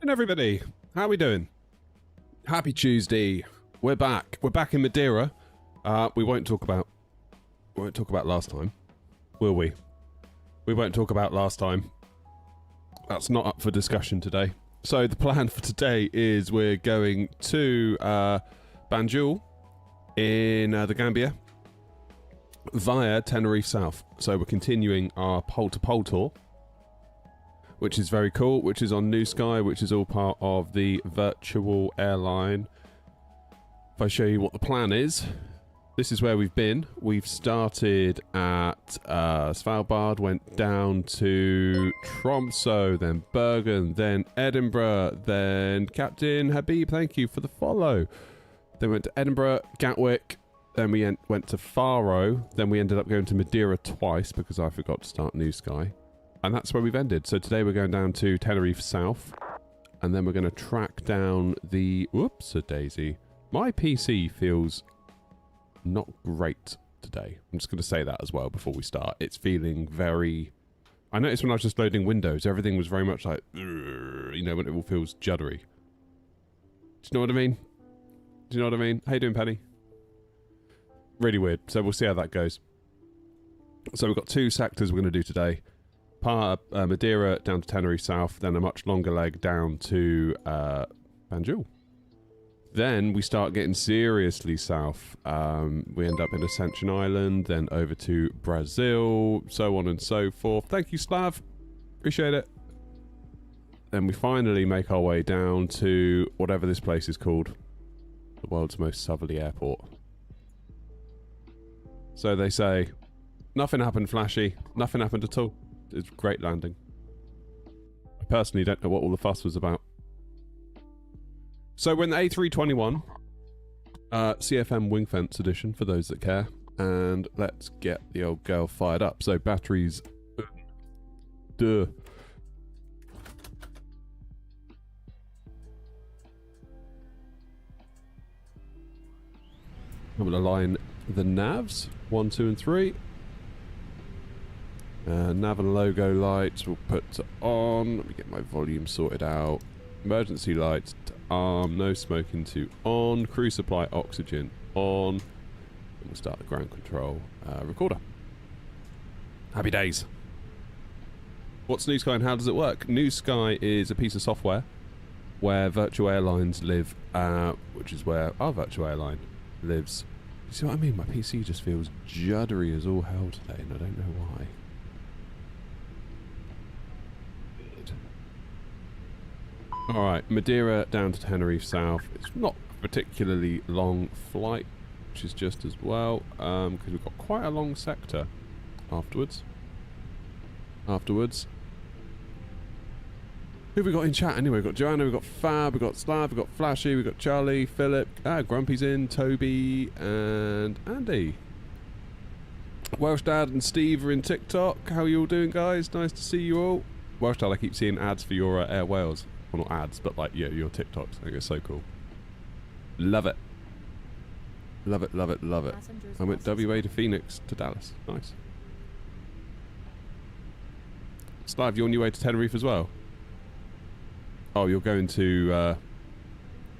And everybody, how are we doing? Happy Tuesday. We're back. We're back in Madeira. We won't talk about last time, will we? We won't talk about last time. That's not up for discussion today. So the plan for today is we're going to Banjul in the Gambia via Tenerife South. So we're continuing our pole-to-pole tour, which is very cool, which is on New Sky, which is all part of the virtual airline. If I show you what the plan is, this is where we've been. We've started at Svalbard, went down to Tromsø, then Bergen, then Edinburgh, then Captain Habib, thank you for the follow. Then went to Edinburgh, Gatwick, then we went to Faro, then we ended up going to Madeira twice because I forgot to start New Sky. And that's where we've ended. So today we're going down to Tenerife South, and then we're going to track down the... Whoops-a-daisy. My PC feels not great today. I'm just going to say that as well before we start. It's feeling very... I noticed when I was just loading Windows, everything was very much like... You know, when it all feels juddery. Do you know what I mean? Do you know what I mean? How you doing, Penny? Really weird. So we'll see how that goes. So we've got two sectors we're going to do today. Madeira down to Tenerife South, then a much longer leg down to Banjul. Then we start getting seriously south. We end up in Ascension Island, then over to Brazil, so on and so forth. Thank you, Slav. Appreciate it. Then we finally make our way down to whatever this place is called. The world's most southerly airport. So they say, nothing happened, Flashy. Nothing happened at all. It's a great landing. I personally don't know what all the fuss was about. So we're in the A321 CFM Wing Fence edition for those that care, and let's get the old girl fired up. So batteries, duh. I'm gonna align the navs 1, 2, and 3. Nav and logo lights we'll put to on. Let me get my volume sorted out. Emergency lights to arm. No smoking to on. Crew supply oxygen on. And we'll start the ground control recorder. Happy days. What's New Sky and how does it work? New Sky is a piece of software where virtual airlines live, which is where our virtual airline lives. You see what I mean? My PC just feels juddery as all hell today, and I don't know why. Alright, Madeira down to Tenerife South. It's not a particularly long flight, which is just as well, because we've got quite a long sector afterwards. Who have we got in chat anyway? We've got Joanna, we've got Fab, we've got Slav, we've got Flashy, we've got Charlie, Philip, Grumpy's in, Toby, and Andy. Welsh Dad and Steve are in TikTok. How are you all doing, guys? Nice to see you all. Welsh Dad, I keep seeing ads for your Air Wales. Well, not ads, but like, yeah, your TikToks. I think it's so cool. Love it. Love it, love it, love it. I went WA to Phoenix to Dallas. Nice. Steve, you're on your way to Tenerife as well? Oh, you're going to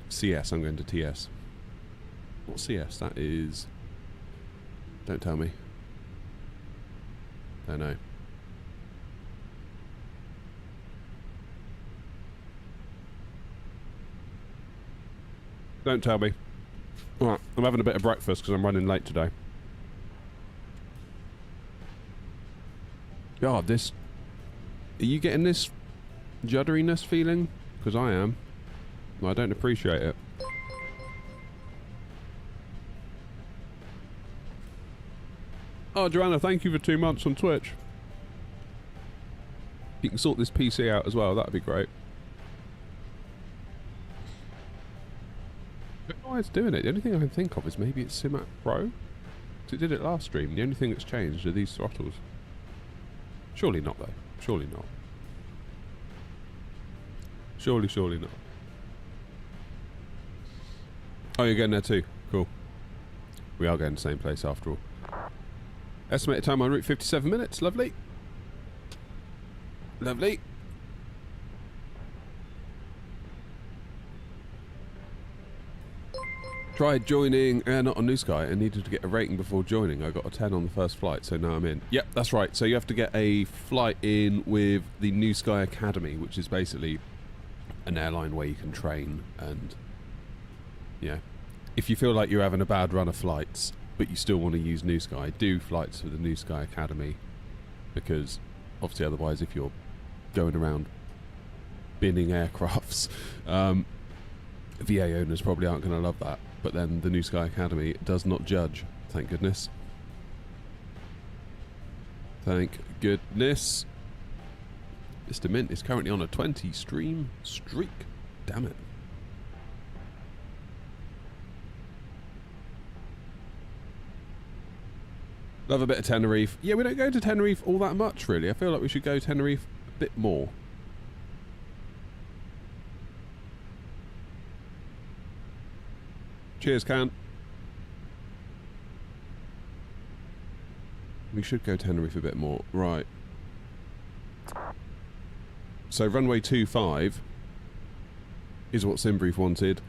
CS. I'm going to TS. What's CS? That is... Don't tell me. Don't know. Don't tell me. Alright, I'm having a bit of breakfast because I'm running late today. God, this... Are you getting this judderiness feeling? Because I am. I don't appreciate it. Oh, Joanna, thank you for 2 months on Twitch. You can sort this PC out as well, that'd be great. I don't know why it's doing it. The only thing I can think of is maybe it's Simac Pro. Because it did it last stream. The only thing that's changed are these throttles. Surely not, though. Surely not. Surely not. Oh, you're going there too. Cool. We are going to the same place after all. Estimated time on route 57 minutes. Lovely. Lovely. Tried joining not on New Sky and needed to get a rating before joining. I got a 10 on the first flight, so now I'm in. Yep, that's right. So you have to get a flight in with the New Sky Academy, which is basically an airline where you can train. And yeah, if you feel like you're having a bad run of flights but you still want to use New Sky, do flights for the New Sky Academy, because obviously otherwise if you're going around binning aircrafts, VA owners probably aren't going to love that. But then the New Sky Academy does not judge, thank goodness. Thank goodness. Mr. Mint is currently on a 20 stream streak. Damn it. Love a bit of Tenerife. Yeah, we don't go to Tenerife all that much, really. I feel like we should go Tenerife a bit more. Cheers, Can. We should go Tenerife a bit more. Right. So runway 25 is what Simbrief wanted.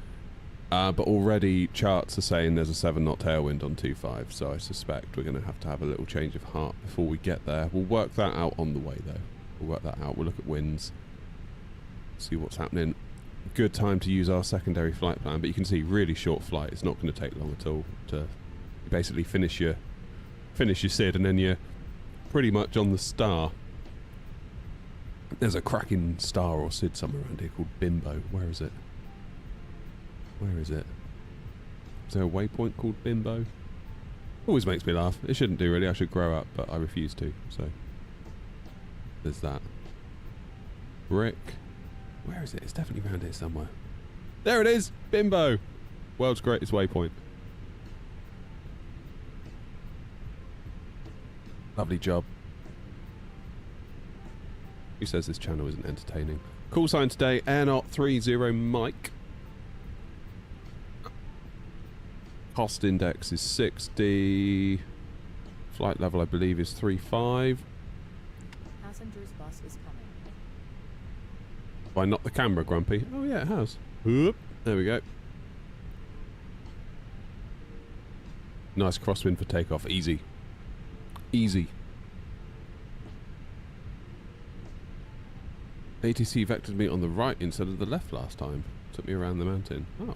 But already charts are saying there's a 7-knot tailwind on 25. So I suspect we're going to have a little change of heart before we get there. We'll work that out on the way, though. We'll work that out. We'll look at winds. See what's happening. Good time to use our secondary flight plan, but you can see really short flight. It's not going to take long at all to basically finish your SID, and then you're pretty much on the star. There's a cracking star or SID somewhere around here called Bimbo. Where is it? Where is it? Is there a waypoint called Bimbo? Always makes me laugh. It shouldn't do really. I should grow up, but I refuse to. So there's that. Brick. Where is it? It's definitely around here somewhere. There it is! Bimbo! World's greatest waypoint. Lovely job. Who says this channel isn't entertaining? Call sign today, Airnaut 30 Mike. Cost index is 60. Flight level, I believe, is 35. Passenger's bus is coming. Have I knocked the camera, Grumpy? Oh yeah, it has. Oop. There we go. Nice crosswind for takeoff. Easy. Easy. ATC vectored me on the right instead of the left last time. Took me around the mountain. Oh.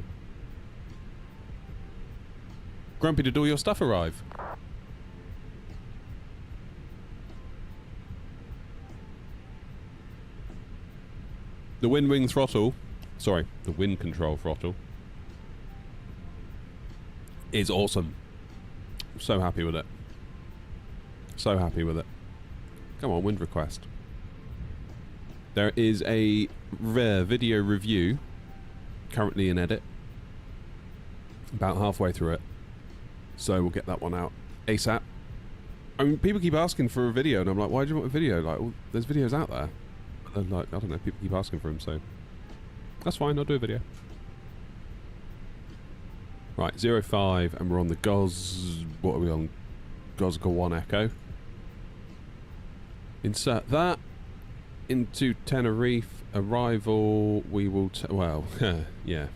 Grumpy, did all your stuff arrive? The wind wing throttle, sorry, the wind control throttle is awesome. So happy with it. So happy with it. Come on, wind request. There is a rare video review currently in edit. About halfway through it. So we'll get that one out ASAP. I mean, people keep asking for a video, and I'm like, why do you want a video? Like, well, there's videos out there. But like, I don't know, people keep asking for them, so that's fine, I'll do a video. Right, 05, and we're on the what are we on? Gosga 1 Echo. Insert that into Tenerife. Arrival, we will, well, yeah.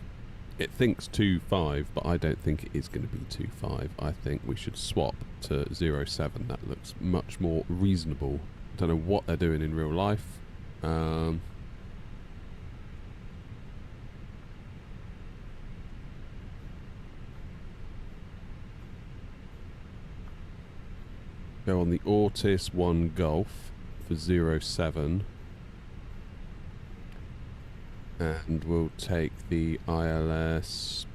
It thinks 25, but I don't think it is going to be 25. I think we should swap to 07. That looks much more reasonable. I don't know what they're doing in real life. Go on the Ortis 1 Golf for 07. And we'll take the ILS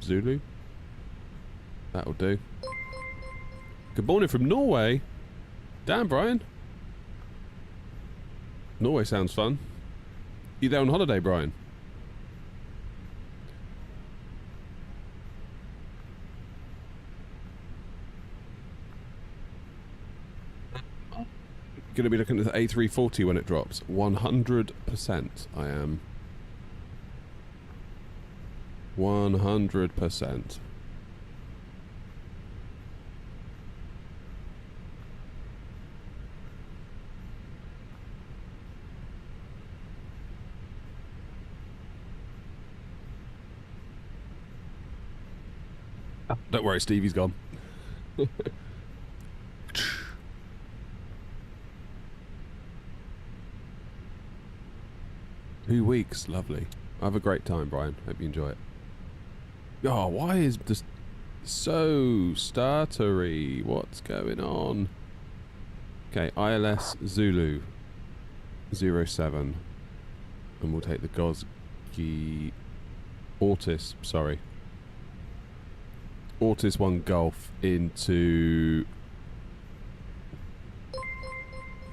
Zulu. That'll do. Good morning from Norway. Damn, Brian. Norway sounds fun. You there on holiday, Brian? Going to be looking at the A340 when it drops. 100% I am. 100%. Don't worry, Stevie's gone. 2 weeks, lovely. Have a great time, Brian. Hope you enjoy it. Oh, why is this so startery? What's going on? Okay, ILS Zulu 07. And we'll take the Gosgi Ortis, sorry. Ortis 1 Golf into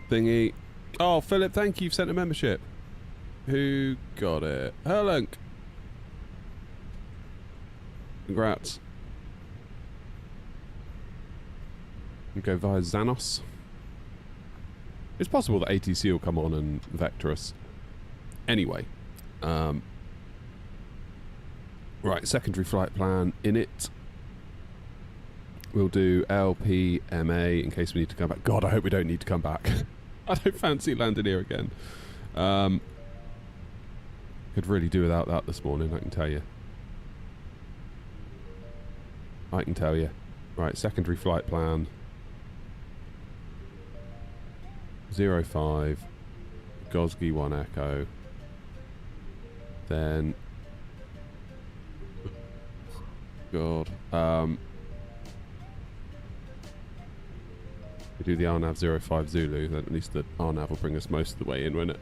thingy. Oh, Philip, thank you. You've sent a membership. Who got it? Herlunk. Congrats. We go via Xanos. It's possible that ATC will come on and vector us. Anyway. Right, secondary flight plan in it. We'll do LPMA in case we need to come back. God, I hope we don't need to come back. I don't fancy landing here again. Could really do without that this morning, I can tell you. I can tell you. Right, secondary flight plan. 05. Gosgi 1 Echo. Then... God. We do the RNAV 05 Zulu, then at least the RNAV will bring us most of the way in, won't it?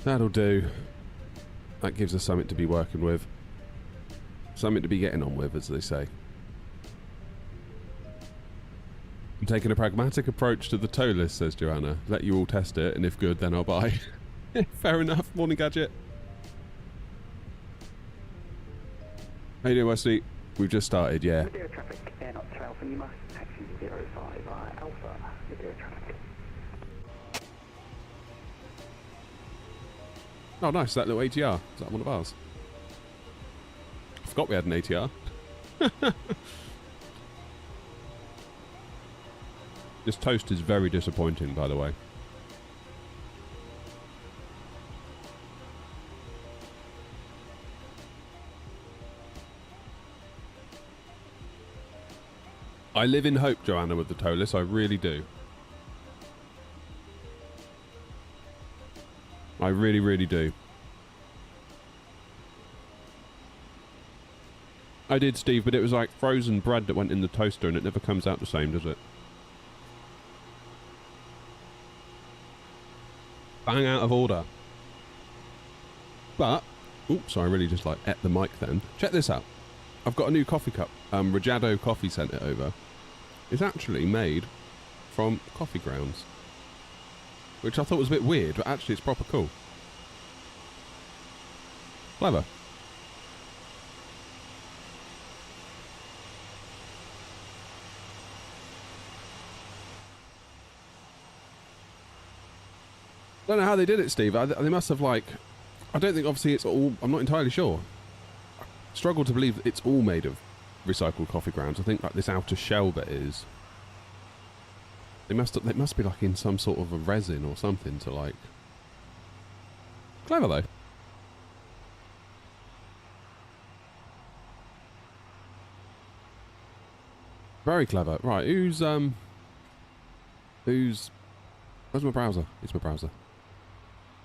That'll do. That gives us something to be working with. Something to be getting on with, as they say. I'm taking a pragmatic approach to the tow list, says Joanna. Let you all test it, and if good, then I'll buy. Fair enough. Morning, Gadget. How you doing, Wesley? We've just started, yeah. Madeira traffic, Air Not 12, and you must taxi 05 Alpha, Madeira traffic. Oh, nice. That little ATR. Is that one of ours? I forgot we had an ATR. This toast is very disappointing, by the way. I live in hope, Joanna, with the tow list. I really do. I really, really do. I did, Steve, but it was like frozen bread that went in the toaster and it never comes out the same, does it? Bang out of order. But, oops, sorry, I really just like ate the mic then. Check this out. I've got a new coffee cup. Rajado Coffee sent it over. It's actually made from coffee grounds. Which I thought was a bit weird, but actually it's proper cool. Clever. I don't know how they did it, Steve. They must have, like... I don't think, obviously, it's all... I'm not entirely sure. I struggle to believe that it's all made of recycled coffee grounds. I think, like, this outer shell that is... They must be, like, in some sort of a resin or something to, like... Clever, though. Very clever. Right, who's... Where's my browser? It's my browser.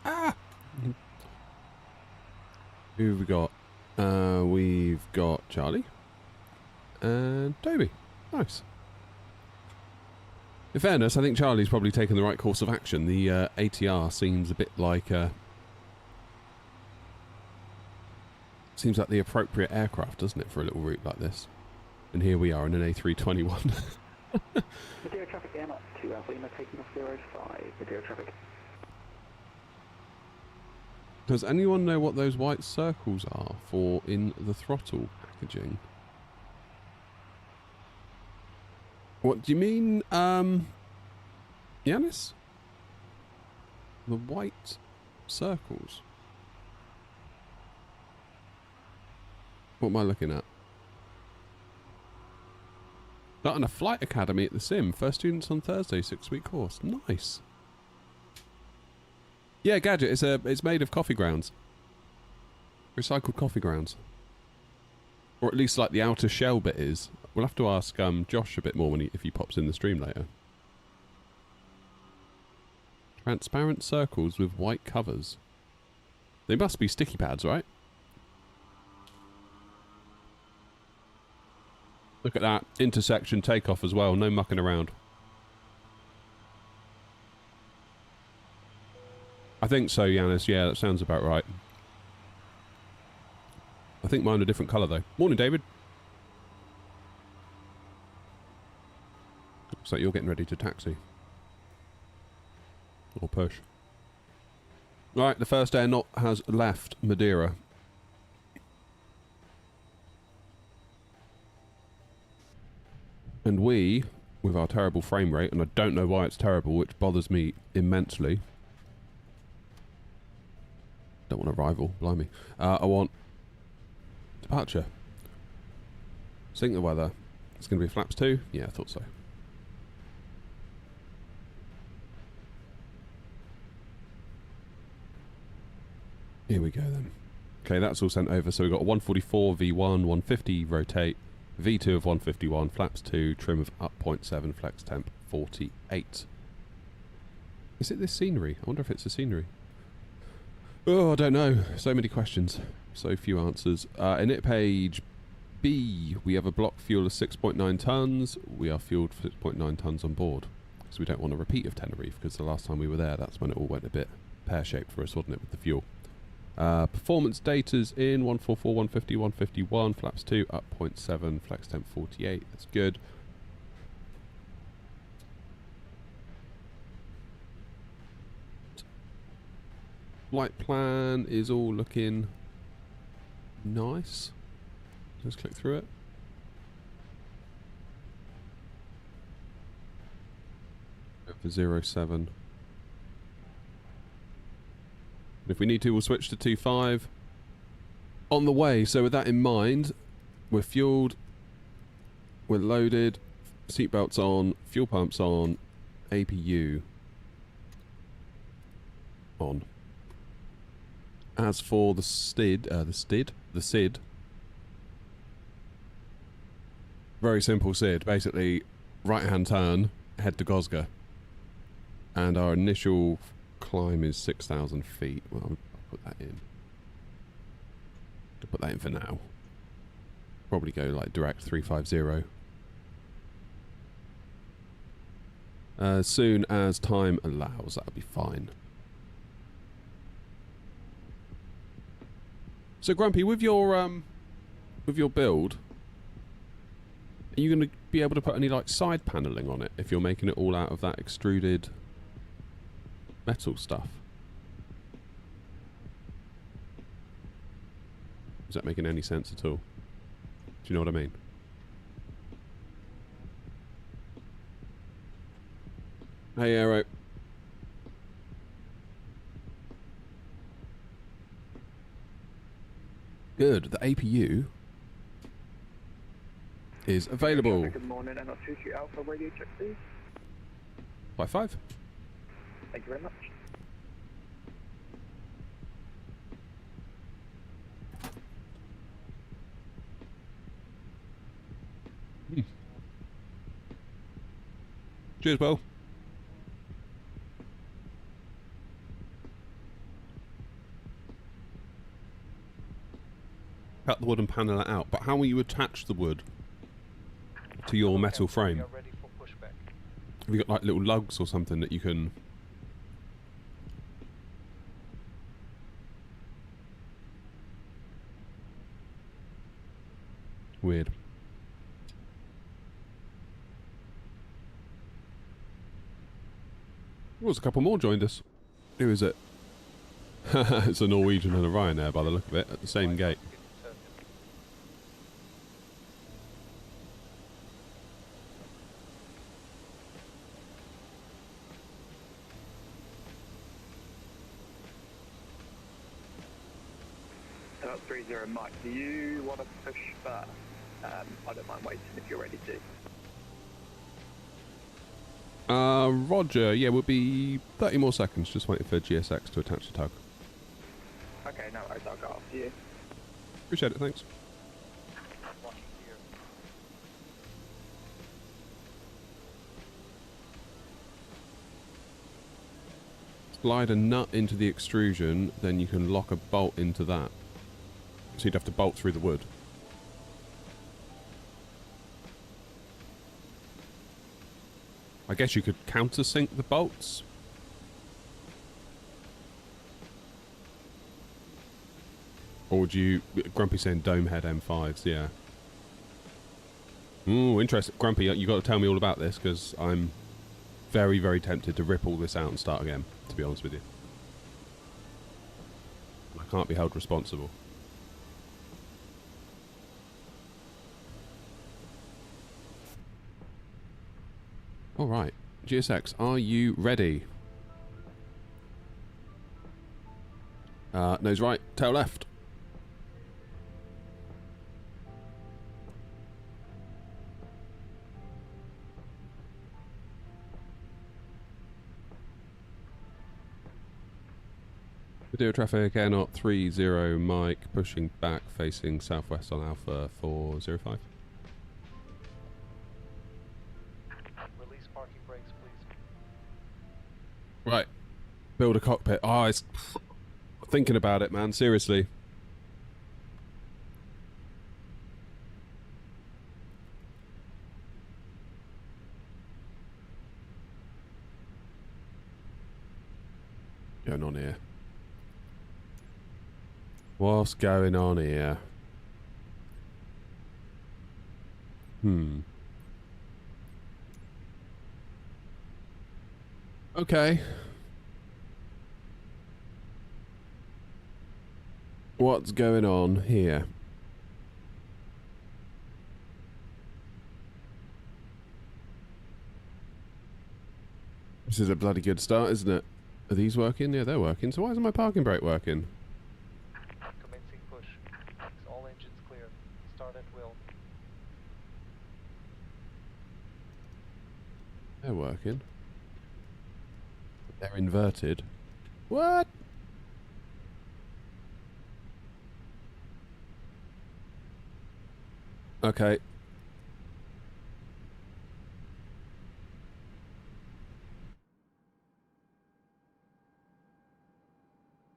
Ah! Who have we got? We've got Charlie. And Toby. Nice. In fairness, I think Charlie's probably taken the right course of action. The ATR seems a bit like... seems like the appropriate aircraft, doesn't it, for a little route like this? And here we are in an A321. Madeira traffic, Air Not 2 Alpha, Lima taking off 05, Madeira traffic. Does anyone know what those white circles are for in the throttle packaging? What do you mean, Yanis? The white circles? What am I looking at? Starting a flight academy at the Sim. First students on Thursday, 6-week course. Nice. Yeah, Gadget. It's made of coffee grounds. Recycled coffee grounds. Or at least like the outer shell bit is. We'll have to ask Josh a bit more if he pops in the stream later. Transparent circles with white covers. They must be sticky pads, right? Look at that. Intersection takeoff as well. No mucking around. I think so, Yanis. Yeah, that sounds about right. I think mine are a different colour, though. Morning, David. Looks like you're getting ready to taxi. Or push. Right, the first aeronaut has left Madeira. And we, with our terrible frame rate, and I don't know why it's terrible, which bothers me immensely. Don't want to rival, blimey. I want departure. Sync the weather. It's going to be flaps 2? Yeah, I thought so. Here we go then. Okay, that's all sent over. So we've got a 144 V1, 150 rotate, V2 of 151, flaps 2, trim of up 0.7, flex temp 48. Is it this scenery? I wonder if it's the scenery. Oh, I don't know. So many questions. So few answers. Init page B, we have a block fuel of 6.9 tonnes. We are fueled for 6.9 tonnes on board. Because we don't want a repeat of Tenerife, because the last time we were there, that's when it all went a bit pear-shaped for us, wasn't it, with the fuel. Performance data's in 144, 150, 151, flaps 2, up 0.7, flex temp 48. That's good. Flight plan is all looking nice. Let's click through it. Go for 07. If we need to, we'll switch to 25 on the way. So with that in mind, we're fueled, we're loaded, seatbelts on, fuel pumps on, APU on. As for the SID, very simple SID. Basically, right-hand turn, head to Gosga, and our initial climb is 6,000 feet. Well, I'll put that in. I'll put that in for now. Probably go like direct 350. As soon as time allows, that'll be fine. So Grumpy, with your build, are you going to be able to put any like side paneling on it if you're making it all out of that extruded metal stuff? Is that making any sense at all? Do you know what I mean? Hey, Aero. Good. The APU is available. Good morning, and I'll choose you Alpha Radio check, please. 5-5. Thank you very much. Cheers, Will. Cut the wood and panel it out. But how will you attach the wood to your metal frame? Have you got like little lugs or something that you can... Weird. Oh, there's a couple more joined us. Who is it? It's a Norwegian and a Ryanair by the look of it, at the same gate. That's 30 Mike. Do you want to push first? I don't mind waiting if you're ready to. Roger. Yeah, we'll be 30 more seconds. Just waiting for GSX to attach the tug. Okay, no worries, I'll go after you. Appreciate it, thanks. Slide a nut into the extrusion, then you can lock a bolt into that. So you'd have to bolt through the wood. I guess you could countersink the bolts. Or would you... Grumpy saying dome head M5s, yeah. Ooh, interesting. Grumpy, you got to tell me all about this, because I'm very, very tempted to rip all this out and start again, to be honest with you. I can't be held responsible. Alright, GSX, are you ready? Nose right, tail left. Madeira traffic, air knot 30, Mike, pushing back, facing southwest on Alpha 405. Release parking brakes, please. Right, build a cockpit. Oh, it's... Thinking about it, man, seriously. Going on here? What's going on here? Okay. What's going on here? This is a bloody good start, isn't it? Are these working? Yeah, they're working. So why isn't my parking brake working? Commencing push. All engines clear. Start at will. They're working. They're inverted. What? Okay.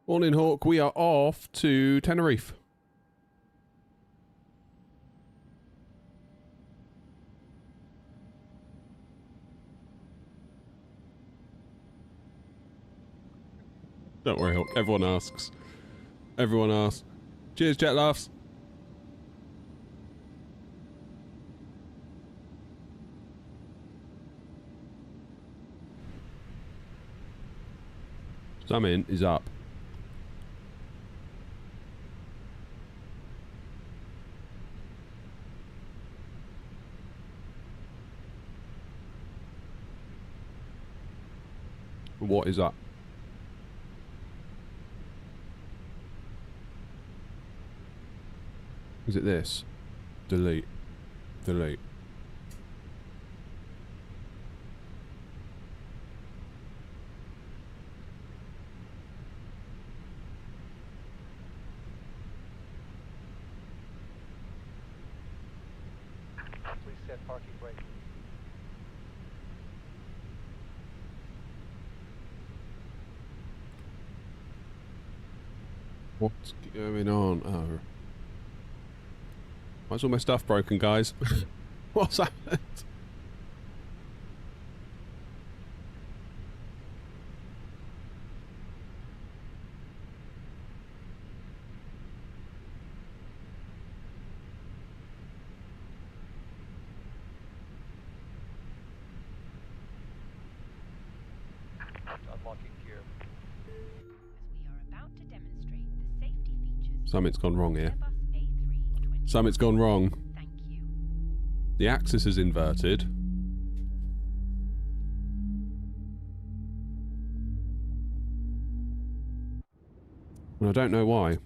Morning, Hawk. We are off to Tenerife. Don't worry, Hawk. Everyone asks. Everyone asks. Cheers, Jet Laughs. Summon is up. What is up? Is it this? Delete. Delete. Please set parking brake. What's going on? Oh. Why's all my stuff broken, guys? What's happened? Unlocking gear. We are about to demonstrate the safety features. Something's gone wrong here. Airbus A320. Something's gone wrong. Thank you. The axis is inverted. And I don't know why.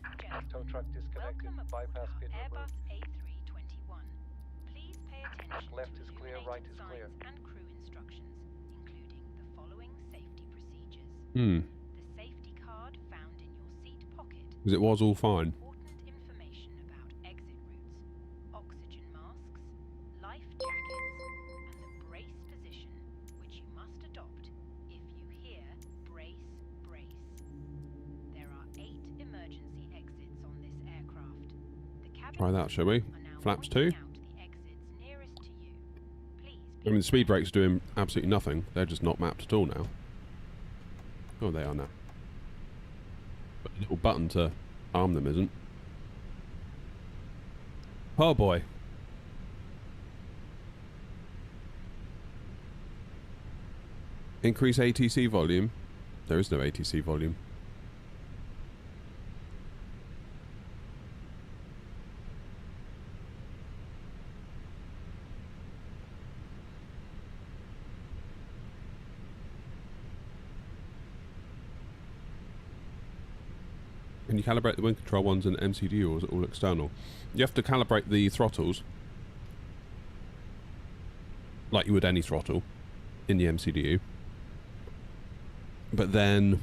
Tow truck disconnected. Welcome aboard Bypass pin Airbus removed. A321. Please pay attention Left to is clear, illuminated right is signs clear. and crew instructions, Hmm. The safety card found in your seat pocket Because it was all fine. important information about exit routes, oxygen masks, life jackets, and the brace position, which you must adopt if you hear brace, brace. There are 8 emergency exits on this aircraft. The cabin Try that, shall we? are now Flaps pointing 2. out the exits nearest to you. Please I mean, the speed beware. brake's doing absolutely nothing. They're just not mapped at all now. Oh, they are now. But the little button to arm them isn't. Oh boy. Increase ATC volume. There is no ATC volume. Can you calibrate the wind control ones in MCD, or is it all external? You have to calibrate the throttles like you would any throttle in the MCDU. But then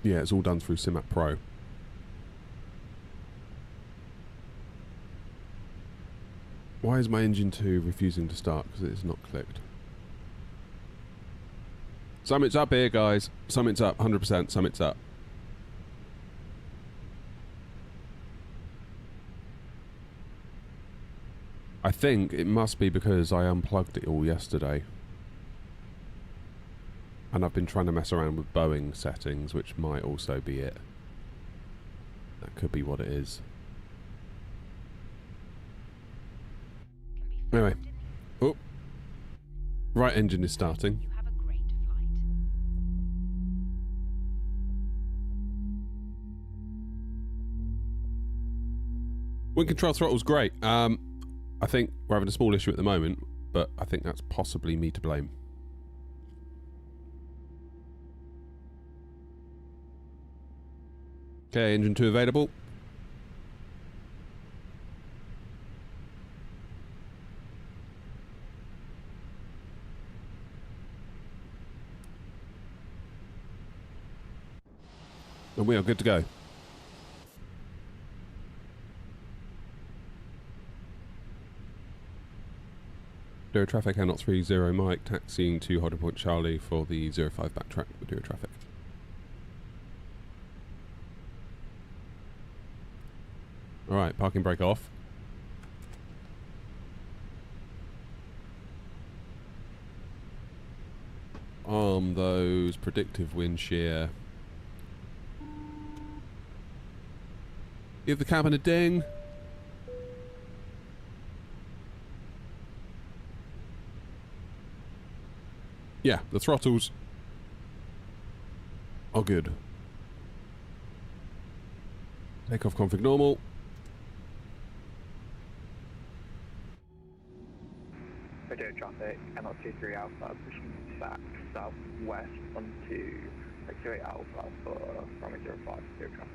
yeah, it's all done through Simat Pro. Why is my engine 2 refusing to start? Because it is not clicked. Summit's up here, guys. Summit's up, 100%. Summit's up. I think it must be because I unplugged it all yesterday. And I've been trying to mess around with Boeing settings, which might also be it. That could be what it is. Anyway. Oh. Right engine is starting. You have a great flight. Wind control throttle's great. I think we're having a small issue at the moment, but I think that's possibly me to blame. Okay, engine 2 available. And we are good to go. Madeira traffic, Air 30 Mike, taxiing to Holding Point Charlie for the 05 backtrack, Madeira traffic. Alright, parking brake off. Arm those, predictive wind shear. Give the cabin a ding. Yeah, the throttles are good. Takeoff config normal. Madeira traffic, ML23 Alpha, pushing back southwest onto 68 Alpha for runway 05, Madeira traffic.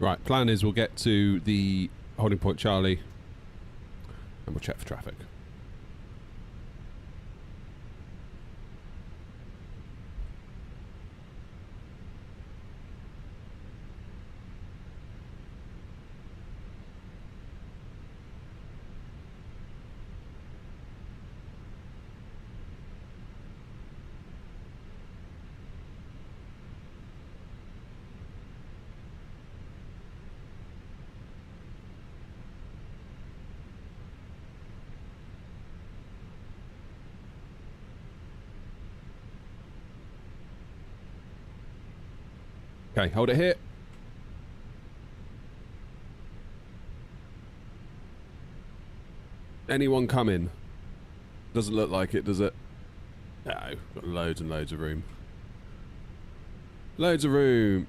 Right, plan is we'll get to the Holding Point Charlie and we'll check for traffic. Okay, hold it here. Anyone coming? Doesn't look like it, does it? No, got loads and loads of room. Loads of room.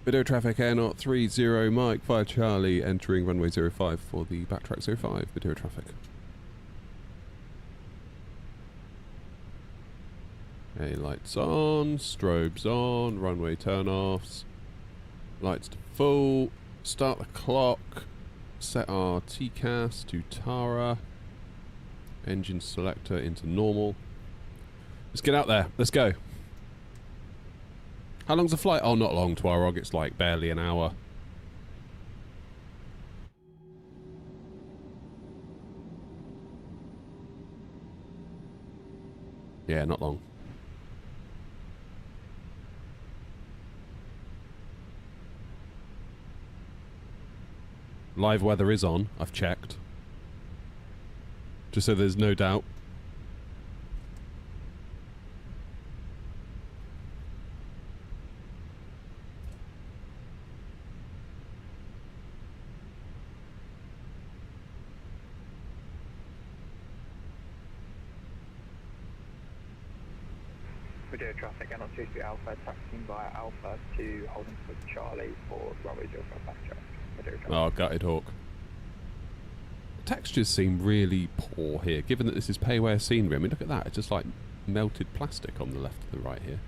Video traffic Air 030 Mike 5 Charlie entering runway 05 for the backtrack 05 video traffic. Okay, lights on, strobes on, runway turn-offs, lights to full, start the clock, set our TCAS to Tara, engine selector into normal. Let's get out there, let's go. How long's the flight? Oh, not long, Twarog, it's like barely an hour. Yeah, not long. Live weather is on, I've checked. Just so there's no doubt. Video traffic, and 23 Alpha, taxiing by Alpha to holding for Charlie for runway 05 backtrack. Video traffic. Oh, gutted hawk. The textures seem really poor here, given that this is pay-aware scenery. I mean, look at that. It's just like melted plastic on the left and the right here.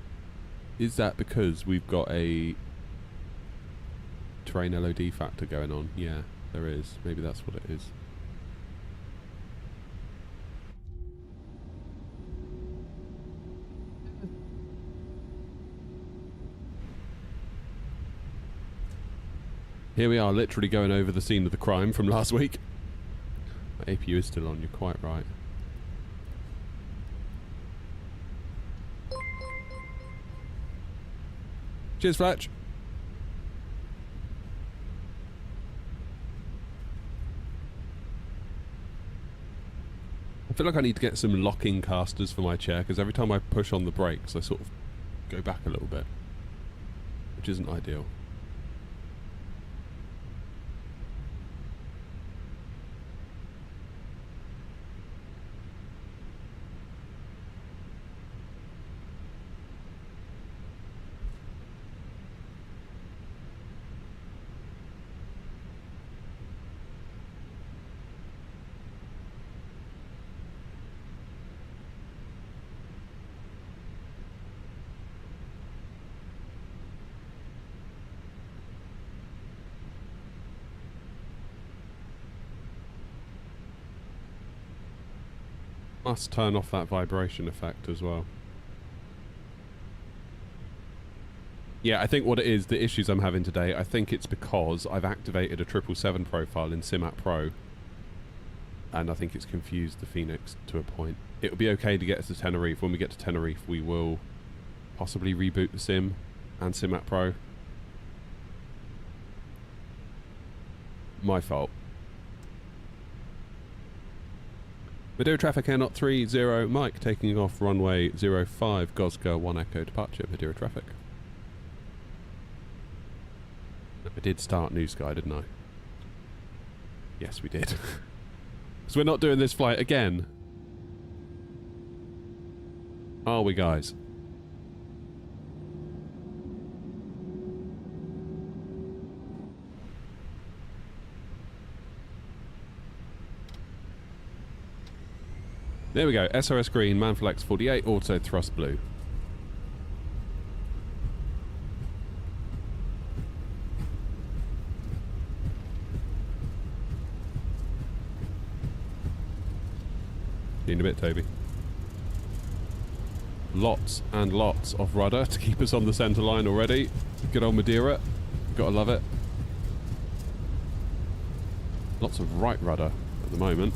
Is that because we've got a terrain LOD factor going on? Yeah, there is. Maybe that's what it is. Here we are, literally going over the scene of the crime from last week. My APU is still on, you're quite right. Cheers, Fletch. I feel like I need to get some locking casters for my chair, because every time I push on the brakes, I sort of go back a little bit, which isn't ideal. Must turn off that vibration effect as well. Yeah, I think what it is, the issues I'm having today, I think it's because I've activated a 777 profile in Simat Pro, and I think it's confused the Phoenix to a point. It'll be okay to get us to Tenerife. When we get to Tenerife, we will possibly reboot the sim and Simat Pro. My fault. Video traffic Air 030 Mike taking off runway 05 Gosga 1 Echo departure. Video traffic. I did start New Sky, didn't I? Yes, we did. So we're not doing this flight again. Are we, guys? There we go. SOS green, Manflex 48, auto thrust blue. See you in a bit, Toby. Lots and lots of rudder to keep us on the centre line already. Good old Madeira. Gotta love it. Lots of right rudder at the moment.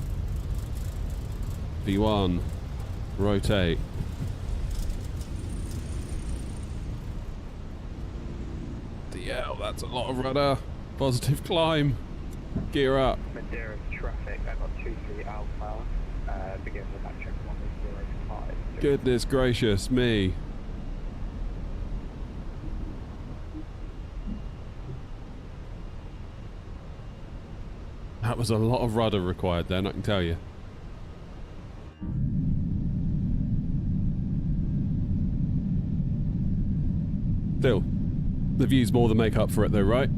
V1, rotate. DL, that's a lot of rudder. Positive climb. Gear up. Madeira traffic, I've got 23 Alpha, begin with that check 105. Goodness gracious me. That was a lot of rudder required then, I can tell you. Still, The view's more than make up for it though, right?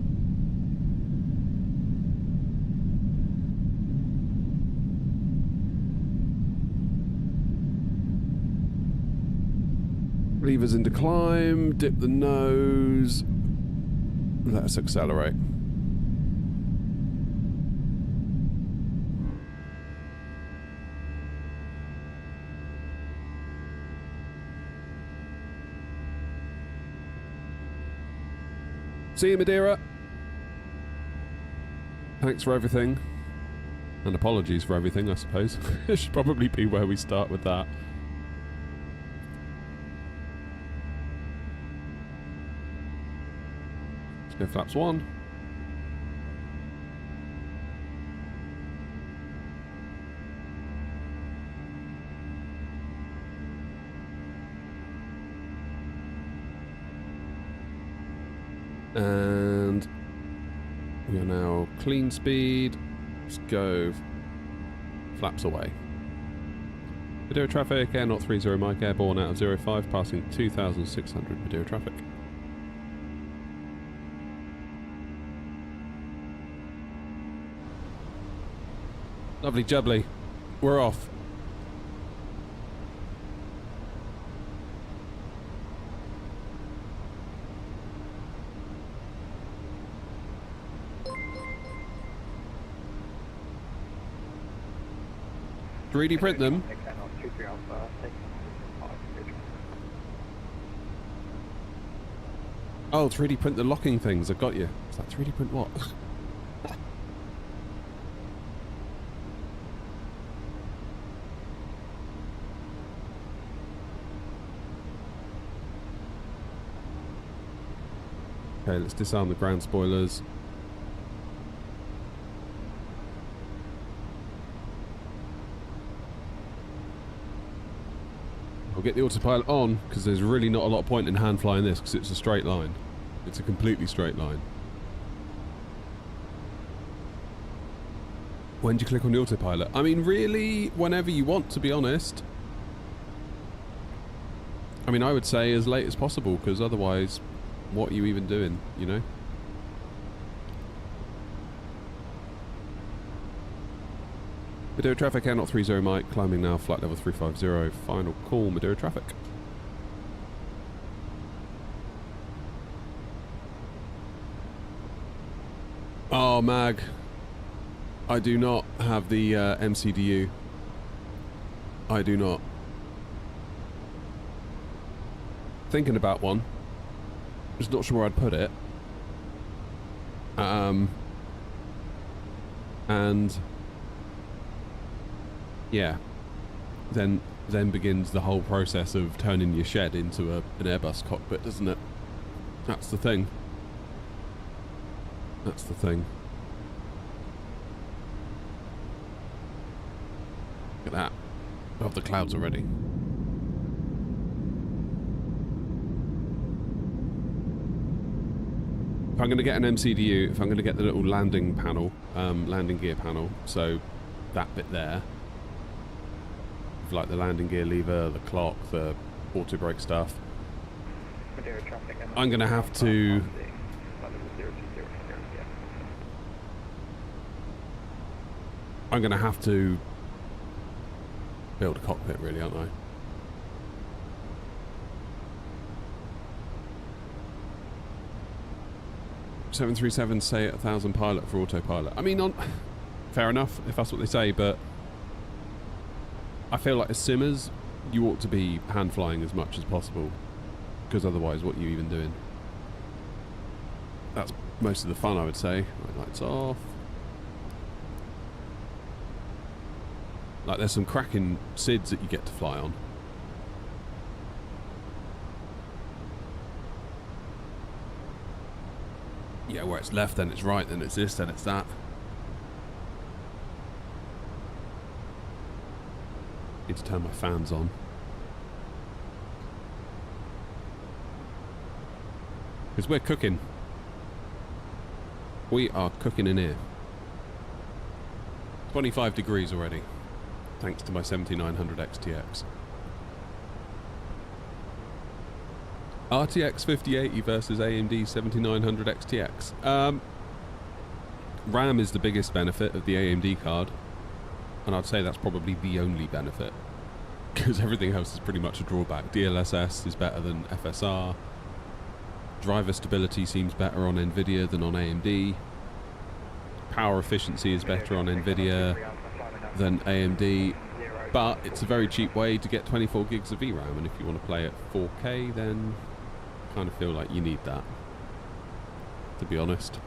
Levers into climb, dip the nose. Let us accelerate. See you, Madeira. Thanks for everything. And apologies for everything, I suppose. It should probably be where we start with that. Let's go flaps 1. And we are now clean speed. Let's go flaps away. Madeira traffic, Air 030 Mike, airborne out of 05, passing 2,600 Madeira traffic. Lovely jubbly. We're off. Really print them. Oh, 3D print the locking things. I got you. Is that 3D print what? Okay, let's disarm the ground spoilers. I'll get the autopilot on, because there's really not a lot of point in hand flying this, because it's a straight line. It's a completely straight line. When do you click on the autopilot? I mean, really, whenever you want, to be honest. I mean, I would say as late as possible, because otherwise, what are you even doing, you know? Madeira traffic, Air 030 Mike, climbing now, flight level 350, final call, Madeira traffic. Oh, Mag. I do not have the MCDU. I do not. Thinking about one. Just not sure where I'd put it. And yeah, then begins the whole process of turning your shed into an Airbus cockpit, doesn't it? That's the thing. That's the thing. Look at that. Above the clouds already. If I'm going to get an MCDU, if I'm going to get the little landing panel, landing gear panel, so that bit there, like the landing gear lever, the clock, the auto brake stuff, I'm going to have to build a cockpit, really, aren't I? .737 say 1,000 pilot for autopilot. I mean, fair enough if that's what they say, but I feel like as simmers, you ought to be hand flying as much as possible, because otherwise, what are you even doing? That's most of the fun, I would say. Right, lights off. Like, there's some cracking SIDs that you get to fly on. Yeah, where it's left, then it's right, then it's this, then it's that. Need to turn my fans on. Because we're cooking. We are cooking in here. 25 degrees already. Thanks to my 7900 XTX. RTX 5080 versus AMD 7900 XTX. RAM is the biggest benefit of the AMD card, and I'd say that's probably the only benefit, because everything else is pretty much a drawback. DLSS is better than FSR. Driver stability seems better on NVIDIA than on AMD. Power efficiency is better on NVIDIA than AMD, but it's a very cheap way to get 24 gigs of VRAM, and if you want to play at 4K, then I kind of feel like you need that, to be honest.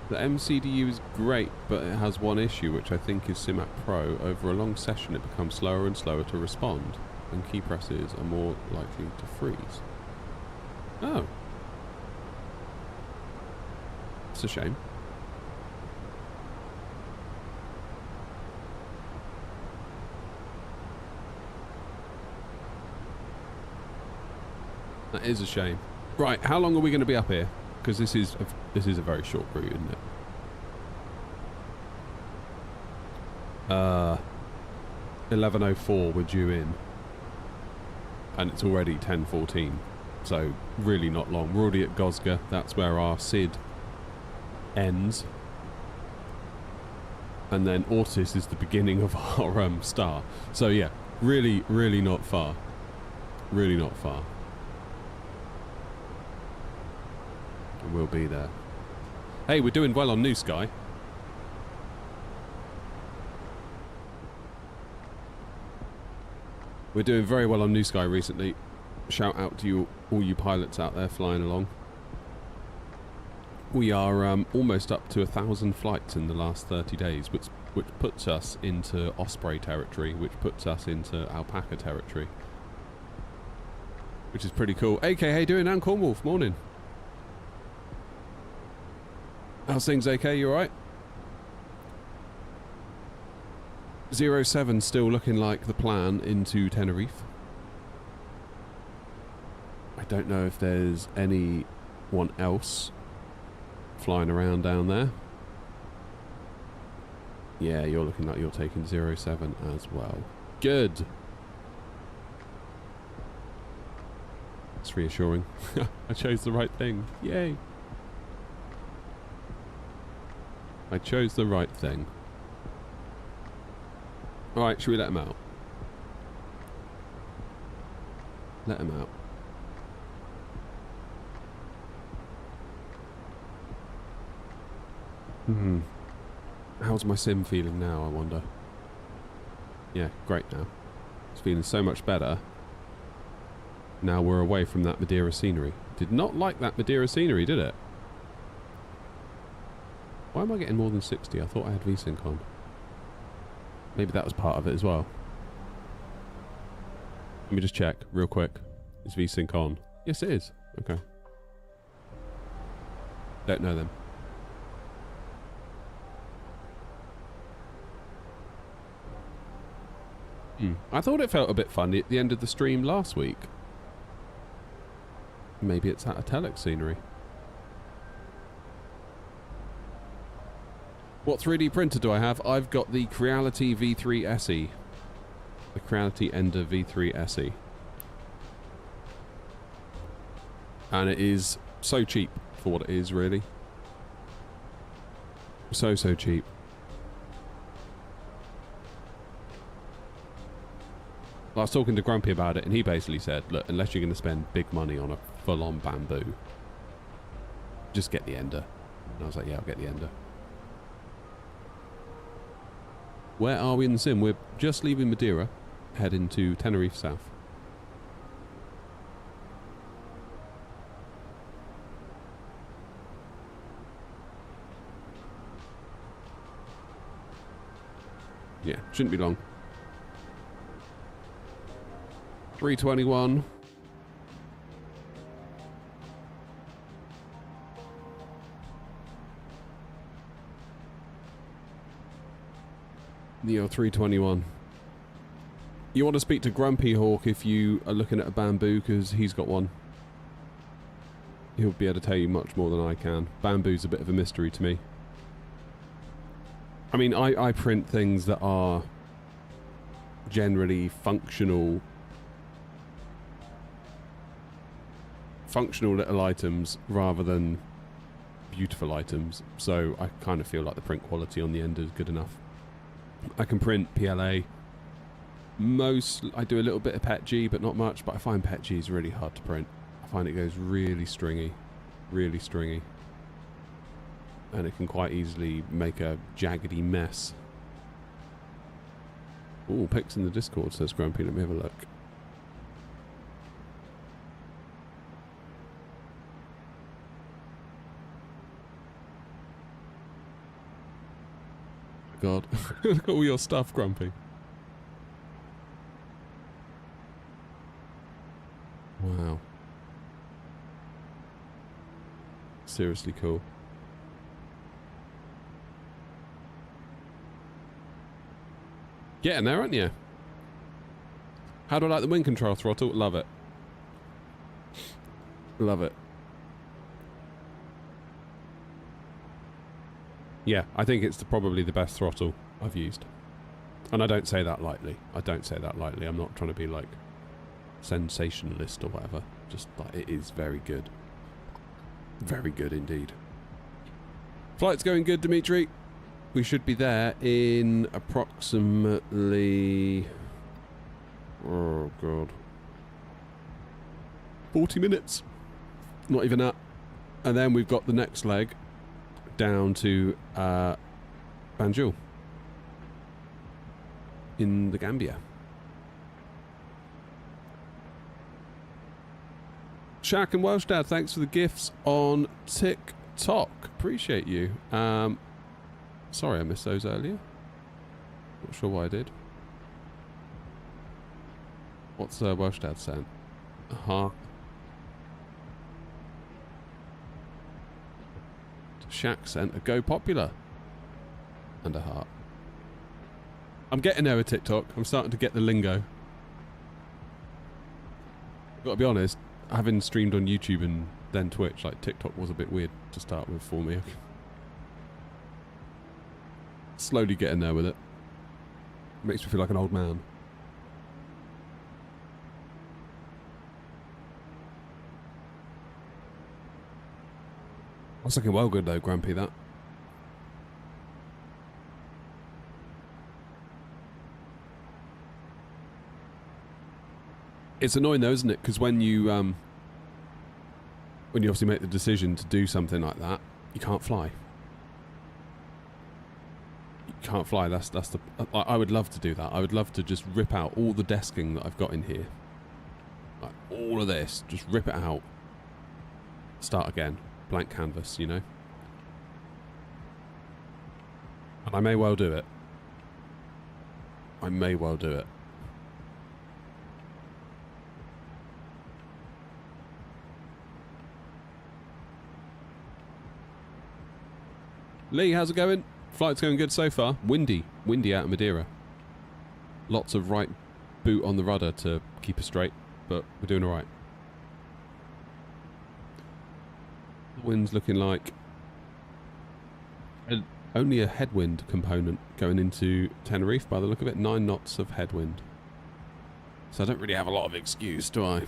The MCDU is great, but it has one issue, which I think is Simac Pro. Over a long session it becomes slower and slower to respond, and key presses are more likely to freeze. Oh. It's a shame. That is a shame. Right, how long are we going to be up here? Because this is a very short route, isn't it? 11:04 we're due in, and it's already 10:14, so really not long. We're already at Gosga. That's where our SID ends, and then Ortis is the beginning of our star. So yeah, really not far. Really not far. And we'll be there. Hey, we're doing well on New Sky. We're doing very well on New Sky recently. Shout out to you, all you pilots out there flying along. We are almost up to 1,000 flights in the last 30 days, which puts us into Osprey territory, which puts us into alpaca territory, which is pretty cool. AK, how you doing? I'm Cornwolf. Morning. How's things, AK? You alright? 07 still looking like the plan into Tenerife. I don't know if there's anyone else flying around down there. Yeah, you're looking like you're taking 07 as well. Good. It's reassuring. I chose the right thing. Yay. I chose the right thing. Alright, should we let him out? Let him out. How's my sim feeling now, I wonder? Yeah, great now. It's feeling so much better. Now we're away from that Madeira scenery. Did not like that Madeira scenery, did it? Why am I getting more than 60? I thought I had VSync on. Maybe that was part of it as well. Let me just check real quick. Is VSync on? Yes, it is. Okay. Don't know them. I thought it felt a bit funny at the end of the stream last week. Maybe it's that italic scenery. What 3D printer do I have? I've got the Creality V3 SE. The Creality Ender V3 SE. And it is so cheap for what it is, really. So cheap. I was talking to Grumpy about it, and he basically said, look, unless you're going to spend big money on a full-on bamboo, just get the Ender. And I was like, yeah, I'll get the Ender. Where are we in the sim? We're just leaving Madeira, heading to Tenerife South. Yeah, shouldn't be long. 321. Neo 321. You want to speak to Grumpy Hawk if you are looking at a bamboo, because he's got one. He'll be able to tell you much more than I can. Bamboo's a bit of a mystery to me. I mean, I print things that are generally functional little items rather than beautiful items, so I kind of feel like the print quality on the end is good enough. I can print PLA. I do a little bit of PETG, but not much, but I find PETG is really hard to print. I find it goes really stringy, and it can quite easily make a jaggedy mess. Ooh, pics in the Discord, says Grumpy. Let me have a look. God, look at all your stuff, Grumpy. Wow. Seriously cool. Getting there, aren't you? How do I like the wind control throttle? Love it. Love it. Yeah, I think it's probably the best throttle I've used. And I don't say that lightly. I'm not trying to be like sensationalist or whatever. Just like, it is very good. Very good indeed. Flight's going good, Dimitri. We should be there in approximately... Oh, God. 40 minutes. Not even that. And then we've got the next leg down to Banjul in the Gambia. Shaq and Welsh Dad, thanks for the gifts on TikTok. Appreciate you. Sorry I missed those earlier. Not sure why I did. What's Welsh Dad saying? Shaq sent a go popular and a heart. I'm getting there with TikTok. I'm starting to get the lingo. Gotta be honest, having streamed on YouTube and then Twitch, like TikTok was a bit weird to start with for me. Slowly getting there with it. Makes me feel like an old man. That's looking well good though, Grumpy, that. It's annoying though, isn't it? Because when you obviously make the decision to do something like that, you can't fly. You can't fly. That's the. I would love to do that. I would love to just rip out all the desking that I've got in here, like all of this. Just rip it out. Start again, blank canvas. You know. And I may well do it. I may well do it. Lee, how's it going? Flight's going good so far. Windy out of Madeira. Lots of right boot on the rudder to keep us straight, but we're doing alright. The wind's looking like only a headwind component going into Tenerife by the look of it. 9 knots of headwind. So I don't really have a lot of excuse, do I?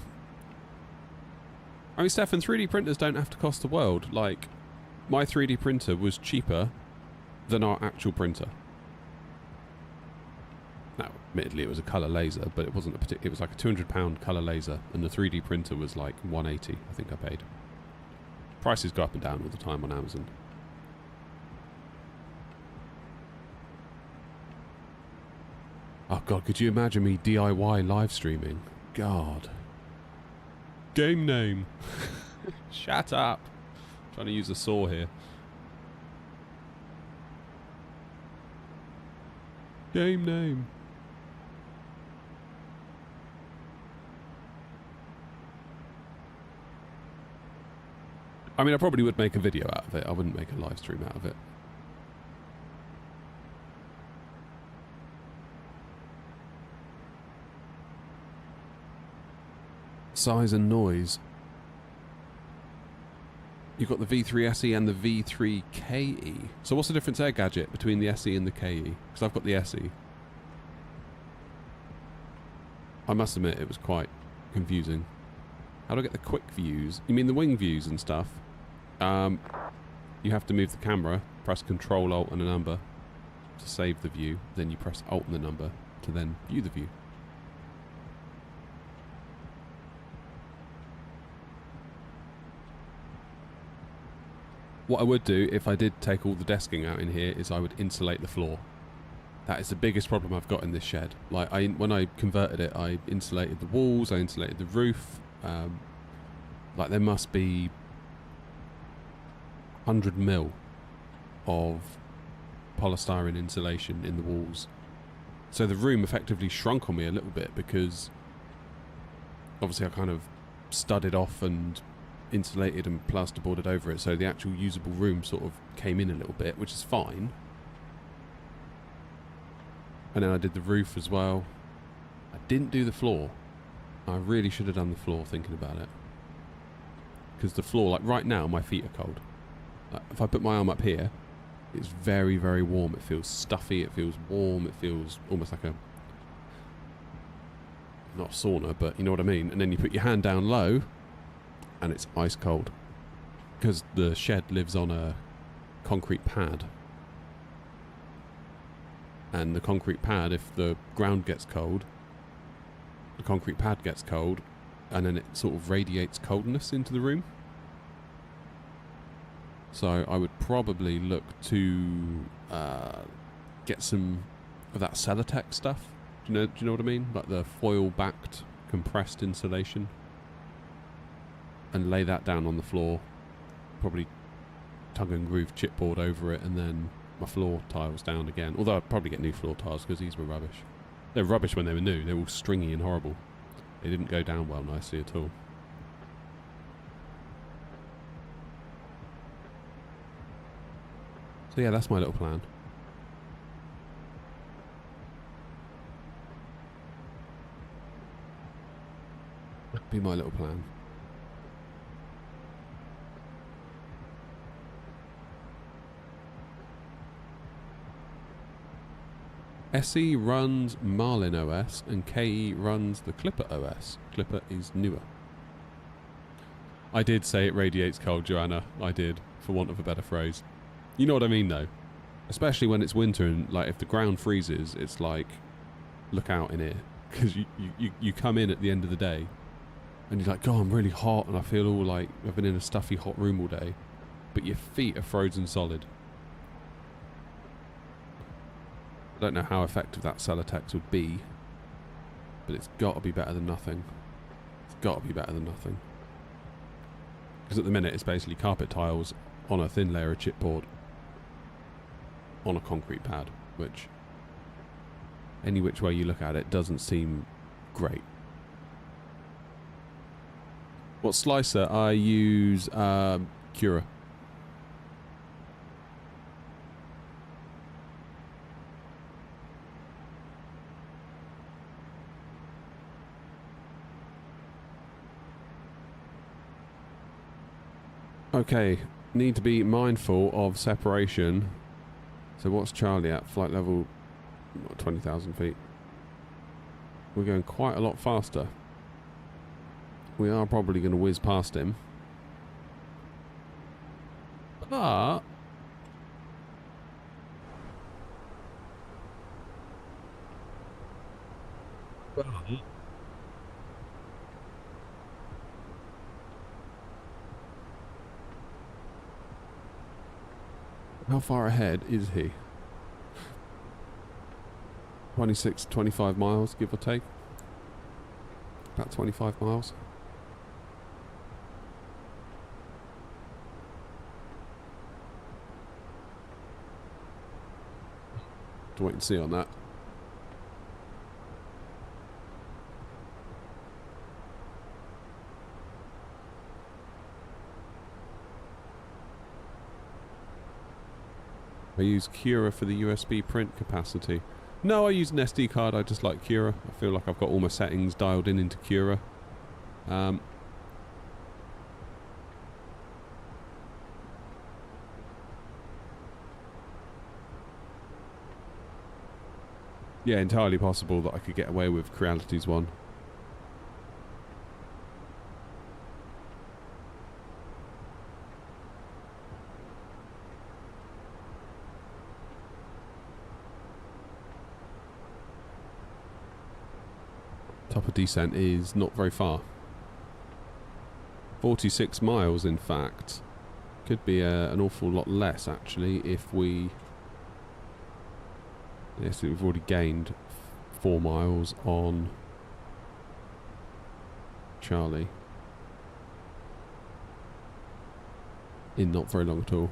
I mean, Stefan, 3D printers don't have to cost the world. Like, my 3D printer was cheaper than our actual printer. Now, admittedly, it was a colour laser, but it wasn't a particular. It was like a £200 colour laser, and the 3D printer was like 180. I think I paid. Prices go up and down all the time on Amazon. Oh God, could you imagine me DIY live streaming? God. Game name. Shut up. Trying to use a saw here. Game name. I mean, I probably would make a video out of it. I wouldn't make a live stream out of it. Size and noise. You've got the V3 SE and the V3 KE. So what's the difference there, Gadget, between the SE and the KE? Because I've got the SE. I must admit, it was quite confusing. How do I get the quick views? You mean the wing views and stuff? You have to move the camera, press Control, Alt and a number to save the view. Then you press Alt and the number to then view the view. What I would do if I did take all the desking out in here is I would insulate the floor. That is the biggest problem I've got in this shed. Like when I converted it, I insulated the walls, I insulated the roof. Like there must be 100 mil of polystyrene insulation in the walls. So the room effectively shrunk on me a little bit because obviously I kind of studded off and insulated and plasterboarded over it, so the actual usable room sort of came in a little bit, which is fine. And then I did the roof as well. I didn't do the floor. I really should have done the floor, thinking about it. Because the floor, like right now, my feet are cold. Like, if I put my arm up here, it's very, very warm. It feels stuffy, it feels warm, it feels almost like a... not a sauna, but you know what I mean. And then you put your hand down low, and it's ice cold. Because the shed lives on a concrete pad. And the concrete pad, if the ground gets cold, the concrete pad gets cold, and then it sort of radiates coldness into the room. So I would probably look to get some of that Celotex stuff. Do you know what I mean? Like the foil-backed compressed insulation. And lay that down on the floor. Probably tongue and groove chipboard over it, and then my floor tiles down again. Although I'd probably get new floor tiles because these were rubbish. They were rubbish when they were new. They were all stringy and horrible. They didn't go down well nicely at all. So yeah, that's my little plan. That'd be my little plan. SE runs Marlin OS and KE runs the Clipper OS. Clipper is newer. I did say it radiates cold, Joanna. I did, for want of a better phrase. You know what I mean, though. Especially when it's winter and, like, if the ground freezes, it's like, look out in here. Because you come in at the end of the day and you're like, oh, I'm really hot and I feel all like I've been in a stuffy hot room all day. But your feet are frozen solid. I don't know how effective that Celotex would be, but it's got to be better than nothing. It's got to be better than nothing. Because at the minute it's basically carpet tiles on a thin layer of chipboard on a concrete pad, which any which way you look at it doesn't seem great. What slicer? I use Cura. Okay, need to be mindful of separation. So what's Charlie at? Flight level 20,000 feet. We're going quite a lot faster. We are probably going to whiz past him. But... how far ahead is he? 26, 25 miles, give or take. About 25 miles. To wait and see on that. I use Cura for the USB print capacity. No, I use an SD card. I just like Cura. I feel like I've got all my settings dialed in into Cura. Yeah, entirely possible that I could get away with Creality's one. Top of descent is not very far. 46 miles, in fact. Could be an awful lot less, actually, if we... Yes, we've already gained 4 miles on Charlie. In not very long at all.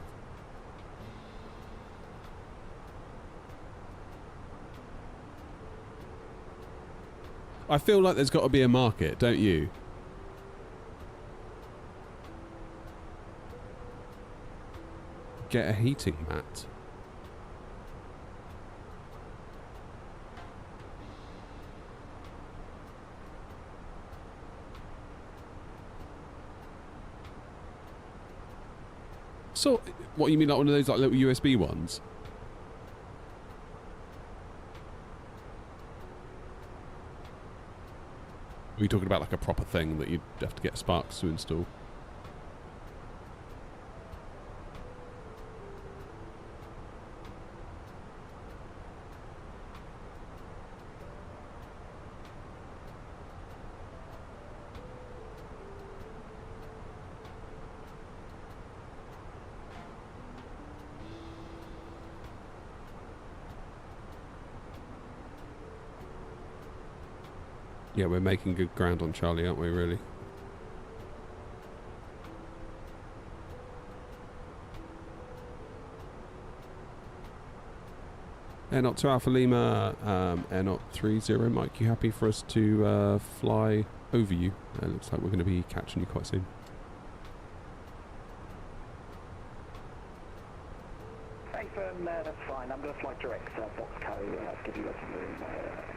I feel like there's got to be a market, don't you? Get a heating mat. So, what you mean, like one of those like little USB ones? Are you talking about like a proper thing that you'd have to get sparks to install? Yeah, we're making good ground on Charlie, aren't we, really? Air Not 2 Alpha Lima, Air Not 30 Mike, you happy for us to fly over you? Looks like we're going to be catching you quite soon. Thanks, that's fine. I'm going to fly direct Foxco, give you lots of room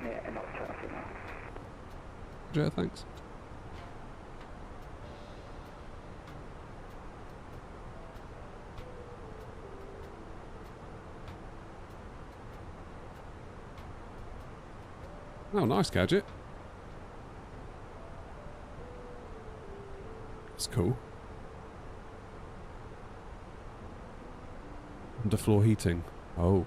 near Air Not 2 Alpha Lima. Yeah, thanks. Oh, nice gadget. That's cool. Underfloor heating. Oh.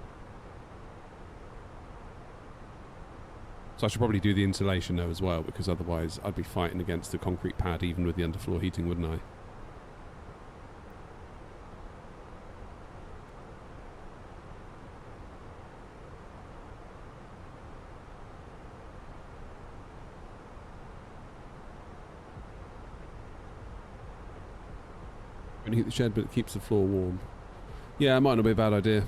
So I should probably do the insulation though as well, because otherwise I'd be fighting against the concrete pad even with the underfloor heating, wouldn't I? Going to heat the shed, but it keeps the floor warm. Yeah, it might not be a bad idea.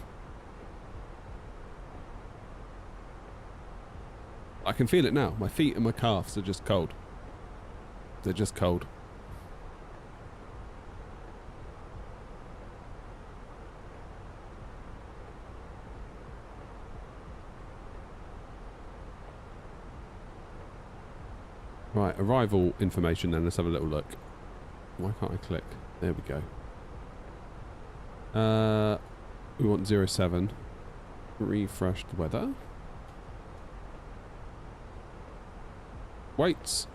I can feel it now. My feet and my calves are just cold. They're just cold. Right, arrival information then. Let's have a little look. Why can't I click? There we go. We want 07. Refreshed weather. Weights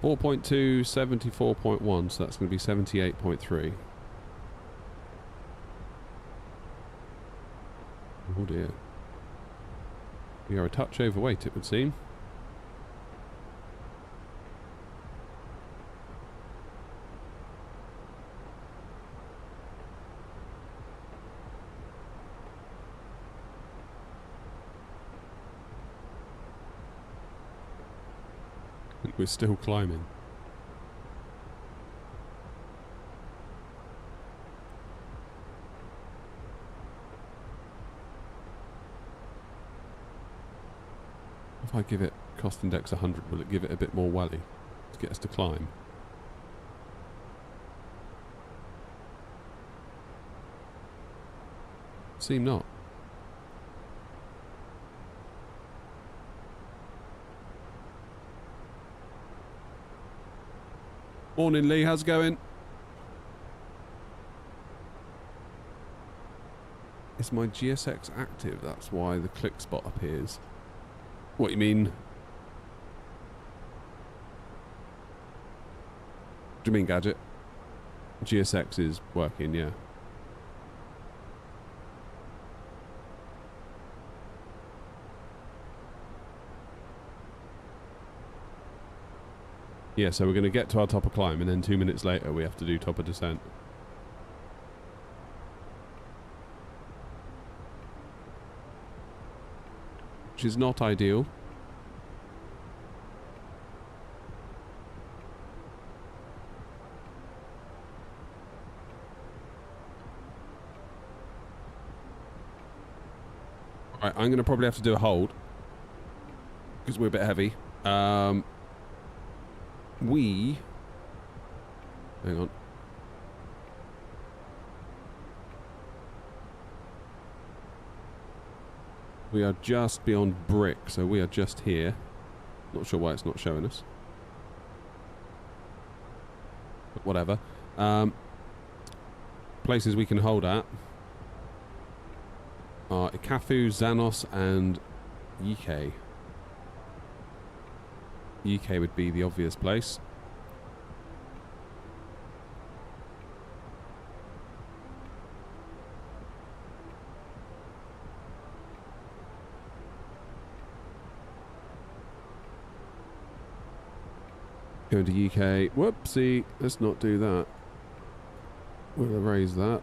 4.2, 74.1, so that's going to be 78.3. Oh dear. We are a touch overweight, it would seem. We're still climbing. If I give it cost index 100, will it give it a bit more wally to get us to climb? Seem not. Morning, Lee. How's it going? Is my GSX active? That's why the click spot appears. What you mean? What do you mean, Gadget? GSX is working, yeah. Yeah, so we're going to get to our top of climb, and then 2 minutes later we have to do top of descent. Which is not ideal. Alright, I'm going to probably have to do a hold. Because we're a bit heavy. Hang on. We are just beyond brick, so we are just here. Not sure why it's not showing us. But whatever. Places we can hold at are Ikafu, Xanos, and Yike. Yike would be the obvious place. Go to UK. Whoopsie. Let's not do that. We'll erase that.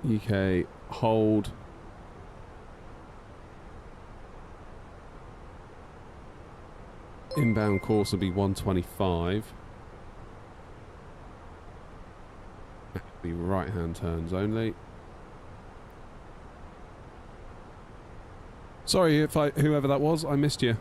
UK. Hold. Inbound course will be 125. Be right hand turns only. Sorry if whoever that was, I missed you.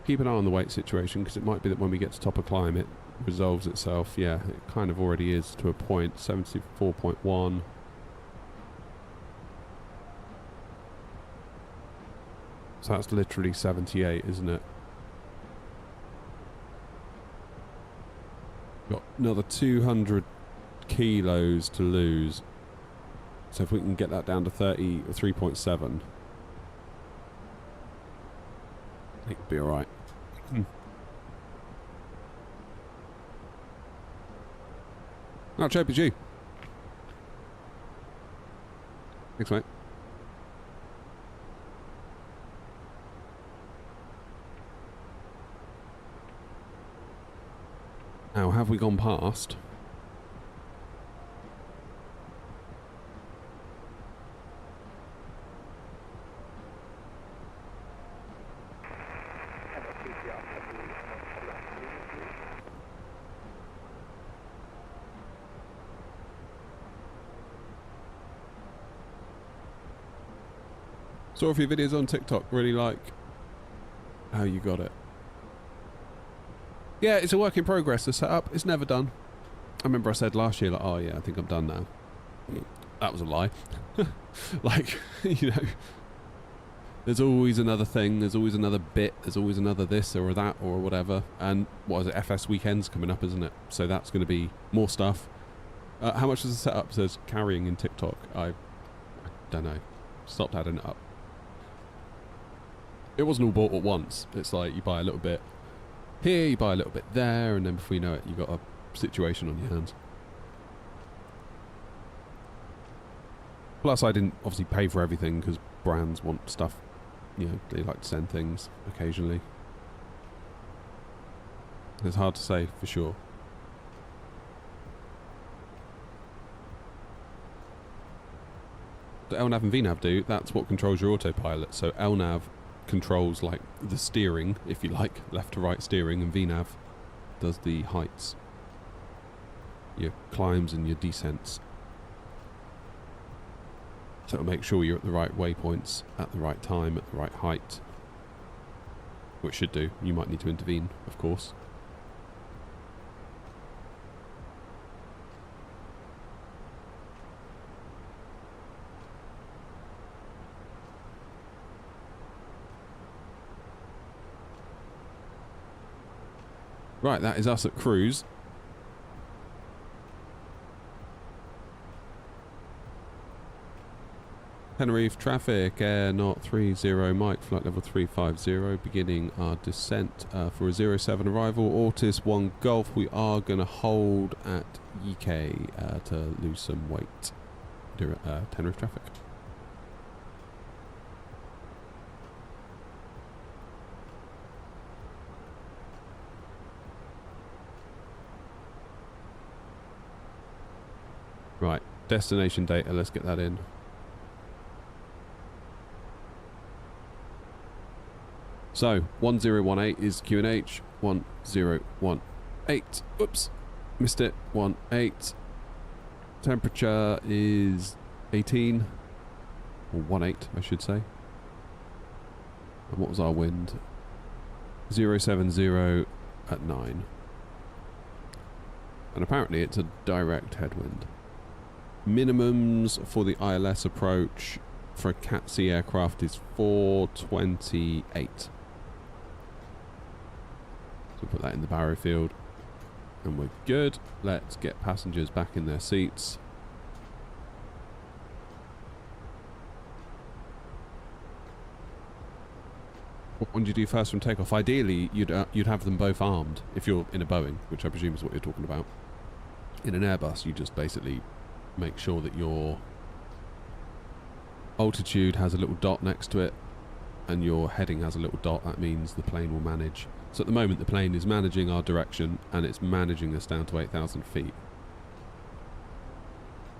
Keep an eye on the weight situation, because it might be that when we get to top of climb it resolves itself. Yeah, it kind of already is to a point. 74.1. So that's literally 78, isn't it? Got another 200 kilos to lose. So if we can get that down to 33.7, I think it'll be alright. Oh, Chope, it's you. Thanks, mate. Now, have we gone past? Saw a few videos on TikTok, really like how you got it. Yeah, it's a work in progress, the setup. It's never done. I remember I said last year, like, oh yeah, I think I'm done now. That was a lie. Like, you know, there's always another thing, there's always another bit, there's always another this or that or whatever. And what is it, FS weekend's coming up, isn't it? So that's going to be more stuff. How much does the setup says carrying in TikTok? I don't know. Stopped adding it up. It wasn't all bought at once. It's like you buy a little bit here, you buy a little bit there, and then before you know it, you've got a situation on your hands. Plus, I didn't obviously pay for everything because brands want stuff. You know, they like to send things occasionally. It's hard to say for sure. The LNAV and VNAV do, that's what controls your autopilot. So LNAV controls like the steering, if you like, left to right steering, and VNAV does the heights, your climbs and your descents. So it'll make sure you're at the right waypoints at the right time at the right height, which should do. You might need to intervene, of course. Right, that is us at cruise. Tenerife traffic, air not 30 Mike, flight level 350, beginning our descent for a 07 arrival, Ortis 1 Golf. We are going to hold at UK to lose some weight during Tenerife traffic. Right, destination data, let's get that in. So, 1018 is QNH, 1018, oops, missed it, 18. Temperature is 18, or 18 I should say. And what was our wind? 070 at 9. And apparently it's a direct headwind. Minimums for the ILS approach for a Cat C aircraft is 428. So put that in the barrow field and we're good. Let's get passengers back in their seats. What would you do first from takeoff? Ideally, you'd have them both armed if you're in a Boeing, which I presume is what you're talking about. In an Airbus, you just basically make sure that your altitude has a little dot next to it and your heading has a little dot. That means the plane will manage. So at the moment the plane is managing our direction and it's managing us down to 8,000 feet.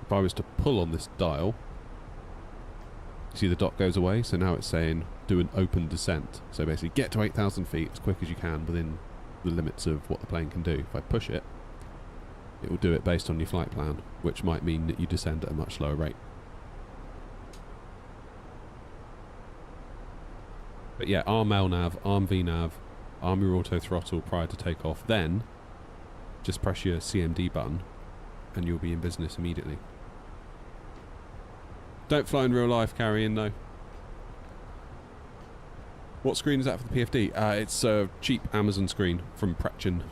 If I was to pull on this dial, you see the dot goes away, so now it's saying do an open descent. So basically get to 8,000 feet as quick as you can within the limits of what the plane can do. If I push it, it will do it based on your flight plan, which might mean that you descend at a much slower rate. But yeah, arm LNAV, arm VNAV, arm your auto throttle prior to takeoff, then just press your CMD button and you'll be in business immediately. Don't fly in real life, carry in though. What screen is that for the PFD? It's a cheap Amazon screen from Pretchen.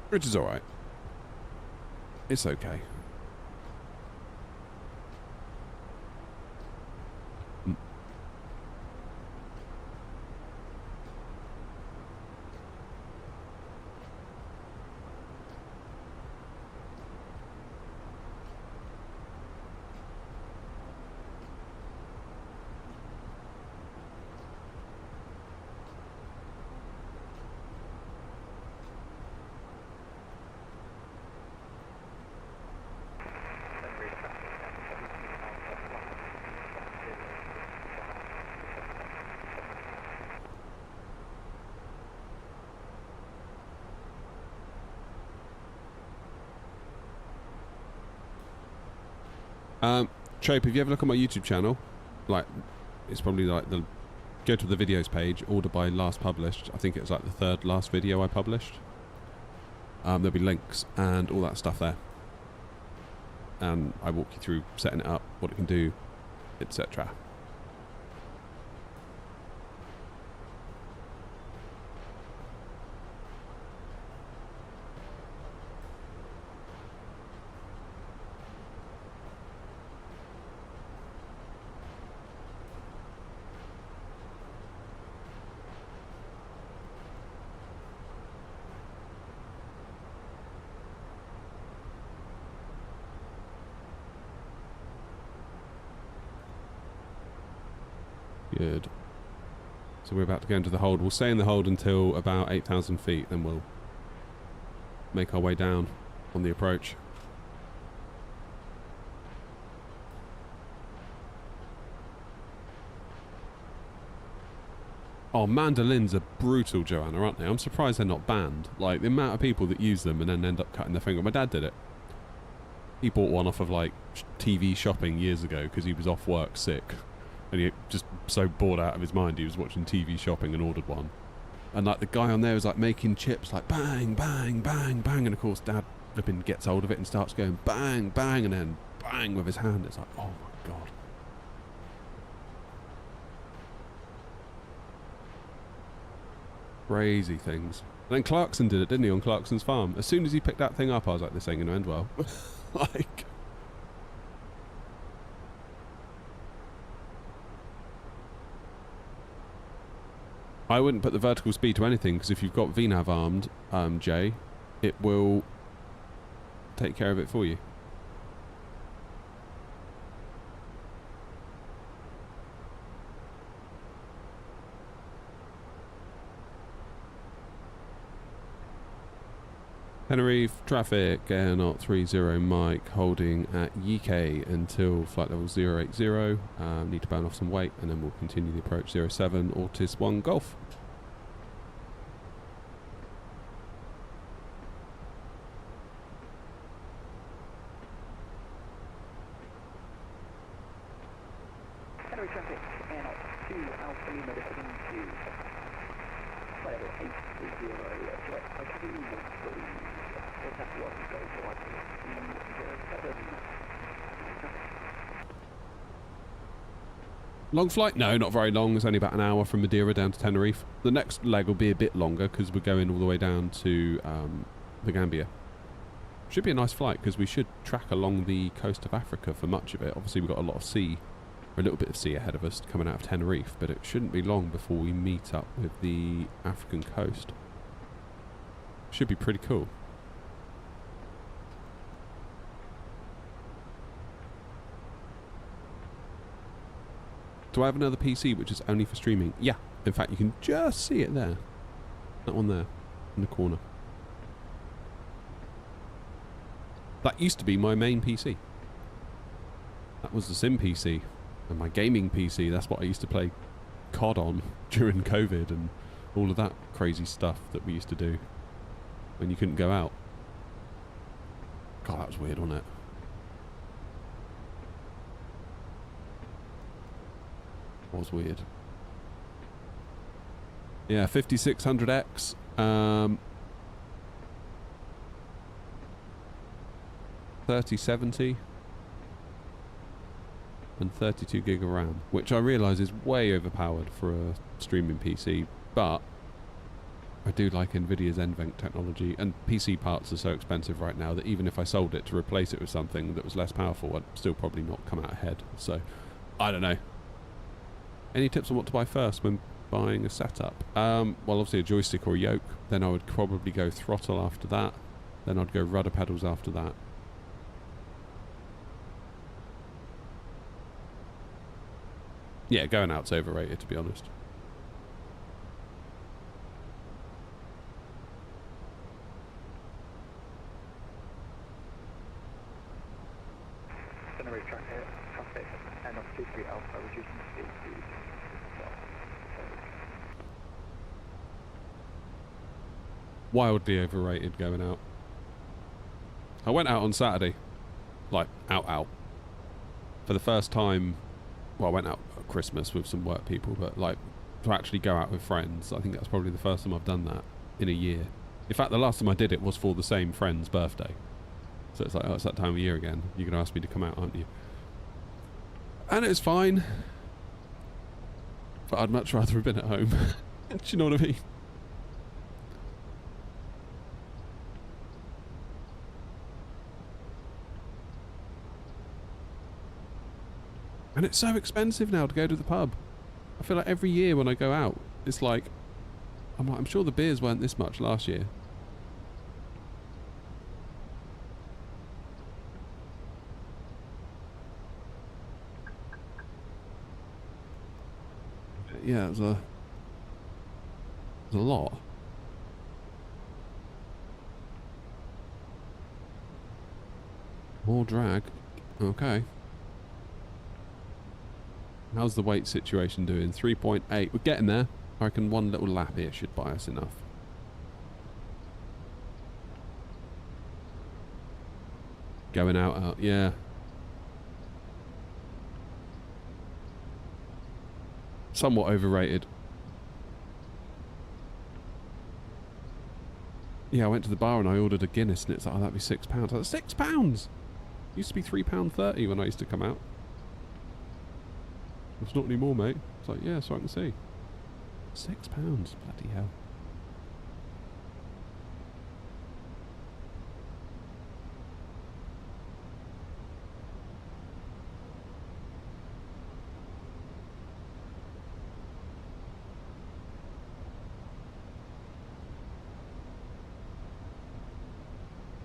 Which is alright. It's okay. Trope, if you ever look on my YouTube channel, like, it's probably like the, go to the videos page, order by last published. I think it was like the third last video I published. There'll be links and all that stuff there. And I walk you through setting it up, what it can do, etc. Good. So we're about to go into the hold. We'll stay in the hold until about 8,000 feet, then we'll make our way down on the approach. Oh, mandolins are brutal, Joanna, aren't they? I'm surprised they're not banned. Like, the amount of people that use them and then end up cutting their finger. My dad did it. He bought one off of, like, TV shopping years ago because he was off work sick. And he just so bored out of his mind, he was watching TV shopping and ordered one. And like the guy on there was like making chips, like bang, bang, bang, bang, and of course Dad flipping gets hold of it and starts going bang, bang, and then bang with his hand. It's like, oh my God. Crazy things. And then Clarkson did it, didn't he, on Clarkson's farm? As soon as he picked that thing up, I was like, this ain't going to end well. Like... I wouldn't put the vertical speed to anything, because if you've got VNav armed, Jay, it will take care of it for you. Tenerife traffic, Air 030 Mike, holding at UK until flight level 080. Need to burn off some weight and then we'll continue the approach 07, Ortis 1 Golf. Tenerife traffic, Air 2 Alpha Lima, heading to flight level 830. I could be Long flight? No, not very long. It's only about an hour from Madeira down to Tenerife. The next leg will be a bit longer because we're going all the way down to the Gambia. Should be a nice flight because we should track along the coast of Africa for much of it. Obviously we've got a lot of sea, or a little bit of sea ahead of us coming out of Tenerife, but it shouldn't be long before we meet up with the African coast. Should be pretty cool. Do I have another PC which is only for streaming? Yeah. In fact, you can just see it there. That one there, in the corner. That used to be my main PC. That was the Sim PC. And my gaming PC, that's what I used to play COD on during COVID and all of that crazy stuff that we used to do when you couldn't go out. God, that was weird, wasn't it? Was weird. Yeah, 5600X. 3070 and 32 gig of RAM, which I realise is way overpowered for a streaming PC, but I do like Nvidia's NVENC technology, and PC parts are so expensive right now that even if I sold it to replace it with something that was less powerful, I'd still probably not come out ahead. So, I don't know. Any tips on what to buy first when buying a setup? Well, obviously a joystick or a yoke. Then I would probably go throttle after that. Then I'd go rudder pedals after that. Yeah, going out's overrated, to be honest. Tenerife traffic, Air 023 Alpha, reducing speed to Wildly overrated going out. I went out on Saturday. Like, out. For the first time, well, I went out at Christmas with some work people, but like, to actually go out with friends, I think that's probably the first time I've done that in a year. In fact, the last time I did it was for the same friend's birthday. So it's like, oh, it's that time of year again. You're going to ask me to come out, aren't you? And it's fine. But I'd much rather have been at home. Do you know what I mean? And it's so expensive now to go to the pub. I feel like every year when I go out, it's like, I'm sure the beers weren't this much last year. Yeah, it was a lot. More drag. Okay. How's the weight situation doing? 3.8. We're getting there. I reckon one little lap here should buy us enough. Going out, yeah. Somewhat overrated. Yeah, I went to the bar and I ordered a Guinness and it's like, oh, that'd be £6. I was like, £6? Used to be £3.30 when I used to come out. It's not anymore, mate. It's like, yeah, so I can see. £6. Bloody hell.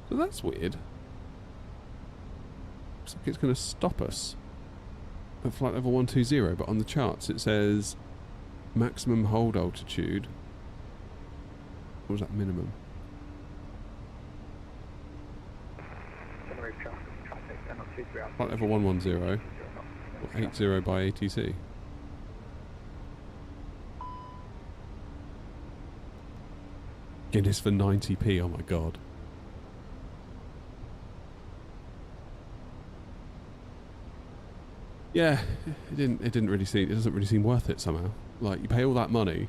So that's weird. Looks like it's going to stop us at flight level 120, but on the charts it says maximum hold altitude. What was that minimum? Tenerife traffic, ML23 Alpha. Flight level 110 or 80 by ATC. Guinness for 90p, oh my god. Yeah, it doesn't really seem worth it somehow. Like, you pay all that money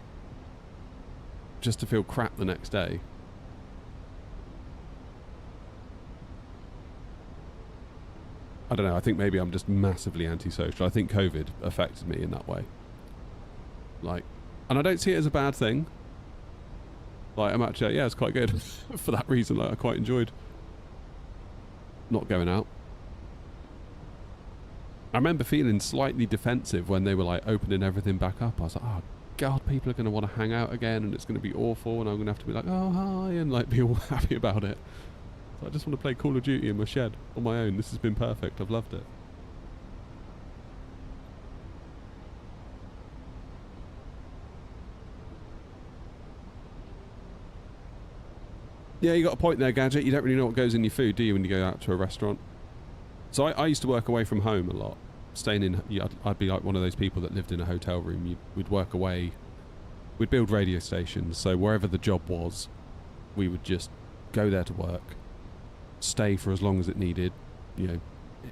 just to feel crap the next day. I don't know, I think maybe I'm just massively antisocial. I think COVID affected me in that way. Like, and I don't see it as a bad thing. Like, I'm actually, yeah, it's quite good for that reason. Like, I quite enjoyed not going out. I remember feeling slightly defensive when they were like opening everything back up. I was like, oh god, people are going to want to hang out again and it's going to be awful and I'm going to have to be like, oh hi, and like be all happy about it. So I just want to play Call of Duty in my shed on my own. This has been perfect. I've loved it. Yeah, you got a point there, Gadget. You don't really know what goes in your food, do you, when you go out to a restaurant? So I used to work away from home a lot. Staying in, I'd be like one of those people that lived in a hotel room. We'd work away. We'd build radio stations. So wherever the job was, we would just go there to work, stay for as long as it needed. You know,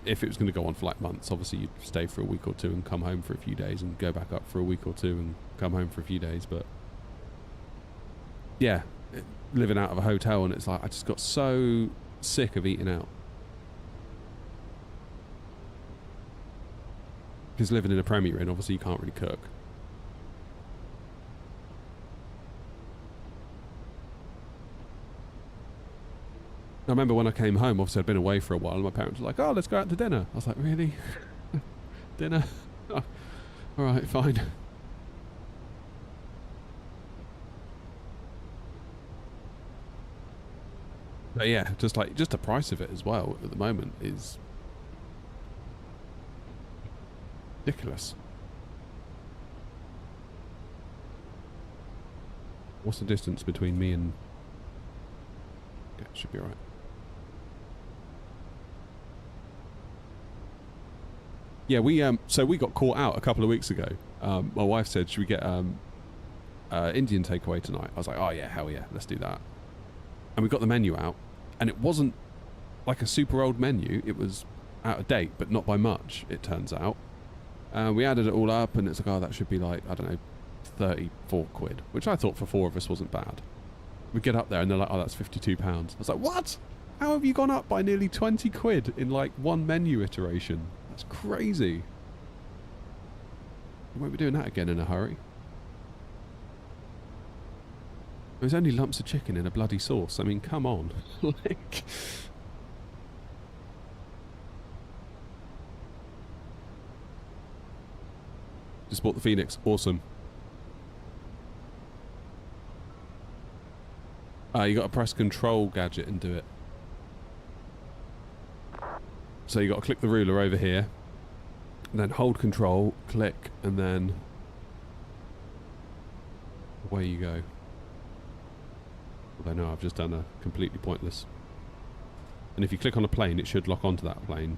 if it was going to go on for like months, obviously you'd stay for a week or two and come home for a few days and go back up for a week or two and come home for a few days. But yeah, living out of a hotel, and it's like I just got so sick of eating out. Because living in a Premier Inn, obviously you can't really cook. I remember when I came home, obviously I'd been away for a while, and my parents were like, oh, let's go out to dinner. I was like, really? Dinner? Oh, alright, fine. But yeah, just the price of it as well at the moment is ridiculous. What's the distance between me and... Yeah, it should be alright. Yeah, so we got caught out a couple of weeks ago. My wife said, should we get Indian takeaway tonight? I was like, oh yeah, hell yeah, let's do that. And we got the menu out, and it wasn't like a super old menu. It was out of date, but not by much, it turns out. We added it all up, and it's like, oh, that should be like, I don't know, 34 quid, which I thought for four of us wasn't bad. We get up there, and they're like, oh, that's £52. I was like, what? How have you gone up by nearly 20 quid in like one menu iteration? That's crazy. We won't be doing that again in a hurry. It was only lumps of chicken in a bloody sauce. I mean, come on. Like... Just bought the Phoenix. Awesome. You got to press Control Gadget and do it. So you got to click the ruler over here, and then hold Control, click, and then away you go. Although no, I've just done a completely pointless. And if you click on a plane, it should lock onto that plane.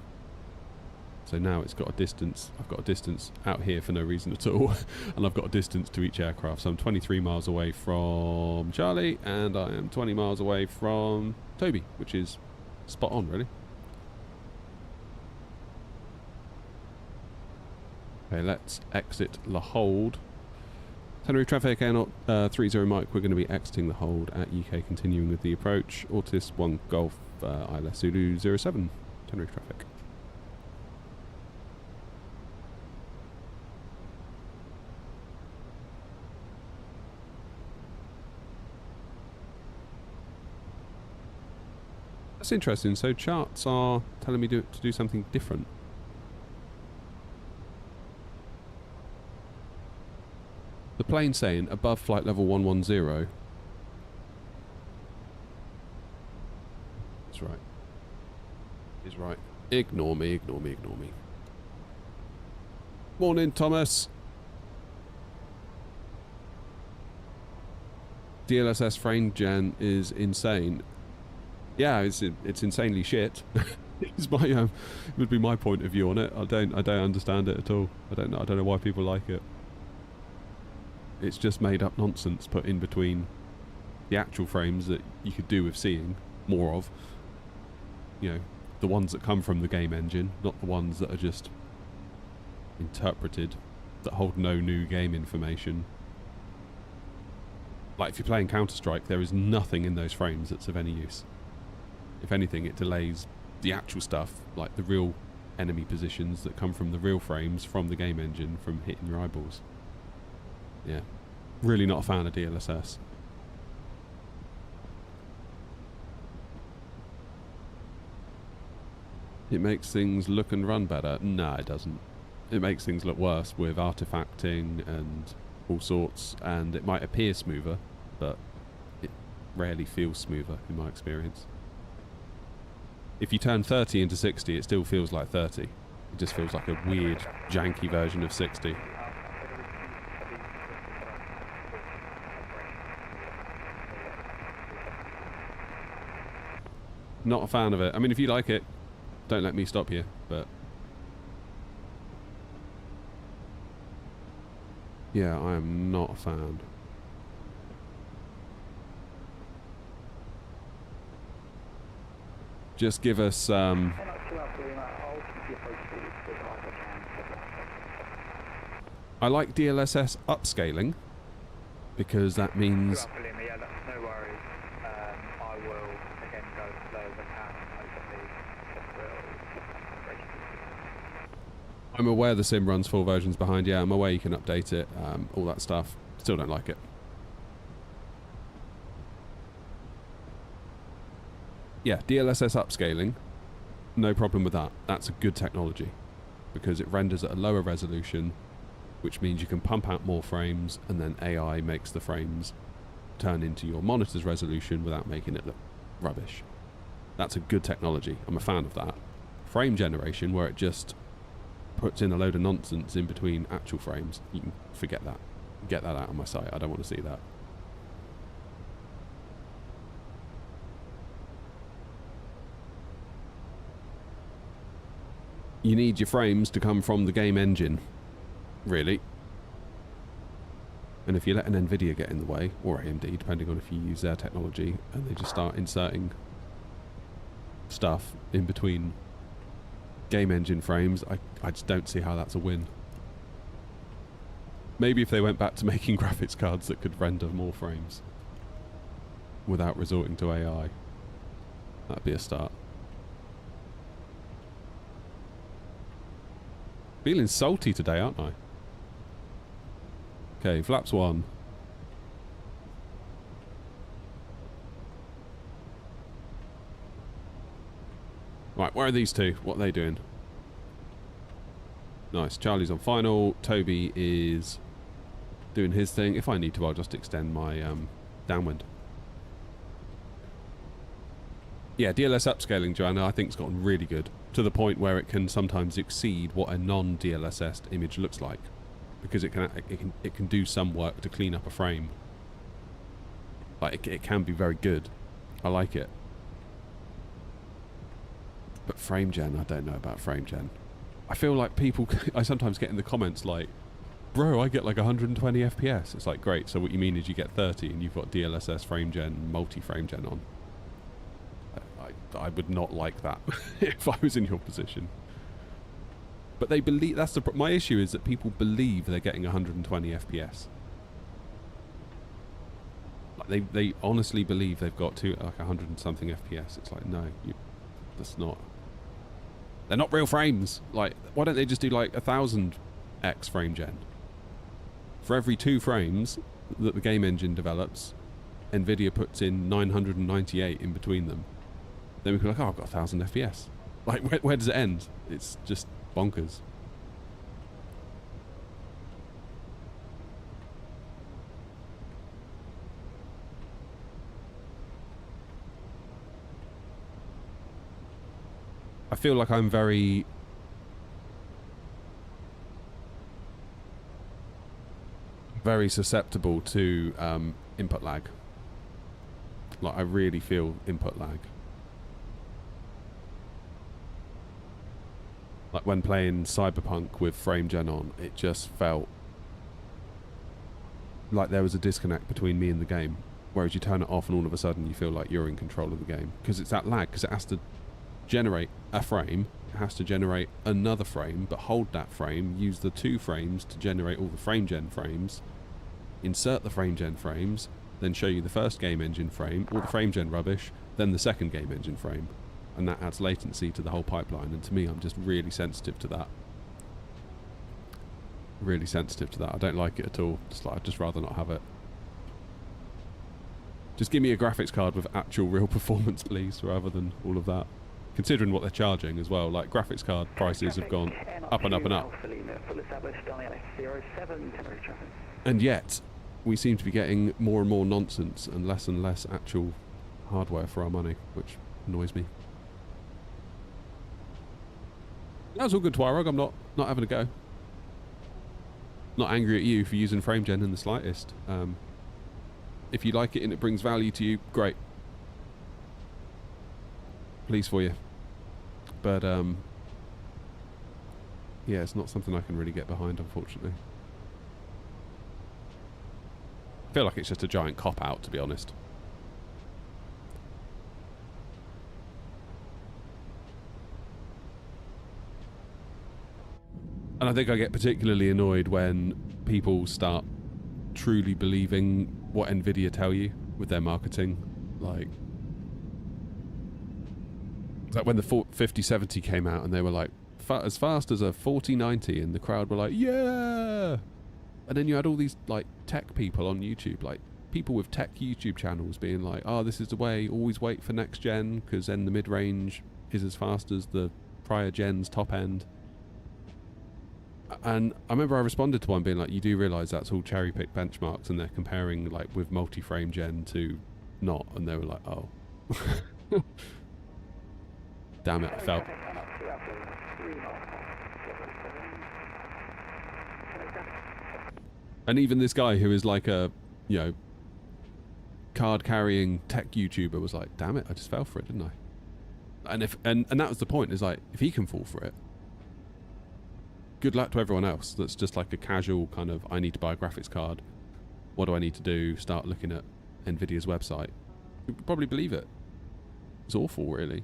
So now it's got a distance. I've got a distance out here for no reason at all, and I've got a distance to each aircraft. So I'm 23 miles away from Charlie, and I am 20 miles away from Toby, which is spot on, really. Okay, let's exit the hold. Tenerife traffic, Air 30 Mike, we're going to be exiting the hold at UK, continuing with the approach. Autis 1 Golf, ILS Zulu 07, Tenerife traffic. That's interesting. So charts are telling me to do something different. The plane saying above flight level 110. That's right. He's right. Ignore me, ignore me, ignore me. Morning, Thomas. DLSS frame gen is insane. Yeah, it's insanely shit. It's my would be my point of view on it. I don't understand it at all. I don't know why people like it. It's just made up nonsense put in between the actual frames that you could do with seeing more of. You know, the ones that come from the game engine, not the ones that are just interpreted, that hold no new game information. Like if you're playing Counter-Strike, there is nothing in those frames that's of any use. If anything, it delays the actual stuff, like the real enemy positions that come from the real frames from the game engine, from hitting your eyeballs. Yeah, really not a fan of DLSS. It makes things look and run better. No, it doesn't. It makes things look worse with artifacting and all sorts, and it might appear smoother, but it rarely feels smoother in my experience. If you turn 30 into 60, it still feels like 30. It just feels like a weird, janky version of 60. Not a fan of it. I mean, if you like it, don't let me stop you, but... yeah, I am not a fan. Just give us, I like DLSS upscaling, because that means... yeah, that's no worries. I will, again, go as slow as I can. I'm aware the sim runs 4 versions behind. Yeah, I'm aware you can update it, all that stuff. Still don't like it. Yeah, DLSS upscaling, no problem with that. That's a good technology because it renders at a lower resolution, which means you can pump out more frames, and then AI makes the frames turn into your monitor's resolution without making it look rubbish. That's a good technology. I'm a fan of that. Frame generation, where it just puts in a load of nonsense in between actual frames, you can forget that. Get that out of my sight. I don't want to see that. You need your frames to come from the game engine, really. And if you let an NVIDIA get in the way, or AMD, depending on if you use their technology, and they just start inserting stuff in between game engine frames, I just don't see how that's a win. Maybe if they went back to making graphics cards that could render more frames without resorting to AI, that'd be a start. Feeling salty today, aren't I? Okay, flaps 1. Right, where are these two? What are they doing? Nice. Charlie's on final. Toby is doing his thing. If I need to, I'll just extend my downwind. Yeah, DLS upscaling, Joanna, I think it's gotten really good, to the point where it can sometimes exceed what a non-DLSS image looks like, because it can do some work to clean up a frame. Like it can be very good. I like it. But frame gen, I don't know about frame gen. I feel like people, I sometimes get in the comments like, bro, I get like 120 FPS. It's like, great, so what you mean is you get 30 and you've got DLSS frame gen, multi-frame gen on. I would not like that if I was in your position. But they believe, that's the my issue is that people believe they're getting 120 FPS. Like they honestly believe they've got to like 100 and something FPS. It's like, no, that's not. They're not real frames. Like, why don't they just do like 1000x frame gen? For every 2 frames that the game engine develops, NVIDIA puts in 998 in between them. then we could be like, oh, I've got 1,000 FPS. Like, where does it end? It's just bonkers. I feel like I'm very susceptible to input lag. Like, I really feel input lag. Like when playing Cyberpunk with frame gen on, it just felt like there was a disconnect between me and the game. Whereas you turn it off and all of a sudden you feel like you're in control of the game. Because it's that lag, because it has to generate a frame, it has to generate another frame, but hold that frame, use the 2 frames to generate all the frame gen frames, insert the frame gen frames, then show you the first game engine frame, all the frame gen rubbish, then the second game engine frame. And that adds latency to the whole pipeline, and to me I'm just really sensitive to that. Really sensitive to that. I don't like it at all. Just like, I'd just rather not have it. Just give me a graphics card with actual real performance, please, rather than all of that. Considering what they're charging as well, like graphics card prices have gone up and up and up. And yet, we seem to be getting more and more nonsense and less actual hardware for our money, which annoys me. That was all good, Twirog. I'm not having a go. Not angry at you for using FrameGen in the slightest. If you like it and it brings value to you, great. Pleased for you. But yeah, it's not something I can really get behind, unfortunately. I feel like it's just a giant cop-out, to be honest. And I think I get particularly annoyed when people start truly believing what Nvidia tell you with their marketing. Like when the 5070 came out and they were like, as fast as a 4090, and the crowd were like, yeah! And then you had all these like tech people on YouTube, like people with tech YouTube channels being like, oh, this is the way, always wait for next gen, because then the mid-range is as fast as the prior gen's top end. And I remember I responded to one being like, you do realise that's all cherry-picked benchmarks and they're comparing like with multi-frame gen to not, and they were like, oh. Damn it, I felt. And even this guy who is like a, you know, card-carrying tech YouTuber was like, damn it, I just fell for it, didn't I? And and that was the point, is like, if he can fall for it, good luck to everyone else that's just like a casual kind of, I need to buy a graphics card, what do I need to do, start looking at Nvidia's website. You would probably believe it. It's awful, really.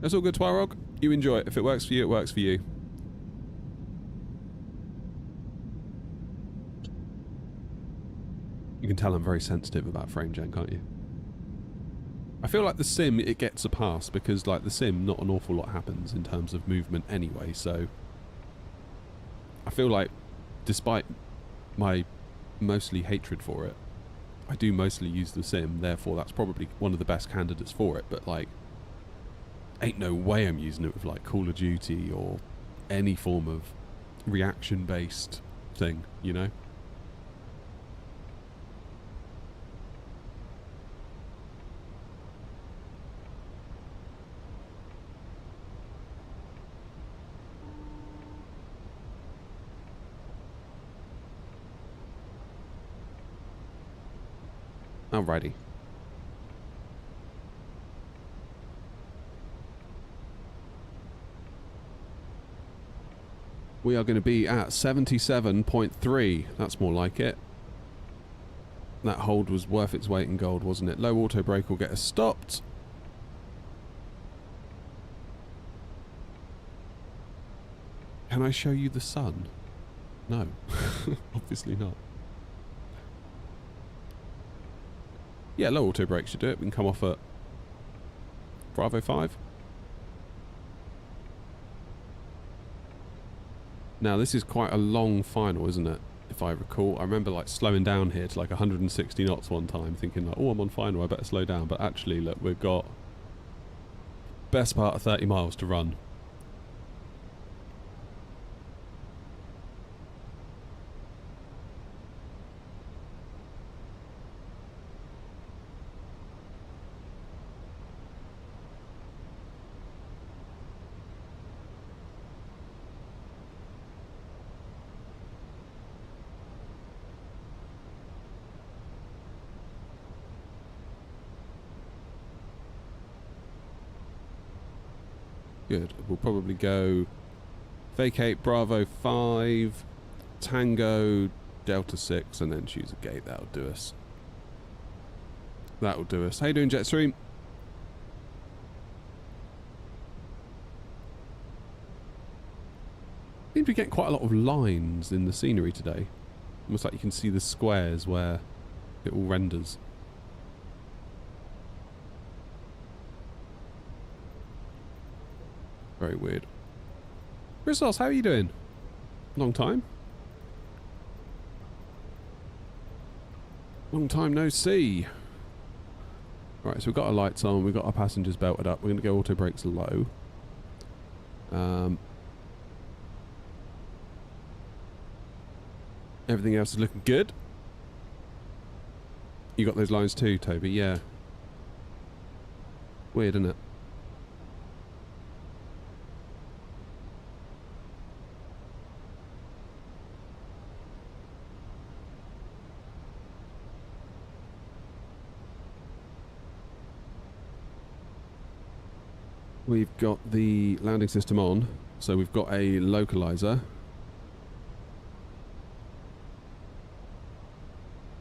That's all good, Twirog. You enjoy it. If it works for you, it works for you. You can tell I'm very sensitive about frame gen, can't you? I feel like the sim, it gets a pass because, like, the sim, not an awful lot happens in terms of movement anyway, so I feel like, despite my mostly hatred for it, I do mostly use the sim, therefore that's probably one of the best candidates for it, but, like, ain't no way I'm using it with like Call of Duty or any form of reaction-based thing, you know? Alrighty. We are going to be at 77.3. That's more like it. That hold was worth its weight in gold, wasn't it? Low auto brake will get us stopped. Can I show you the sun? No. Obviously not. Yeah, low auto brake should do it. We can come off at Bravo 5. Now, this is quite a long final, isn't it? If I recall. I remember, like, slowing down here to, like, 160 knots one time, thinking, like, oh, I'm on final, I better slow down. But actually, look, we've got best part of 30 miles to run. Good. We'll probably go vacate Bravo 5, Tango, Delta 6, and then choose a gate. That'll do us. That'll do us. How you doing, Jetstream? Seem to be getting quite a lot of lines in the scenery today. Almost like you can see the squares where it all renders. Very weird. Christos, how are you doing? Long time? Long time no see. Right, so we've got our lights on, we've got our passengers belted up. We're going to go auto brakes low. Everything else is looking good. You got those lines too, Toby? Yeah. Weird, isn't it? We've got the landing system on, so we've got a localizer.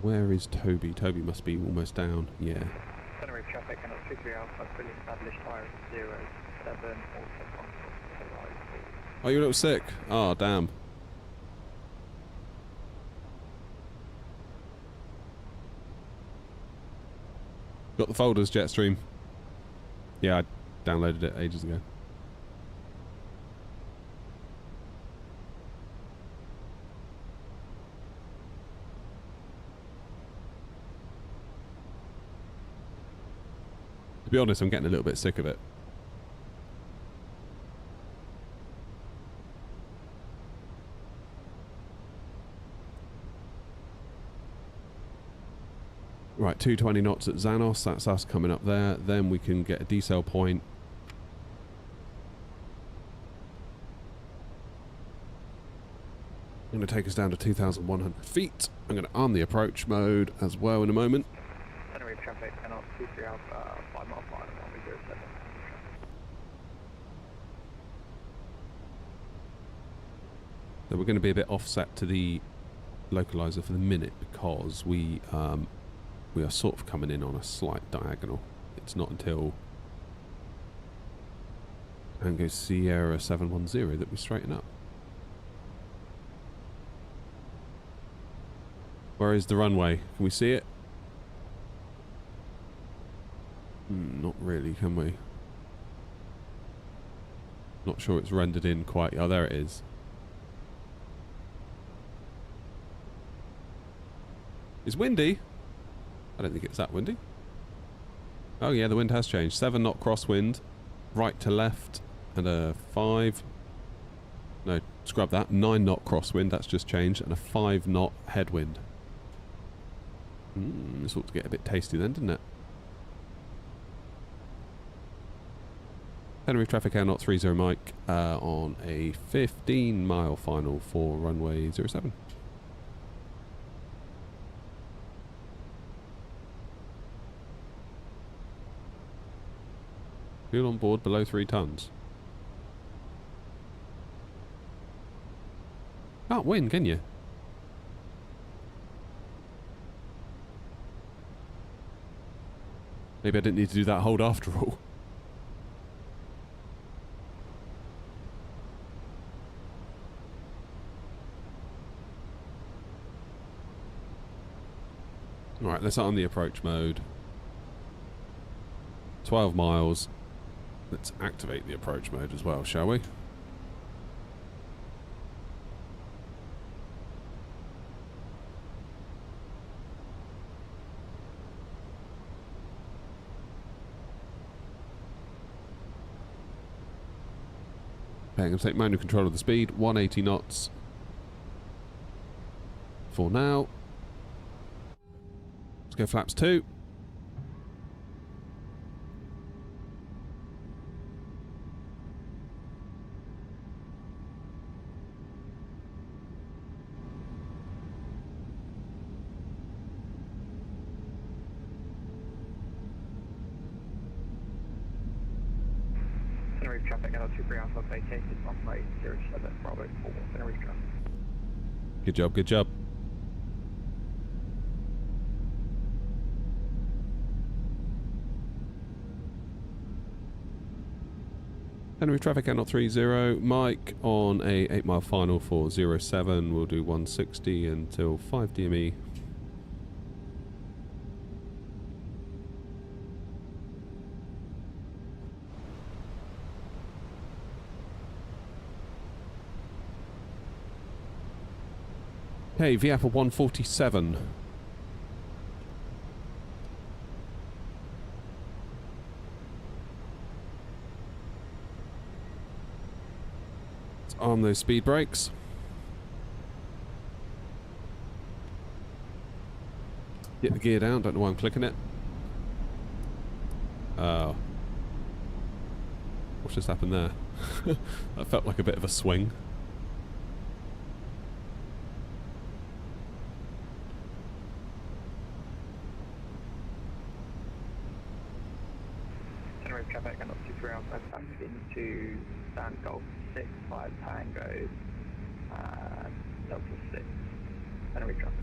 Where is Toby? Toby must be almost down. Yeah. Tenerife traffic cannot 23 Alpha, fully established fire 07, Are you a little sick? Oh, damn. Got the folders, Jetstream. Yeah, I downloaded it ages ago. To be honest, I'm getting a little bit sick of it. Right, 220 knots at Xanos, that's us coming up there. Then we can get a decel point. I'm going to take us down to 2,100 feet. I'm going to arm the approach mode as well in a moment. Tenerife traffic cannot 23 Alpha, 5 mile final, 107. So we're going to be a bit offset to the localizer for the minute because we are sort of coming in on a slight diagonal. It's not until Tango Sierra 710 that we straighten up. Where is the runway? Can we see it? Not really, can we? Not sure it's rendered in quite. Oh, there it is. It's windy. I don't think it's that windy. Oh yeah, the wind has changed. 7 knot crosswind, right to left, and a 5. No, scrub that. 9 knot crosswind, that's just changed, and a 5 knot headwind. This ought to get a bit tasty then, didn't it? Tenerife traffic air knot 30 Mike on a 15-mile final for runway 07. Fuel on board below 3 tons. Can't win, can you? Maybe I didn't need to do that hold after all. Alright, let's start on the approach mode. 12 miles. Let's activate the approach mode as well, shall we? Okay, I'm going to take manual control of the speed, 180 knots for now. Let's go flaps 2. Tenerife traffic, LR23 Alpha vacated runway 07 Bravo 4, Tenerife traffic. Good job, good job. Tenerife traffic L030, Mike on a 8-mile final for 07. We'll do 160 until 5 DME. Okay, VF 147. Let's arm those speed brakes. Get the gear down, don't know why I'm clicking it. What's just happened there? That felt like a bit of a swing. Tenerife traffic, LR23 Alpha back into Stand Golf 6, 5 Tango, Delta 6, Tenerife traffic.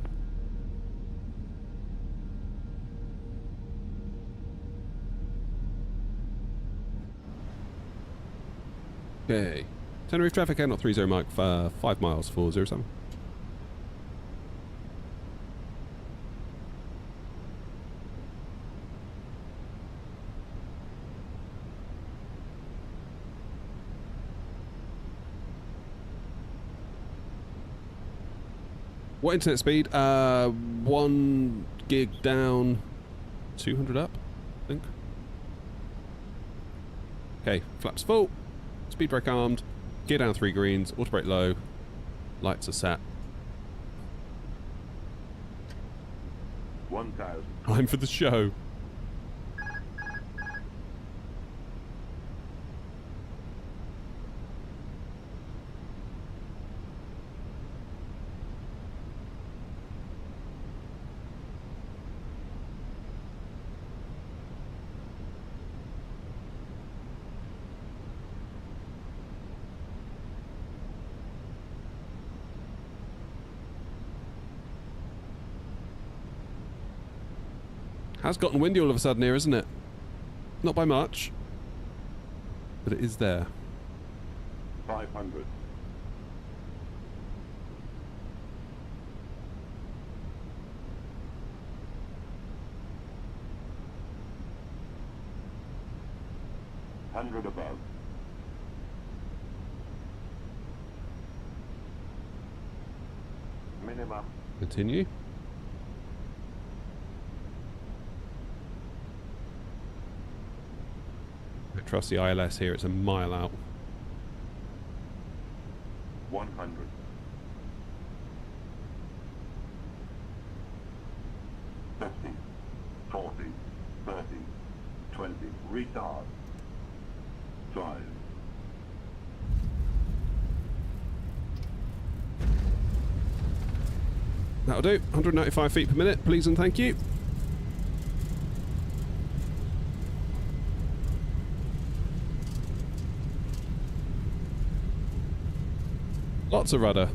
Okay. Tenerife traffic L030 Mike, 5 miles for 07. What internet speed? 1 gig down, 200 up, I think. Okay, flaps full, speed brake armed, gear down 3 greens, auto brake low, lights are set. 1,000. Time for the show. Has gotten windy all of a sudden here, isn't it? Not by much, but it is there. 500. Hundred above. Minimum. Continue. I trust the ILS here, it's a mile out. 100. 50. 40. 30. 20. Retard. 5. That'll do. 195 feet per minute, please and thank you. Lots of rudder.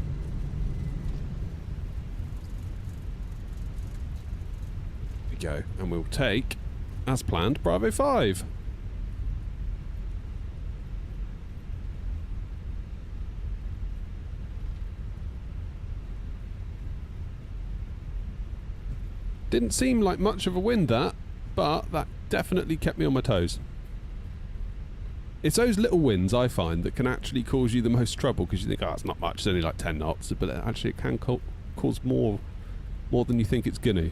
There we go. And we'll take, as planned, Bravo 5. Didn't seem like much of a wind that, but that definitely kept me on my toes. It's those little wins I find that can actually cause you the most trouble, because you think, oh, it's not much, it's only like 10 knots, but actually it can cause more than you think it's gonna.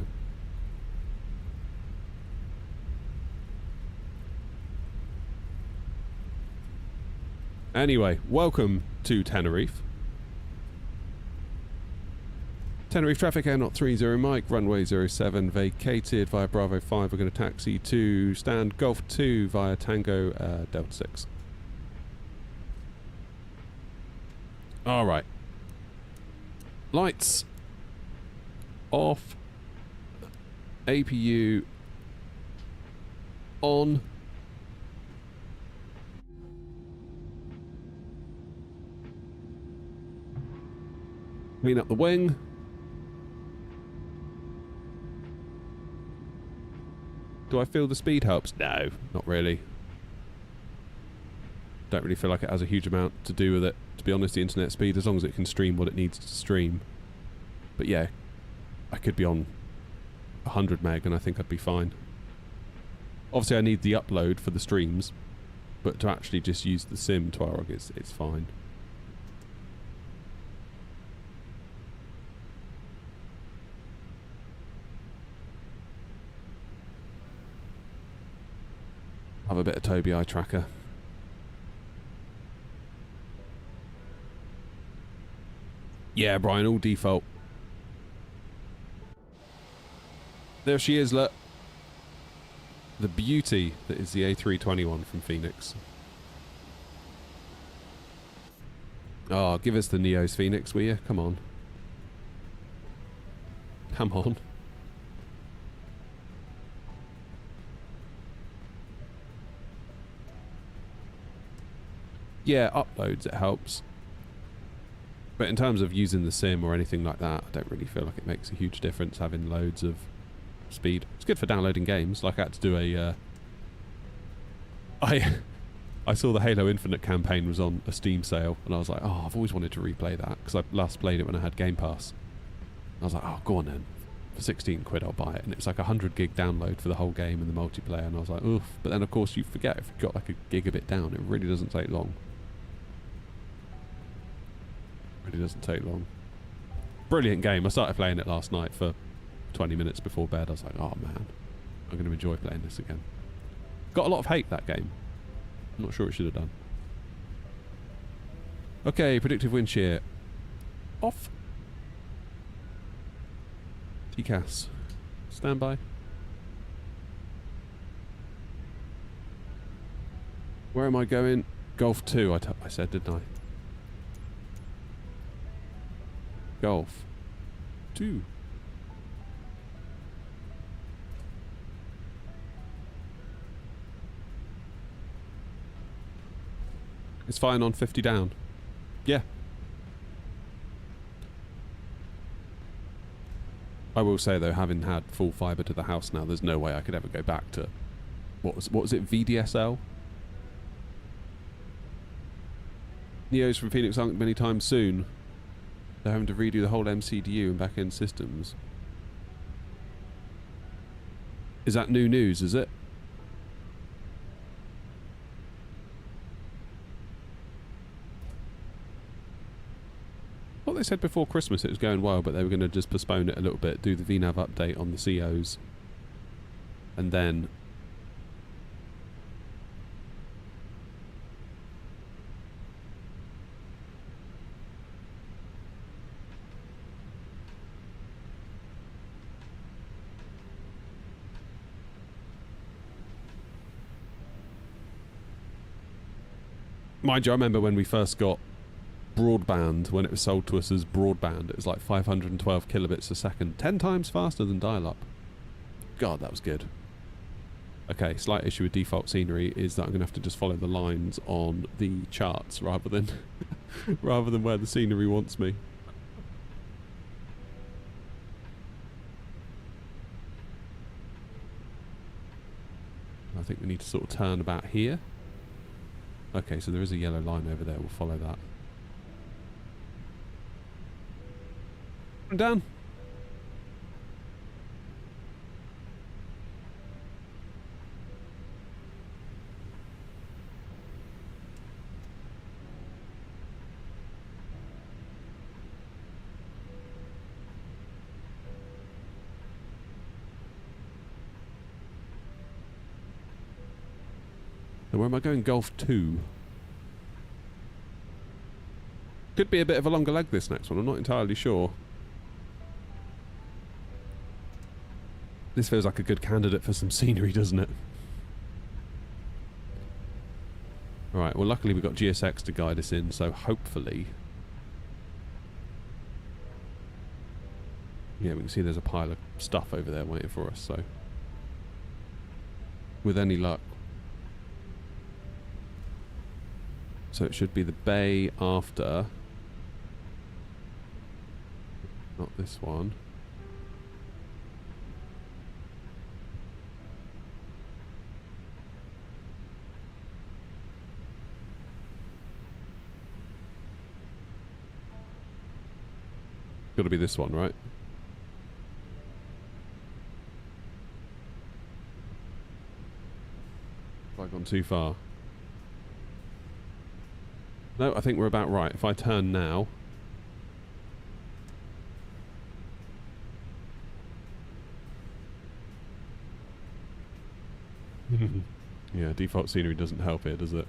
Anyway, welcome to Tenerife. Tenerife traffic, air not 30 Mike, runway 07 vacated via Bravo 5. We're going to taxi to stand Golf 2 via Tango Delta 6. Alright. Lights off. APU on. Clean up the wing. Do I feel the speed helps? No, not really. Don't really feel like it has a huge amount to do with it. To be honest, the internet speed, as long as it can stream what it needs to stream. But yeah, I could be on 100 meg and I think I'd be fine. Obviously I need the upload for the streams, but to actually just use the sim Twarog, it's fine. Have a bit of Tobii eye tracker. Yeah, Brian, all default. There she is, look. The beauty that is the A321 from Phoenix. Oh, give us the Neos, Phoenix, will you? Come on. Come on. Yeah, uploads, it helps. But in terms of using the sim or anything like that, I don't really feel like it makes a huge difference having loads of speed. It's good for downloading games. Like I had to do a... I saw the Halo Infinite campaign was on a Steam sale, and I was like, oh, I've always wanted to replay that, because I last played it when I had Game Pass. I was like, oh, go on then. For 16 quid I'll buy it. And it was like a 100 gig download for the whole game and the multiplayer, and I was like, oof. But then of course you forget, if you've got like a gigabit down, it really doesn't take long. Really doesn't take long. Brilliant game. I started playing it last night for 20 minutes before bed. I was like, oh man, I'm going to enjoy playing this again. Got a lot of hate, that game. I'm not sure it should have done. Okay, predictive wind shear. Off. TCAS. Standby. Where am I going? Golf 2, I said, didn't I? Golf 2. It's fine on 50 down. Yeah. I will say though, having had full fibre to the house now, there's no way I could ever go back to what was it, VDSL? Neos from Phoenix aren't many times soon. They're having to redo the whole MCDU and back-end systems. Is that new news, is it? Well, they said before Christmas it was going well, but they were going to just postpone it a little bit, do the VNAV update on the COs, and then... Mind you, I remember when we first got broadband, when it was sold to us as broadband, it was like 512 kilobits a second, 10 times faster than dial-up. God, that was good. Okay, slight issue with default scenery is that I'm going to have to just follow the lines on the charts rather than rather than where the scenery wants me. I think we need to sort of turn about here. Okay, so there is a yellow line over there. We'll follow that. I'm down. So where am I going? Golf 2. Could be a bit of a longer leg this next one. I'm not entirely sure. This feels like a good candidate for some scenery, doesn't it? Alright, well luckily we've got GSX to guide us in, so hopefully... Yeah, we can see there's a pile of stuff over there waiting for us, so... With any luck. So it should be the bay after... Not this one. Got to be this one, right? Have I gone too far? No, I think we're about right. If I turn now... Yeah, default scenery doesn't help here, does it?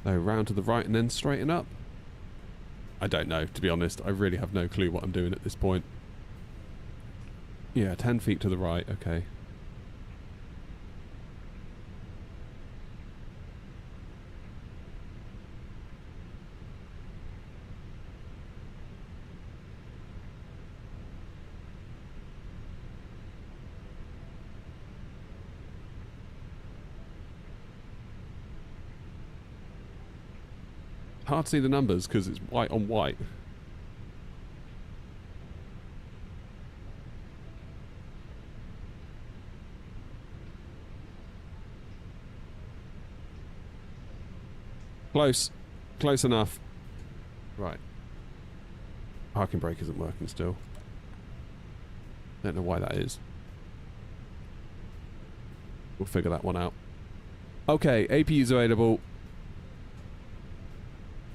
Oh, round to the right and then straighten up? I don't know, to be honest. I really have no clue what I'm doing at this point. Yeah, 10 feet to the right, okay. Hard to see the numbers because it's white on white. Close. Close enough. Right. Parking brake isn't working still. Don't know why that is. We'll figure that one out. Okay, APU's available.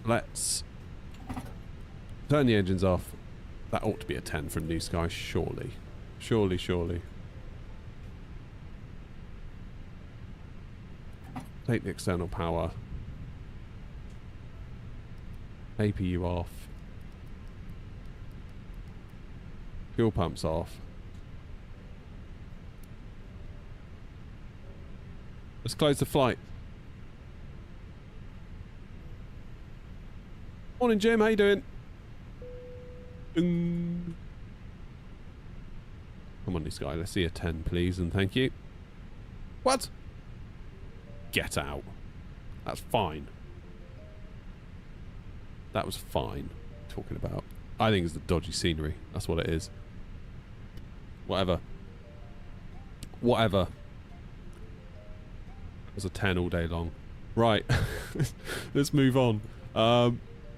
Let's turn the engines off. That ought to be a 10 from New Sky, surely. Surely, surely. Take the external power. APU off. Fuel pumps off. Let's close the flight. Morning, Jim. How you doing? Come on, this guy. Let's see a 10, please, and thank you. What? Get out. That's fine. That was fine. Talking about. I think it's the dodgy scenery. That's what it is. Whatever. Whatever. It was a 10 all day long. Right. Let's move on.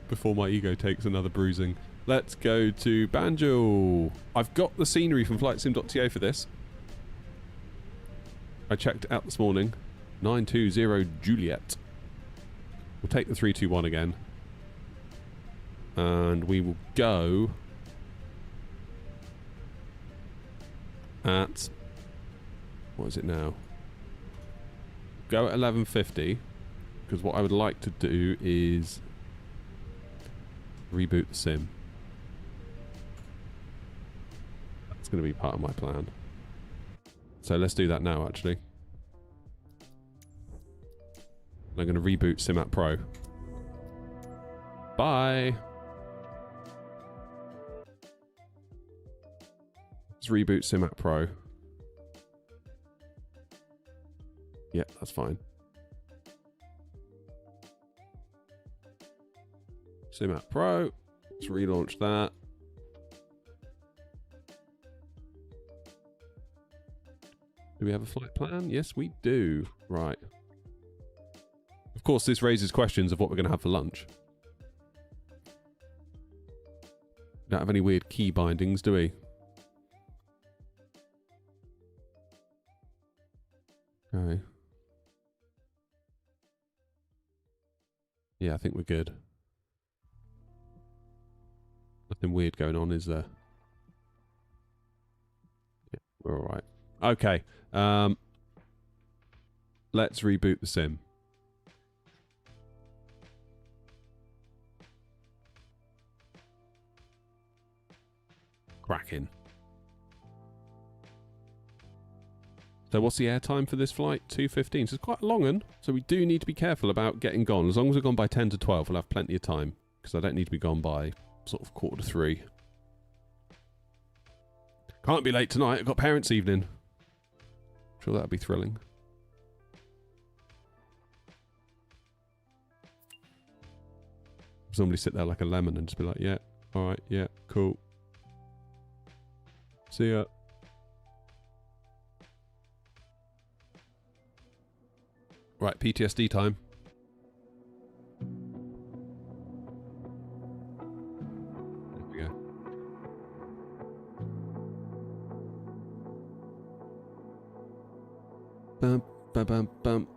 Before my ego takes another bruising. Let's go to Banjul. I've got the scenery from flightsim.to for this. I checked it out this morning. 920 Juliet. We'll take the 321 again. And we will go at... What is it now? Go at 11:50. Because what I would like to do is... reboot the sim. That's going to be part of my plan. So let's do that now, actually. I'm going to reboot SimApp Pro. Bye! Let's reboot SimApp Pro. Yeah, that's fine. SimApp Pro. Let's relaunch that. Do we have a flight plan? Yes, we do. Right. Of course, this raises questions of what we're going to have for lunch. Don't have any weird key bindings, do we? Okay. Yeah, I think we're good. Nothing weird going on, is there? Yeah, we're alright. Okay. Let's reboot the sim. Cracking. So what's the airtime for this flight? 2:15. So it's quite a long one. So we do need to be careful about getting gone. As long as we're gone by 10 to 12, we'll have plenty of time. Because I don't need to be gone by sort of 2:45. Can't be late tonight. I've got parents' evening. I'm sure that'll be thrilling. Somebody sit there like a lemon and just be like, yeah, alright, yeah, cool. See ya. Right, PTSD time. There we go. Bum, bum, bum, bum.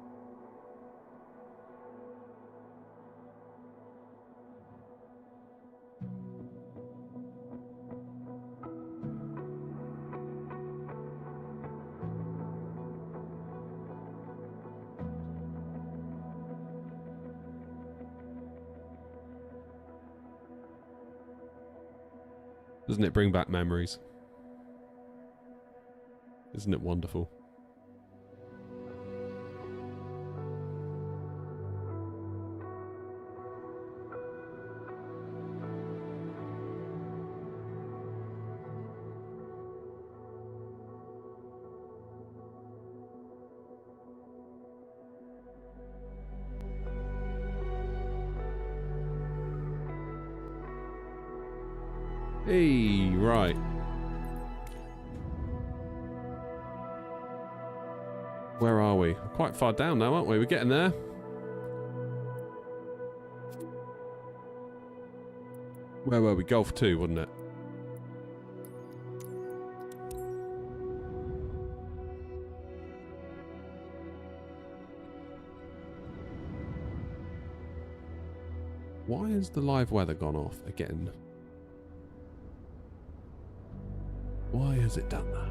Doesn't it bring back memories? Isn't it wonderful? Hey, right. Where are we? We're quite far down now, aren't we? We're getting there. Where were we? Gulf 2, wasn't it? Why has the live weather gone off again? Why has it done that?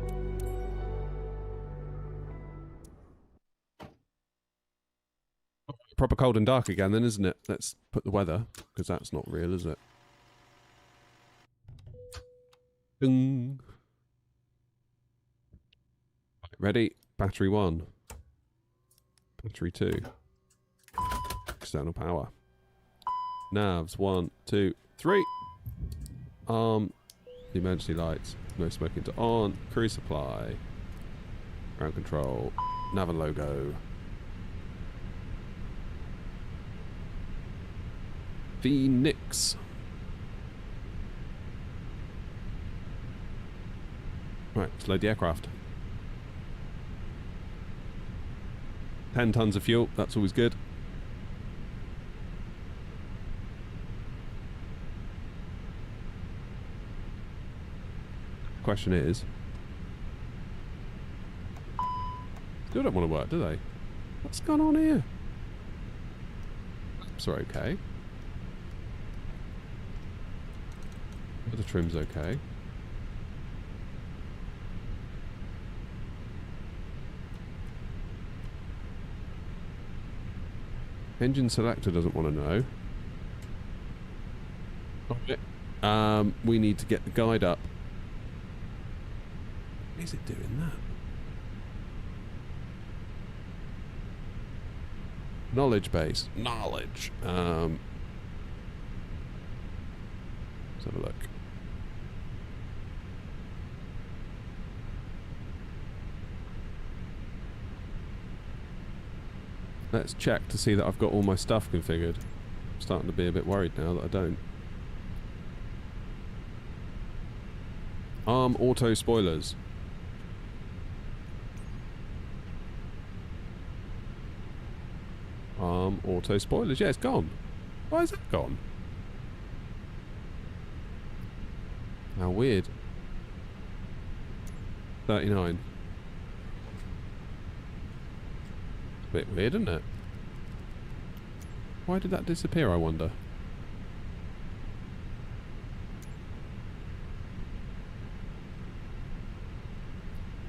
Proper cold and dark again then, isn't it? Let's put the weather, because that's not real, is it? Ding. Ready? Battery 1. Battery 2. External power. Navs 1, 2, 3. The emergency lights. No smoking to on. Crew supply. Ground control. Nav and logo. Phoenix. Right, let's load the aircraft. 10 tons of fuel, that's always good. Question is, still don't want to work, do they? What's going on here? Lamps are okay. The trim's okay. Engine selector doesn't want to know. Okay. We need to get the guide up. Is it doing that? Knowledge base. Knowledge. Let's have a look. Let's check to see that I've got all my stuff configured. I'm starting to be a bit worried now that I don't. Arm auto spoilers. Auto spoilers. Yeah, it's gone. Why is that gone? How weird. 39. A bit weird, isn't it? Why did that disappear, I wonder?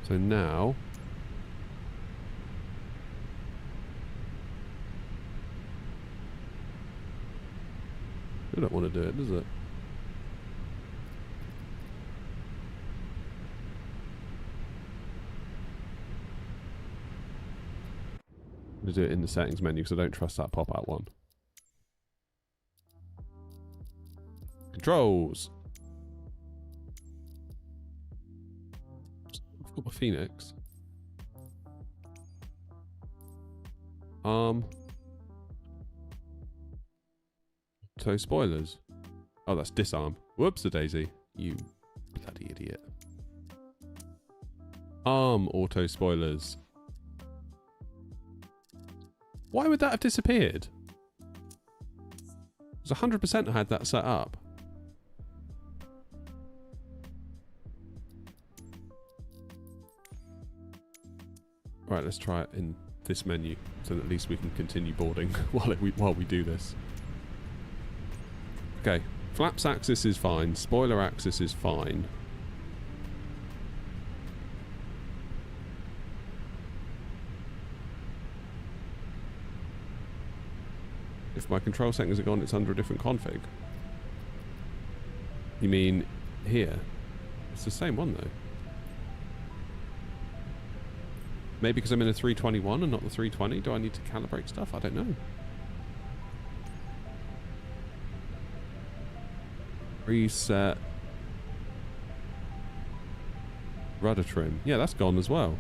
So now... I don't want to do it, does it? I'm going to do it in the settings menu because I don't trust that pop-out one. Controls! I've got my Phoenix. So spoilers. Oh, that's disarm. Whoops-a-daisy. You bloody idiot. Auto spoilers. Why would that have disappeared? It was 100% I had that set up. Right, let's try it in this menu so that at least we can continue boarding while we do this. Okay, flaps axis is fine, spoiler axis is fine. If my control settings are gone, it's under a different config. You mean here? It's the same one though. Maybe because I'm in a 321 and not the 320. Do I need to calibrate stuff? I don't know. Reset. Rudder trim. Yeah, that's gone as well.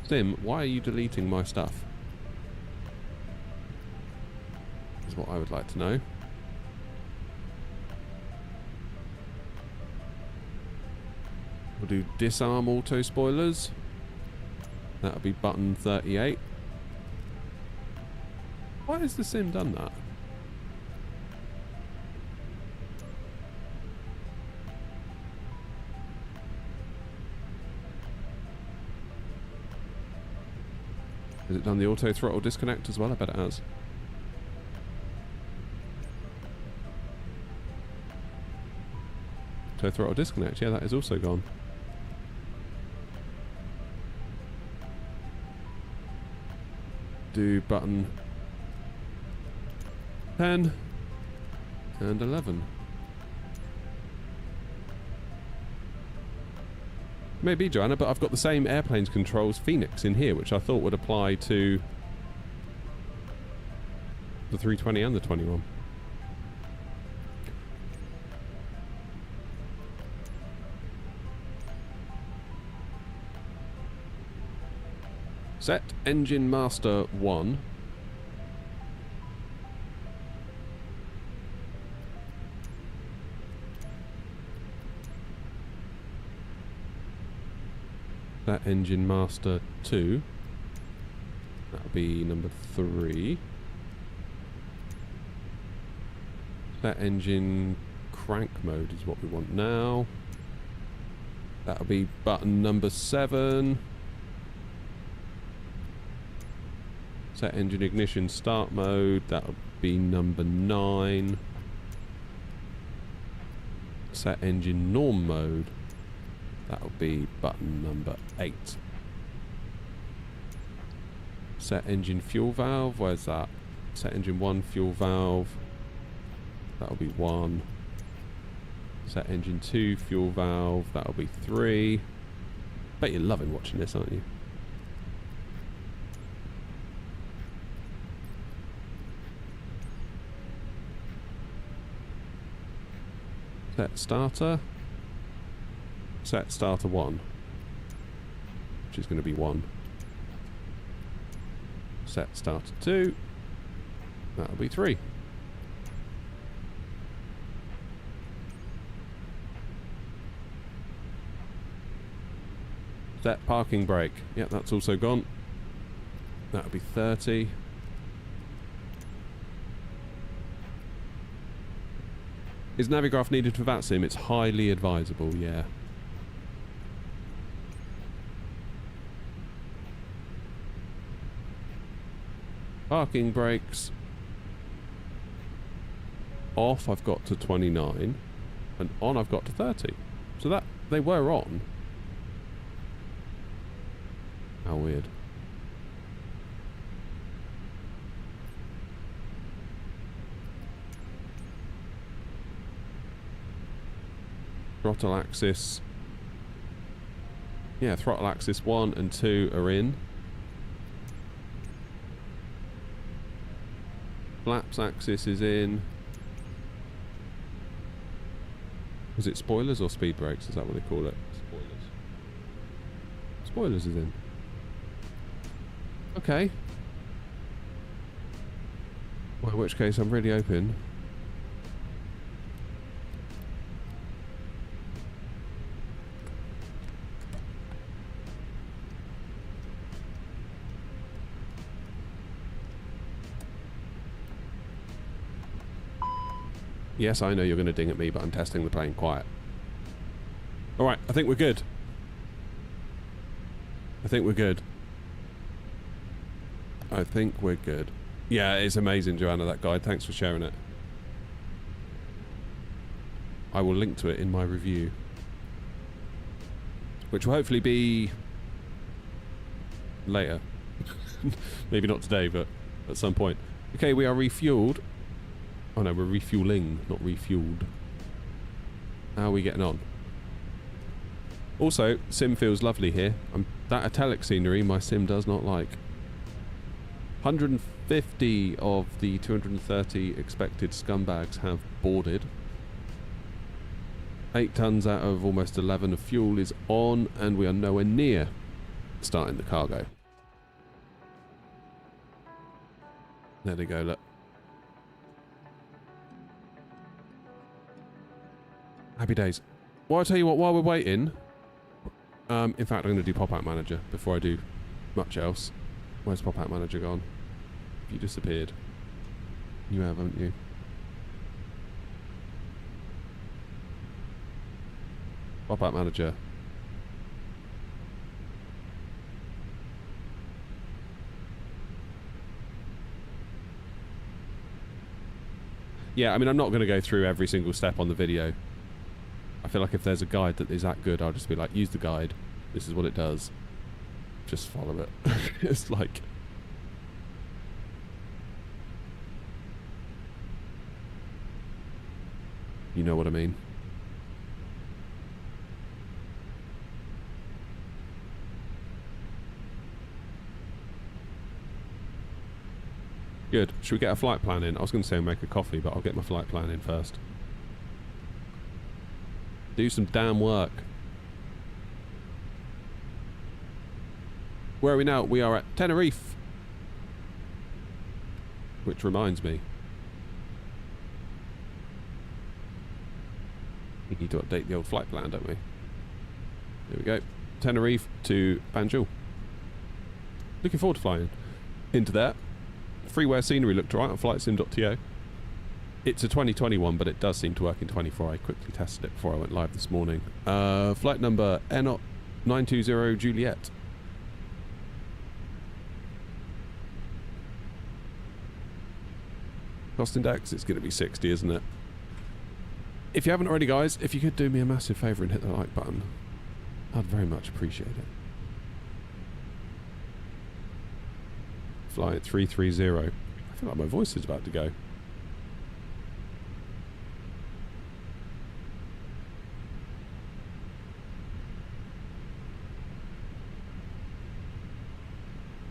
Sim, why are you deleting my stuff? Is what I would like to know. We'll do disarm auto spoilers. That'll be button 38. Why has the sim done that? Has it done the auto throttle disconnect as well? I bet it has. Auto throttle disconnect, yeah, that is also gone. Do button 10 and 11. Maybe, Joanna, but I've got the same airplanes controls Phoenix in here, which I thought would apply to the 320 and the 21. Set engine master 1. Set engine master 2. That'll be number 3. Set engine crank mode is what we want now. That'll be button number 7. Set engine ignition start mode, that'll be number 9. Set engine norm mode, that'll be button number 8. Set engine fuel valve, where's that? Set engine 1 fuel valve, that'll be 1. Set engine 2 fuel valve, that'll be 3. Bet you're loving watching this, aren't you? Set starter. Set starter 1, which is going to be 1. Set starter 2. That'll be 3. Set parking brake. Yep, that's also gone. That'll be 30. Is Navigraph needed for that sim? It's highly advisable, yeah. Parking brakes. Off I've got to 29. And on I've got to 30. So that, they were on. How weird. Throttle axis. Yeah, throttle axis 1 and 2 are in. Flaps axis is in. Was it spoilers or speed brakes? Is that what they call it? Spoilers. Spoilers is in. Okay. Well, in which case I'm really hoping. Yes, I know you're going to ding at me, but I'm testing the plane quiet. Alright, I think we're good. I think we're good. I think we're good. Yeah, it's amazing, Joanna, that guide. Thanks for sharing it. I will link to it in my review. Which will hopefully be later. Maybe not today, but at some point. Okay, we are refueled. Oh no, we're refueling, not refueled. How are we getting on? Also, sim feels lovely here. That italic scenery my sim does not like. 150 of the 230 expected scumbags have boarded. 8 tons out of almost 11 of fuel is on, and we are nowhere near starting the cargo. There they go, look. Happy days. Well, I'll tell you what, while we're waiting... in fact, I'm going to do Pop-Out Manager before I do much else. Where's Pop-Out Manager gone? You disappeared. You have, haven't you? Pop-Out Manager. Yeah, I mean, I'm not going to go through every single step on the video. I feel like if there's a guide that is that good, I'll just be like, use the guide. This is what it does. Just follow it. It's like... You know what I mean? Good. Should we get a flight plan in? I was going to say make a coffee, but I'll get my flight plan in first. Do some damn work. Where are we now? We are at Tenerife. Which reminds me. We need to update the old flight plan, don't we? There we go. Tenerife to Banjul. Looking forward to flying into there. Freeware scenery looked alright on flightsim.to. It's a 2021, but it does seem to work in 24. I quickly tested it before I went live this morning. Flight number N920 Juliet. Cost index, it's going to be 60, isn't it? If you haven't already, guys, if you could do me a massive favour and hit the like button, I'd very much appreciate it. Flight 330. I feel like my voice is about to go.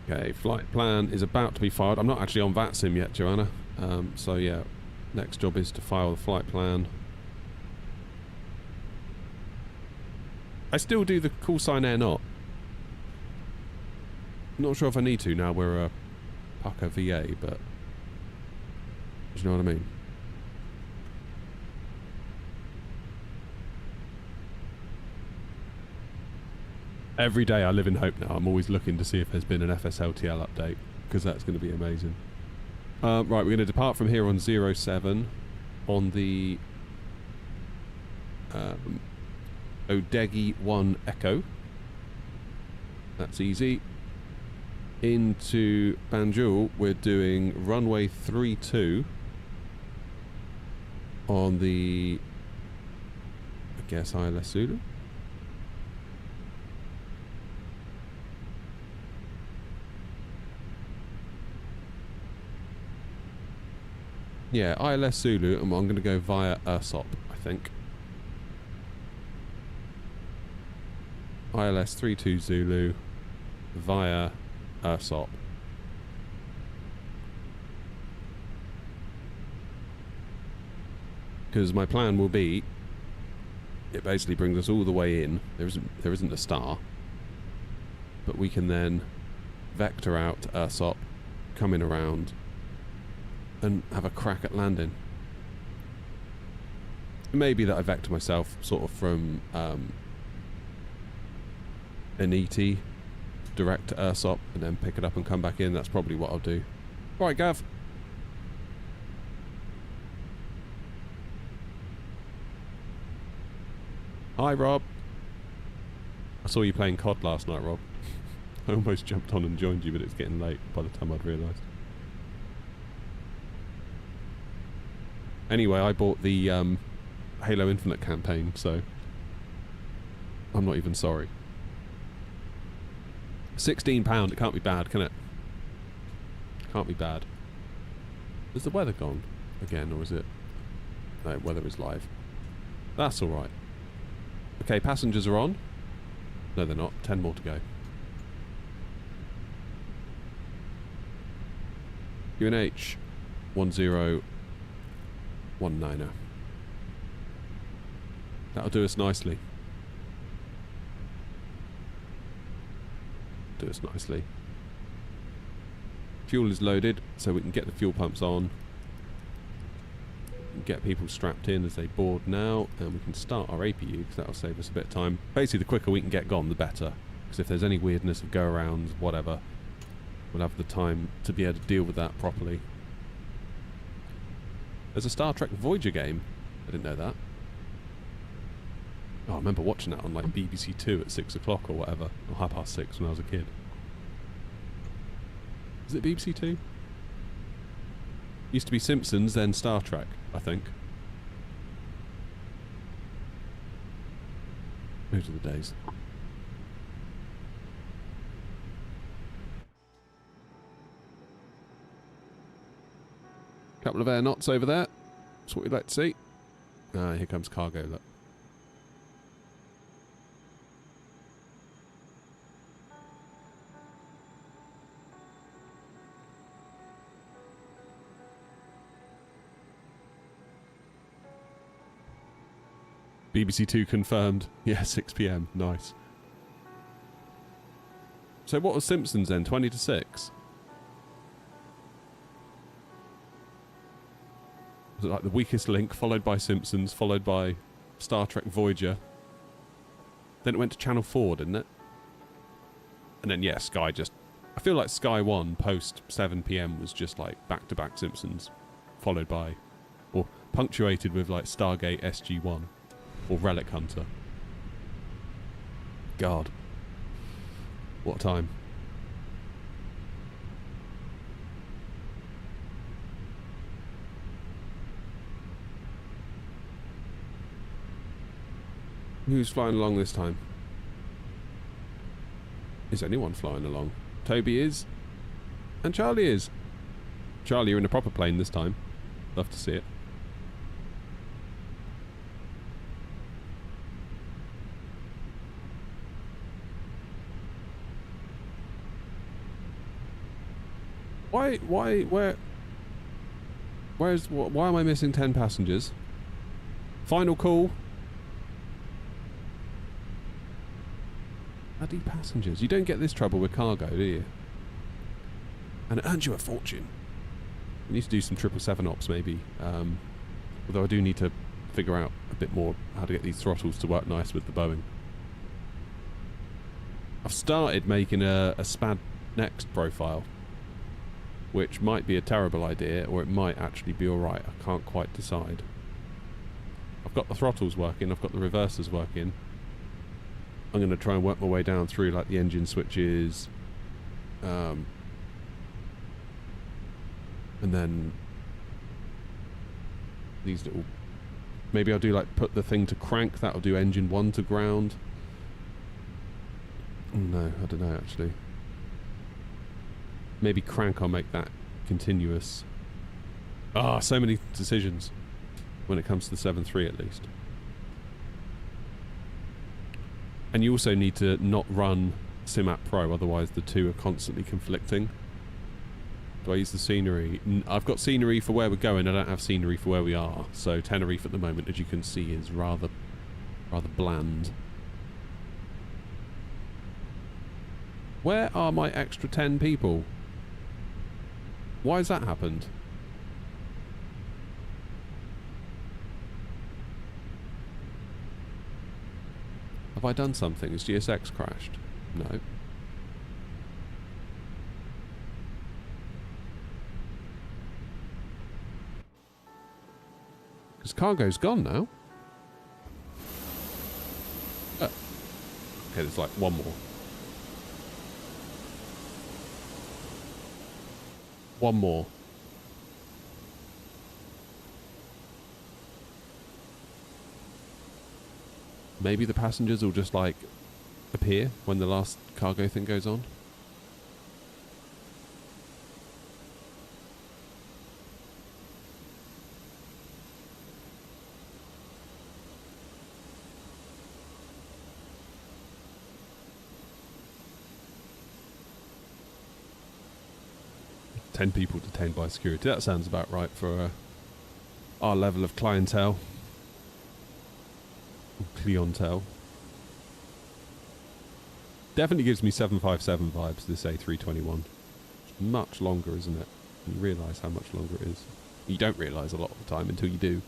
Okay, flight plan is about to be filed. I'm not actually on VATSIM yet, Joanna. So yeah, next job is to file the flight plan. I still do the call sign air not. Not sure if I need to now we're a Pucker VA, but do you know what I mean? Every day I live in hope now. I'm always looking to see if there's been an FSLTL update, because that's going to be amazing. Right, we're going to depart from here on 07 on the Odegi 1 Echo. That's easy. Into Banjul, we're doing runway 32 on the, I guess, ILS Zulu. Yeah, ILS Zulu, and I'm going to go via Ursop, I think. ILS 32 Zulu via Ursop. Because my plan will be, it basically brings us all the way in. There isn't a star, but we can then vector out to Ursop, come in around, and have a crack at landing. It may be that I vector myself sort of from an ET direct to Ursop and then pick it up and come back in. That's probably what I'll do. Alright, Gav. Hi, Rob. I saw you playing COD last night, Rob. I almost jumped on and joined you, but it's getting late by the time I'd realised. Anyway, I bought the Halo Infinite campaign, so I'm not even sorry. £16, it can't be bad, can it? Can't be bad. Is the weather gone again, or is it... No, weather is live. That's alright. Okay, passengers are on. No, they're not. 10 more to go. UNH 1019er. That'll do us nicely. Do us nicely. Fuel is loaded, so we can get the fuel pumps on. Get people strapped in as they board now, and we can start our APU, because that'll save us a bit of time. Basically, the quicker we can get gone, the better. Because if there's any weirdness of go-arounds, whatever, we'll have the time to be able to deal with that properly. There's a Star Trek Voyager game. I didn't know that. Oh, I remember watching that on like BBC 2 at 6 o'clock or whatever, or 6:30 when I was a kid. Is it BBC 2? Used to be Simpsons, then Star Trek, I think. Those are the days. Couple of air knots over there. That's what we'd like to see. Ah, here comes cargo, look. BBC 2 confirmed. Yeah, 6 PM. Nice. So what was Simpsons then? 20 to 6? Was it like The Weakest Link, followed by Simpsons, followed by Star Trek Voyager? Then it went to Channel 4, didn't it? And then, yeah, Sky just... I feel like Sky 1 post 7 PM was just like back-to-back Simpsons, followed by... or punctuated with like Stargate SG-1. Or Relic Hunter. God. What a time. Who's flying along this time? Is anyone flying along? Toby is. And Charlie is. Charlie, you're in a proper plane this time. Love to see it. Why am I missing 10 passengers? Final call. Bloody passengers. You don't get this trouble with cargo, do you? And it earns you a fortune. I need to do some 777 ops maybe. Although I do need to figure out a bit more how to get these throttles to work nice with the Boeing. I've started making a SPAD next profile, which might be a terrible idea, or it might actually be alright. I can't quite decide. I've got the throttles working, I've got the reversers working. I'm going to try and work my way down through like the engine switches, and then these little, maybe I'll do like put the thing to crank, that'll do engine 1 to ground. No, I don't know actually. Maybe crank, I'll make that continuous. Ah, so many decisions when it comes to the 7.3 at least. And you also need to not run SimApp Pro, otherwise the two are constantly conflicting. Do I use the scenery? I've got scenery for where we're going, I don't have scenery for where we are. So Tenerife at the moment, as you can see, is rather bland. Where are my extra 10 people? Why has that happened? Have I done something? Has GSX crashed? No. Because cargo's gone now. Oh. Okay, there's like one more. One more. Maybe the passengers will just like appear when the last cargo thing goes on. Ten people detained by security. That sounds about right for our level of clientele. Clientele. Definitely gives me 757 vibes, this A321. It's much longer, isn't it? You realise how much longer it is. You don't realise a lot of the time until you do.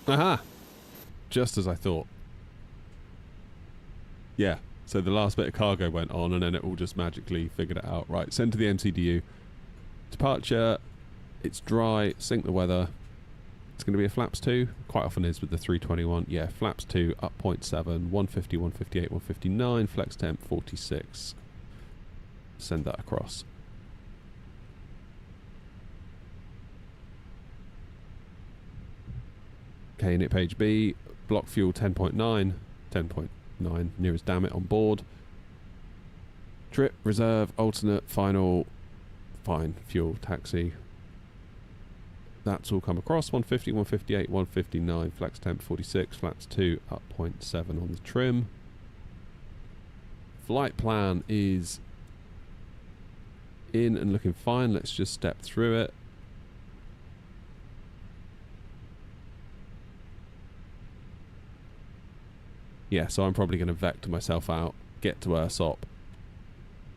Aha! Just as I thought. Yeah, so the last bit of cargo went on and then it all just magically figured it out. Right, send to the MCDU. Departure, it's dry, sync the weather. It's going to be a flaps 2, quite often is with the 321. Yeah, flaps 2, up 0.7, 150, 158, 159, flex temp 46. Send that across. Okay, init page B, block fuel 10.9, 10.9, nearest damn it on board. Trip, reserve, alternate, final, fine, fuel, taxi. That's all come across, 150, 158, 159, flex temp 46, flaps 2, up 0.7 on the trim. Flight plan is in and looking fine, let's just step through it. Yeah, so I'm probably going to vector myself out, get to Ursop.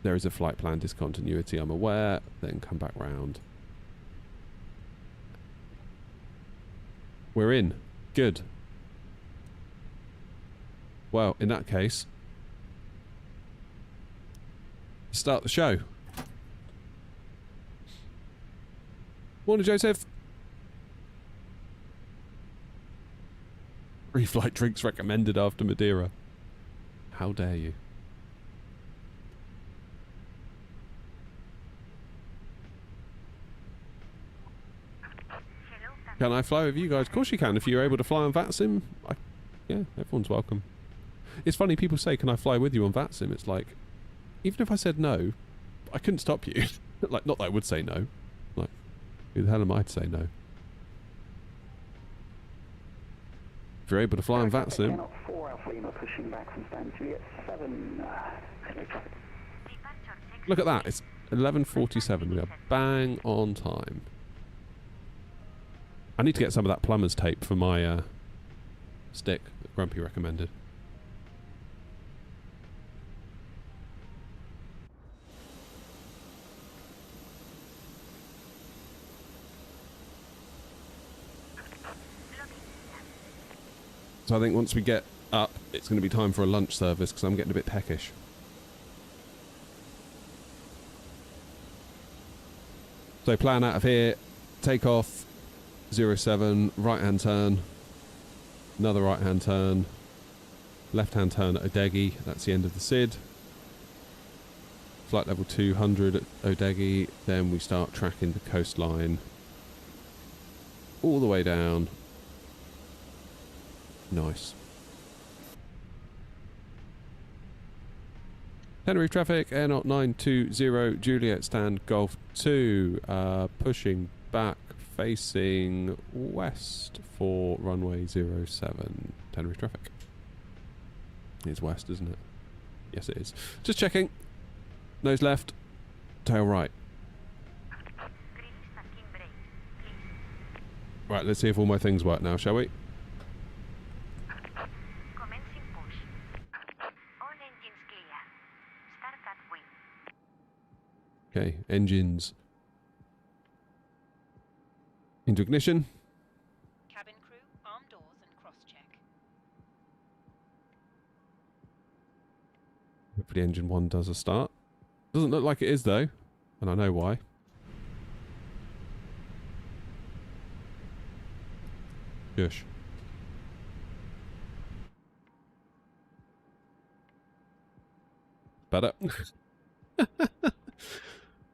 There is a flight plan discontinuity, I'm aware, then come back round. We're in. Good. Well, in that case, start the show. Morning, Joseph. Pre-flight drinks recommended after Madeira. How dare you? Can I fly with you guys? Of course you can. If you're able to fly on VATSIM, yeah, everyone's welcome. It's funny, people say, can I fly with you on VATSIM? It's like, even if I said no, I couldn't stop you. Like, not that I would say no. Like, who the hell am I to say no? If you're able to fly on VATSIM. Look at that, it's 11:47. We are bang on time. I need to get some of that plumber's tape for my stick that Grumpy recommended. So I think once we get up, it's going to be time for a lunch service because I'm getting a bit peckish. So plan out of here, take off, 07, right-hand turn, another right-hand turn, left-hand turn at Odegi, that's the end of the SID. Flight level 200 at Odegi, then we start tracking the coastline all the way down. Nice. Tenerife traffic, Air Knot 920, Juliet stand Golf 2, pushing back, facing west for runway 07. Tenerife traffic. It's west, isn't it? Yes, it is. Just checking. Nose left, tail right. Right, let's see if all my things work now, shall we? Okay, engines into ignition. Cabin crew, arm doors and cross-check. Hopefully engine 1 does a start. Doesn't look like it is though, and I know why. Shush. Better.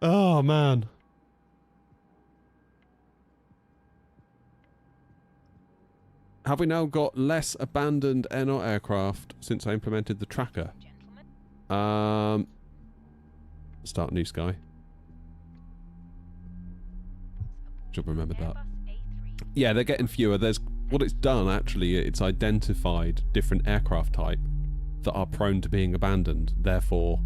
Oh man. Have we now got less abandoned air not aircraft since I implemented the tracker? Gentlemen, Start new sky. Should remember that. Airbus A3 Yeah, they're getting fewer. There's what it's done actually. It's identified different aircraft type that are prone to being abandoned. Therefore,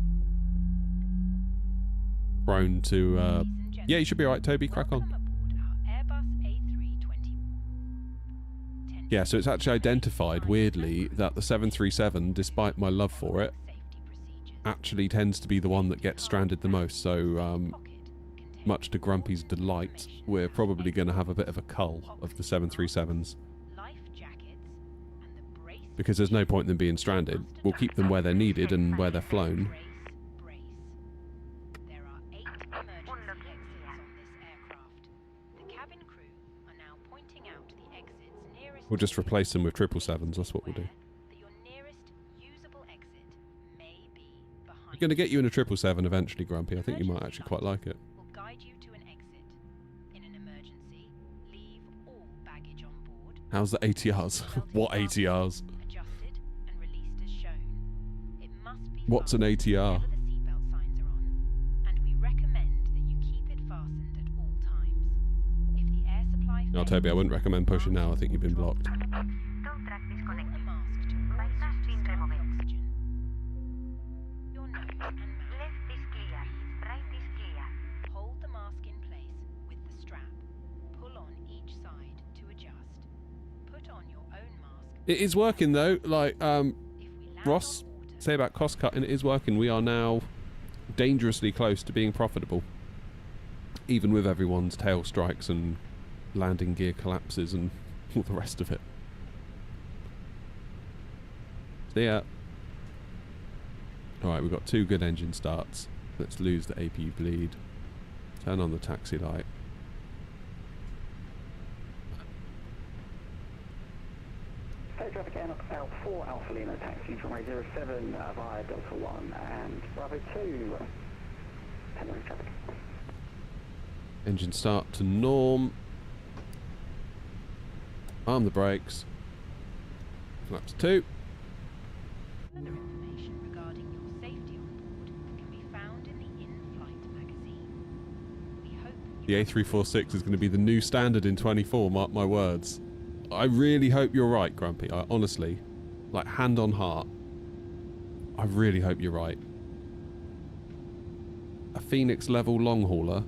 prone to. Ladies and gentlemen, Yeah, you should be alright, Toby. Crack on. welcome aboard our Airbus A320. Yeah, so it's actually identified weirdly that the 737, despite my love for it, Safety procedures. actually tends to be the one that gets stranded the most. So, Pocket contains much to Grumpy's delight, we're probably going to have a bit of a cull of the 737s. life jackets and the brace Because there's no point in them being stranded. We'll keep them where they're needed and where they're flown. brace. There are 8 emergency exits on this aircraft. The cabin crew are now pointing out the exits nearest. We'll just replace them with 777s, that's what we'll do. That your nearest usable exit may be behind. We're going to get you in a 777 eventually, Grumpy. I think you might actually quite like it. Will guide you to an exit. In an emergency, leave all baggage on board. How's the ATRs? What ATRs? Adjusted and released as shown. It must be What's an fastened ATR? whenever the seatbelt signs are on, and we recommend that you keep it fastened at all times. If the air supply No, Toby, I wouldn't recommend pushing now. I think you've been blocked. Pull a mask towards you to start the oxygen. Your nose and mouth. Hold the mask in place with the strap. Pull on each side to adjust. Put on your own mask. It is working though. Like, If we land Ross, on water, say about cost cutting, it is working. We are now dangerously close to being profitable. Even with everyone's tail strikes and landing gear collapses and all the rest of it. See ya. Alright, we've got 2 good engine starts. Let's lose the AP bleed. Turn on the taxi light. State traffic L 4 Alpha Lima taxi from runway 07 via Delta 1 and Bravo 2. Tenerife traffic. Engine start to norm. Arm the brakes. Flaps 2. further information regarding your safety on board can be found in the in-flight magazine. We hope that The you A346 is going to be the new standard in 24, mark my words. I really hope you're right, Grumpy. I honestly, like hand on heart, I really hope you're right. A Phoenix level long hauler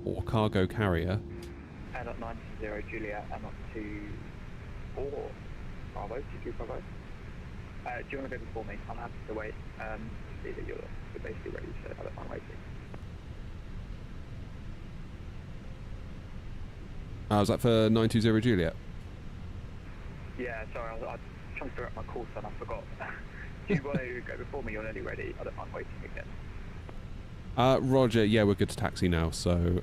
or cargo carrier. And at 920 Juliet and up to 4 Bravo, 2 Bravo. Do you want to go before me? I'm happy to wait. See that you're basically ready to have it on waiting. Was that for 920 Juliet? Yeah, sorry, I trying to figure out my course and I forgot. Do you want to go before me? You're nearly ready. I don't mind waiting again. Roger, yeah, we're good to taxi now. So,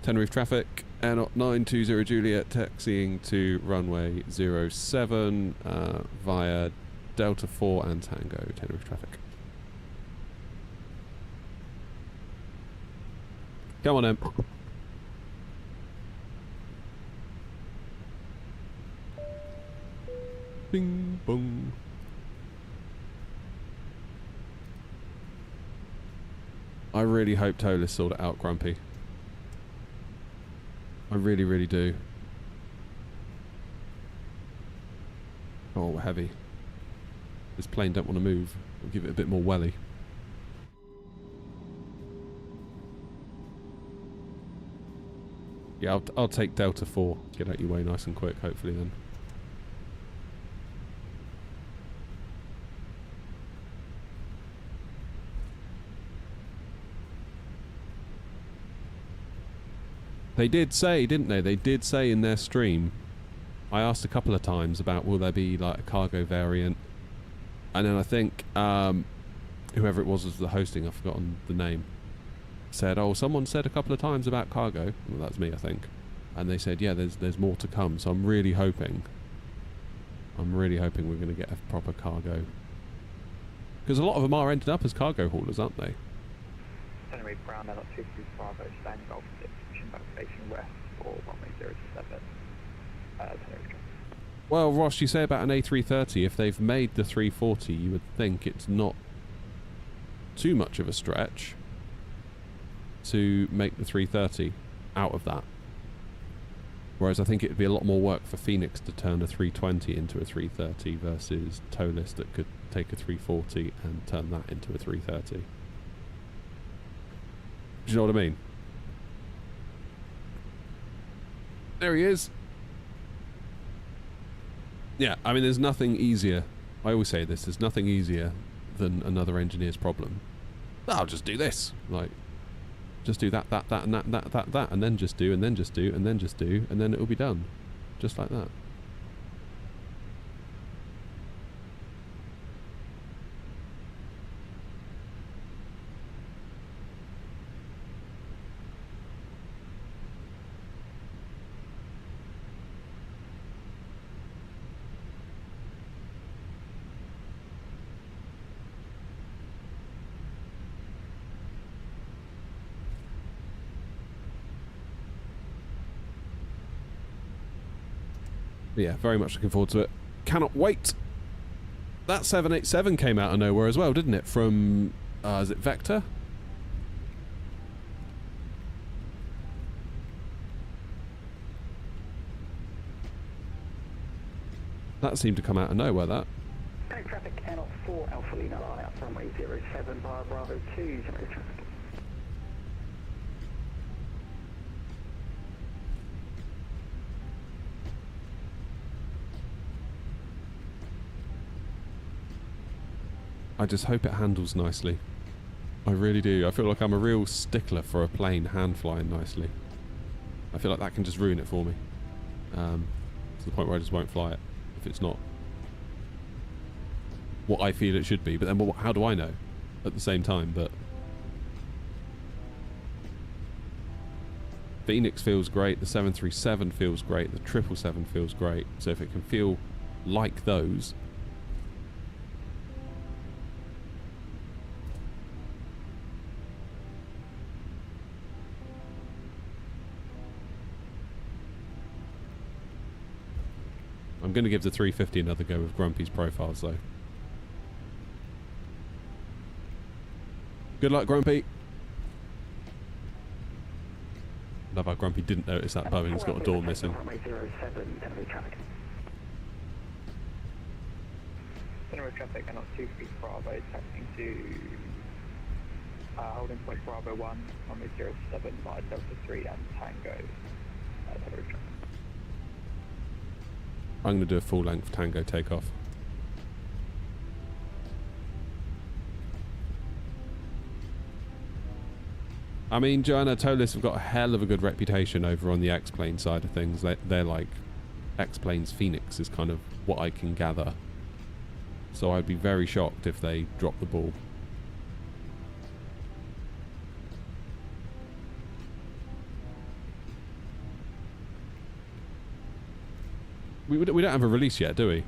Tenerife traffic, Air 920 Juliet, taxiing to runway 07 via Delta 4 and Tango, Tenerife traffic. Come on, Em. Bing, bong. I really hope Tolis sorted it out, Grumpy. I really, really do. Oh, we're heavy. This plane don't want to move. We'll give it a bit more welly. Yeah, I'll take Delta 4. Get out your way nice and quick, hopefully then. They did say, didn't they? They did say in their stream. I asked a couple of times about will there be like a cargo variant, and then I think whoever it was the hosting, I've forgotten the name, said, "Oh, someone said a couple of times about cargo." Well, that's me, I think. And they said, "Yeah, there's more to come." So I'm really hoping we're going to get a proper cargo, because a lot of them are ending up as cargo haulers, aren't they? Tenerife Brown, they're not 2 Bravo, stand Golf 6, mission back station west for runway 07. Tenerife. Well, Ross, you say about an A330, if they've made the 340, you would think it's not too much of a stretch to make the 330 out of that. Whereas I think it would be a lot more work for Phoenix to turn a 320 into a 330 versus Tolis that could take a 340 and turn that into a 330. Do you know what I mean? There he is. Yeah, I mean, there's nothing easier. I always say this, there's nothing easier than another engineer's problem. I'll just do this. Like, just do that, and that, and then just do, and then just do, and then just do, and then it'll be done. Just like that. But yeah, very much looking forward to it. Cannot wait. That 787 came out of nowhere as well, didn't it? From, is it Vector? That seemed to come out of nowhere, that. Tank traffic, N 4 Alpha Lima line up runway 07 via Bravo 2, Tenerife traffic. I just hope it handles nicely. I really do. I feel like I'm a real stickler for a plane hand flying nicely. I feel like that can just ruin it for me. To the point where I just won't fly it if it's not what I feel it should be. But then how do I know at the same time? But Phoenix feels great, the 737 feels great, the 777 feels great. So if it can feel like those, I'm going to give the 350 another go with Grumpy's profiles, though. Good luck, Grumpy. Love how Grumpy didn't notice that Boeing's got a door missing. Tenerife traffic, and not 2 Bravo, taxiing to holding point Bravo 1, runway 07 via Delta 3 and Tango. Tenerife traffic. I'm going to do a full-length Tango takeoff. I mean, Joanna, Tolis have got a hell of a good reputation over on the X-Plane side of things. They're like, X-Plane's Phoenix is kind of what I can gather So I'd be very shocked if they drop the ball. We don't have a release yet, do we?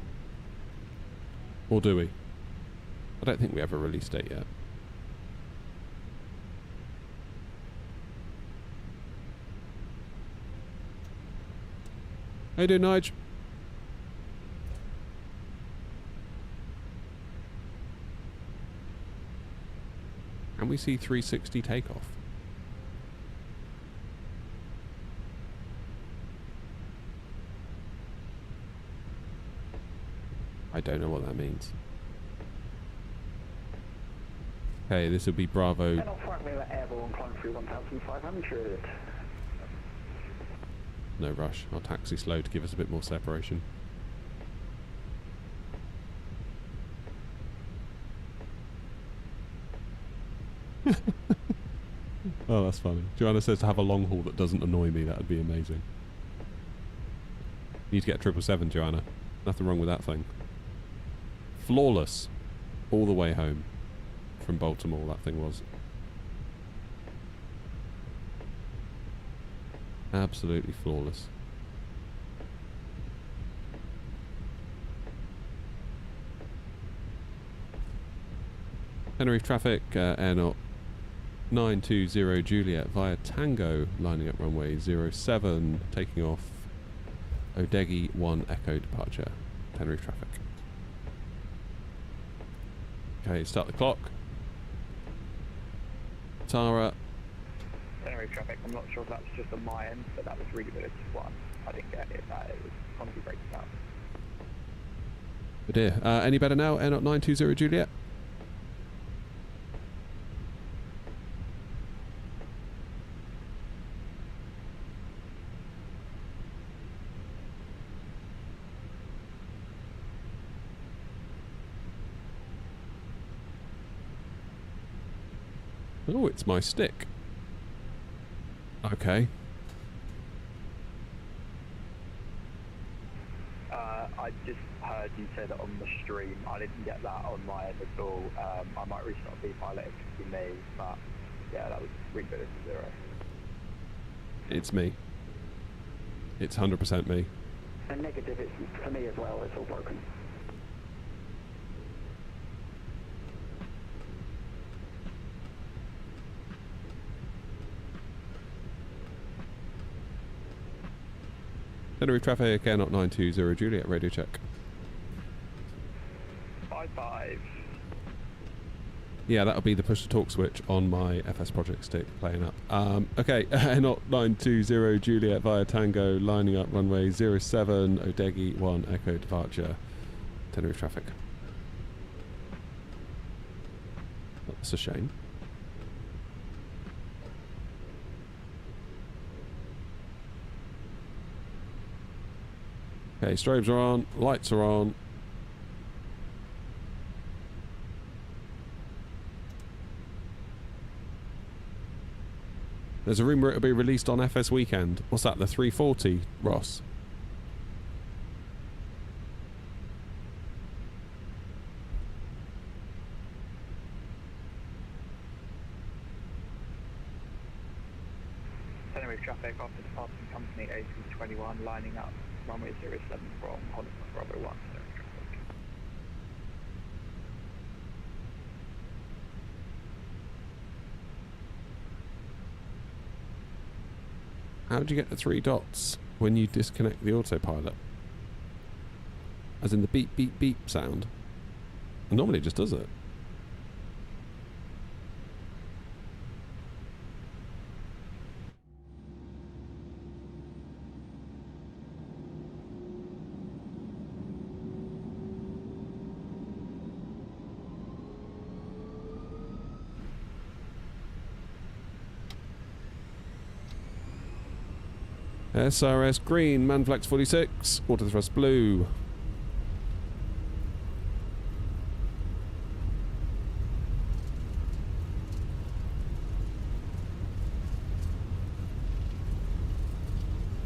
Or do we? I don't think we have a release date yet. How you doing, Nige? Can we see 360 takeoff? I don't know what that means. Okay, this will be Bravo. And off right mirror airborne, climb through 1,500. No rush. I'll taxi slow to give us a bit more separation. Oh, that's funny. Joanna says to have a long haul that doesn't annoy me. That would be amazing. Need to get 777, Joanna. Nothing wrong with that thing. Flawless. All the way home. From Baltimore, that thing was. Absolutely flawless. Tenerife traffic, Air 920 Juliet via Tango, lining up runway 07, taking off Odegi 1 Echo departure. Tenerife traffic. Okay, start the clock. Tara. Tenerife traffic, I'm not sure if that's just on my end, but that was readability 1. I didn't get it, that it was constantly breaking down. Oh dear. Any better now? Air 920 Juliet? Oh, it's my stick. Okay. I just heard you say that on the stream. I didn't get that on my end at all. I might restart VPilot if it could be me, but yeah, that was readability 0. It's me. It's 100% me. And negative, it's for me as well, it's all broken. Tenerife traffic, Air 920 Juliet, radio check. 5-5. Yeah, that'll be the push to talk switch on my FS project stick playing up. Okay, Air 920 Juliet via Tango, lining up runway 07, Odegi 1 Echo departure, Tenerife traffic. That's a shame. Okay, strobes are on, lights are on. There's a rumour it'll be released on FS Weekend. What's that, the 340, Ross? Tenerife traffic after departing company AC21, lining up runway 07 from Honda Bravo 1. Tenerife traffic. How do you get the 3 dots when you disconnect the autopilot? As in the beep, beep, beep sound? Normally it just does it. SRS green, Manflex 46, auto thrust blue.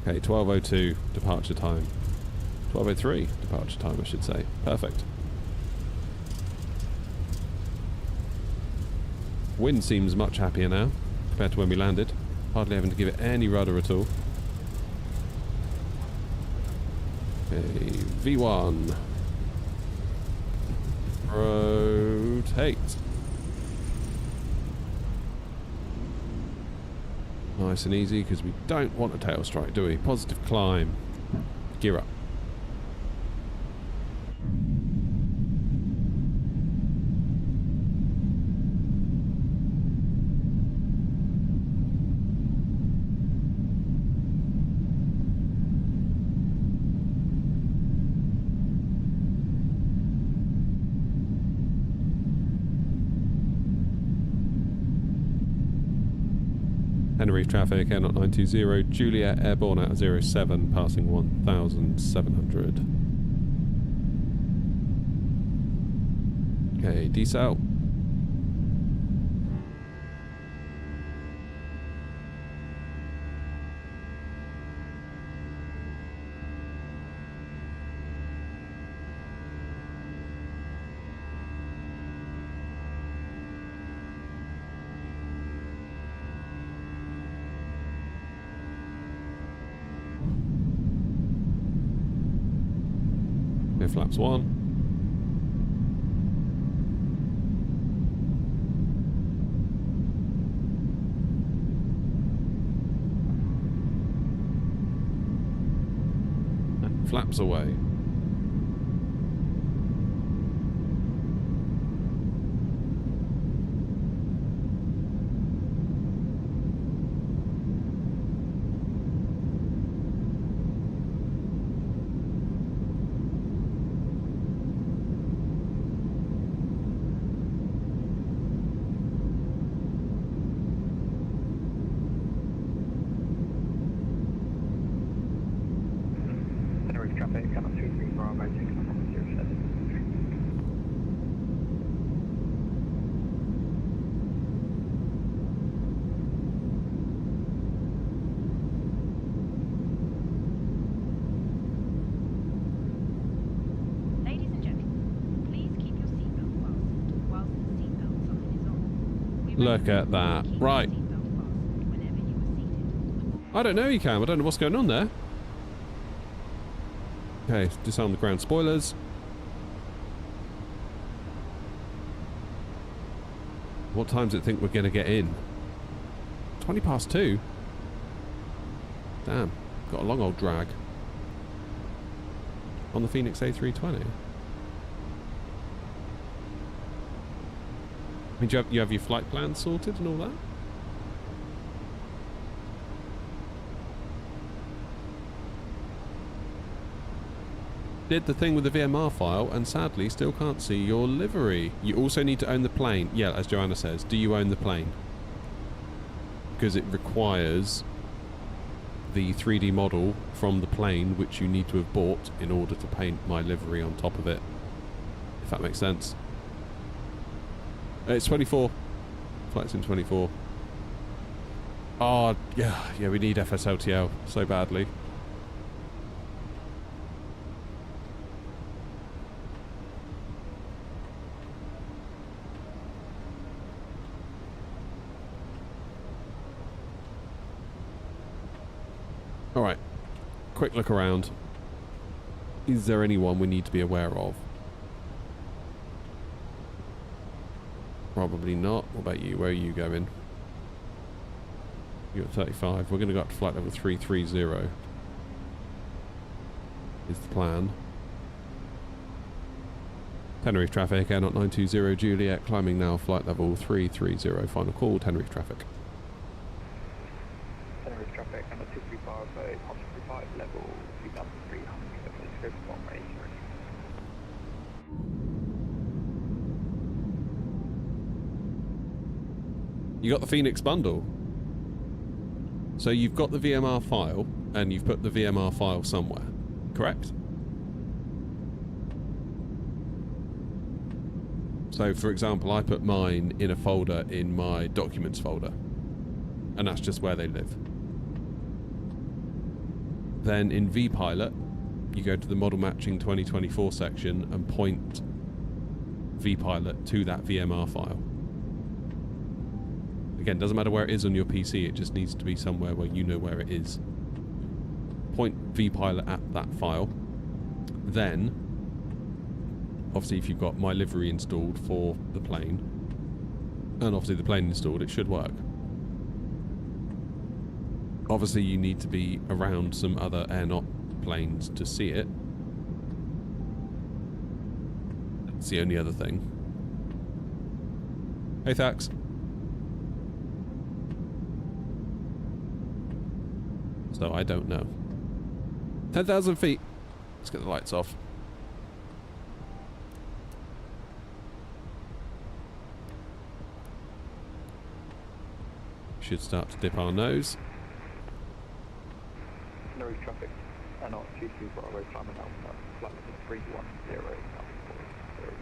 Okay, 12:02 departure time. 12:03 departure time, I should say. Perfect. Wind seems much happier now compared to when we landed. Hardly having to give it any rudder at all. Okay, V1. Rotate. Nice and easy because we don't want a tail strike, do we? Positive climb. Gear up. Tenerife traffic, Air 920, Juliet airborne at 07, passing 1,700. Okay, decel. Flaps 1. And flaps away. Look at that. Right. I don't know, Cam. I don't know what's going on there. Okay, disarm the ground spoilers. What time does it think we're going to get in? 20 past 2. Damn. Got a long old drag. On the Phoenix A320. I mean, you have your flight plan sorted and all that? Did the thing with the VMR file and sadly still can't see your livery. You also need to own the plane. Yeah, as Joanna says, do you own the plane? Because it requires the 3D model from the plane which you need to have bought in order to paint my livery on top of it. If that makes sense. It's 24. Flight's in 24. Oh, yeah, we need FSLTL so badly. Alright, quick look around. Is there anyone we need to be aware of? Probably not. What about you? Where are you going? You're at 35. We're going to go up to flight level 330. Is the plan. Tenerife traffic, Air 920 Juliet, climbing now, flight level 330. Final call, Tenerife traffic. Tenerife traffic, number 235, occupied level 2,300, scope 1 range. You got the Phoenix bundle. So you've got the VMR file, and you've put the VMR file somewhere, correct? So, for example, I put mine in a folder in my documents folder, and that's just where they live. Then in vPilot, you go to the Model Matching 2024 section and point vPilot to that VMR file. Again, doesn't matter where it is on your PC, it just needs to be somewhere where you know where it is. Point vpilot at that file. Then, obviously if you've got my livery installed for the plane, and obviously the plane installed, it should work. Obviously you need to be around some other air-not planes to see it. That's the only other thing. Hey, Thax. So I don't know. 10,000 feet. Let's get the lights off. Should start to dip our nose. Tenerife traffic, not 22 Bravo, climbing Alpha, flight 310, Alpha 40.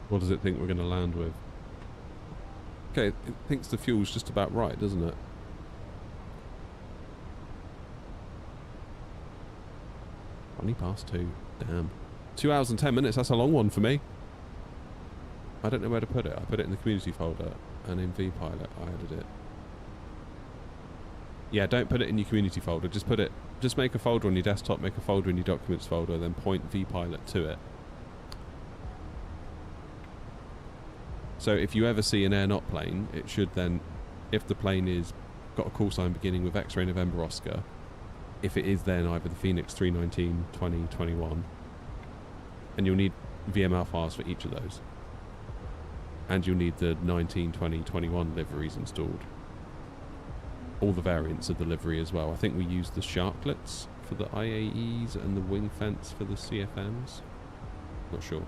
What does it think we're going to land with? Okay, it thinks the fuel's just about right, doesn't it? Only past 2. Damn. 2 hours and 10 minutes, that's a long one for me. I don't know where to put it. I put it in the community folder, and in vpilot I added it. Yeah, don't put it in your community folder. Just put it. Just make a folder on your desktop, make a folder in your documents folder, then point vpilot to it. So if you ever see an air-not plane, it should then, if the plane is got a call sign beginning with X-ray November Oscar, if it is then either the Phoenix 319, 20, 21, and you'll need VML files for each of those. And you'll need the 19, 20, 21 liveries installed. All the variants of the livery as well. I think we use the sharklets for the IAEs and the wing fence for the CFMs. Not sure.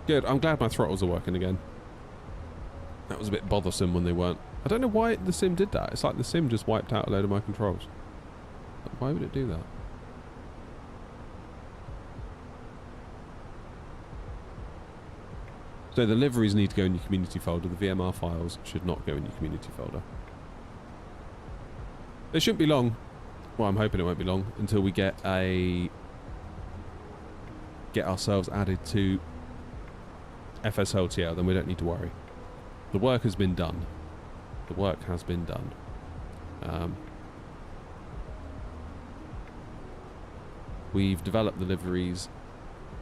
Good, I'm glad my throttles are working again. That was a bit bothersome when they weren't. I don't know why the sim did that. It's like the sim just wiped out a load of my controls. Why would it do that? So the liveries need to go in your community folder. The VMR files should not go in your community folder. It shouldn't be long. Well, I'm hoping it won't be long until we get ourselves added to FSLTL, then we don't need to worry. The work has been done. The work has been done. We've developed the liveries.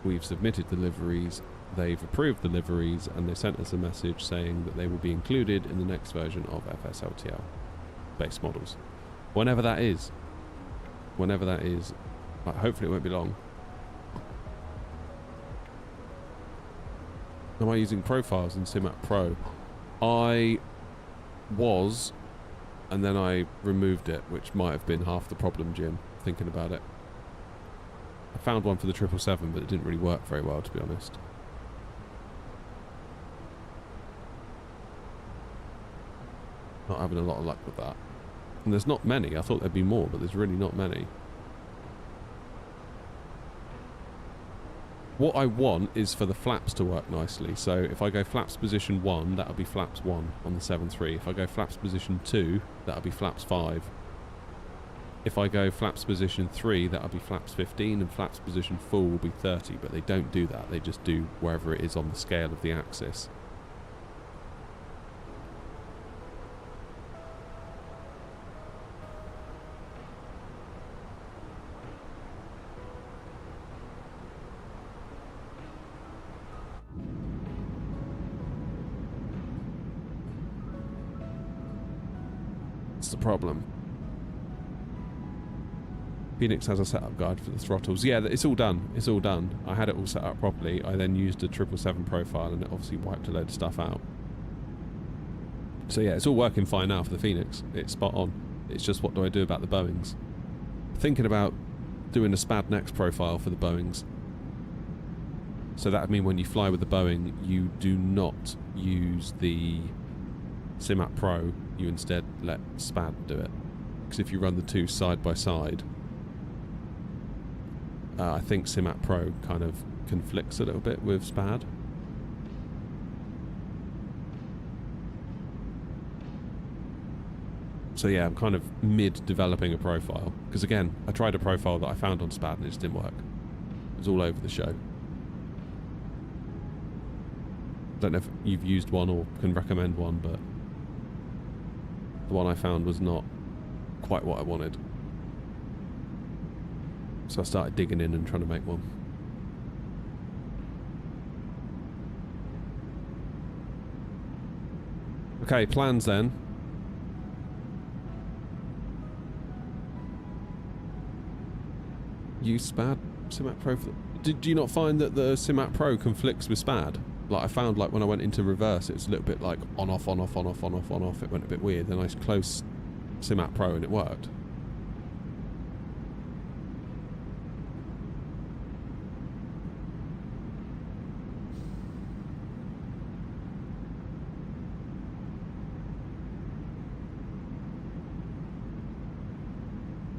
We've submitted the liveries. They've approved the liveries, and they sent us a message saying that they will be included in the next version of FSLTL base models. Whenever that is. Whenever that is. Hopefully it won't be long. Am I using profiles in SimApp Pro? I was, and then I removed it, which might have been half the problem, Jim, thinking about it. I found one for the 777, but it didn't really work very well, to be honest. Not having a lot of luck with that. And there's not many. I thought there'd be more, but there's really not many. What I want is for the flaps to work nicely. So if I go flaps position 1, that'll be flaps 1 on the 7.3. If I go flaps position 2, that'll be flaps 5. If I go flaps position 3, that'll be flaps 15, and flaps position 4 will be 30. But they don't do that. They just do wherever it is on the scale of the axis. The problem. Phoenix has a setup guide for the throttles. Yeah, it's all done. It's all done. I had it all set up properly. I then used a 777 profile, and it obviously wiped a load of stuff out. So yeah, it's all working fine now for the Phoenix. It's spot on. It's just what do I do about the Boeings? Thinking about doing a SPAD next profile for the Boeings. So that would mean when you fly with the Boeing, you do not use the SimApp Pro, you instead let SPAD do it. Because if you run the two side by side, I think Simat Pro kind of conflicts a little bit with SPAD. So yeah, I'm kind of mid-developing a profile. Because again, I tried a profile that I found on SPAD and it just didn't work. It was all over the show. Don't know if you've used one or can recommend one, but the one I found was not quite what I wanted. So I started digging in and trying to make one. Okay, plans then. Use SPAD Simat Pro. Did you not find that the Simat Pro conflicts with SPAD? Like I found, like when I went into reverse, it was a little bit like on off, on off, on off, on off, on off. It went a bit weird. Then I closed Simat Pro and it worked.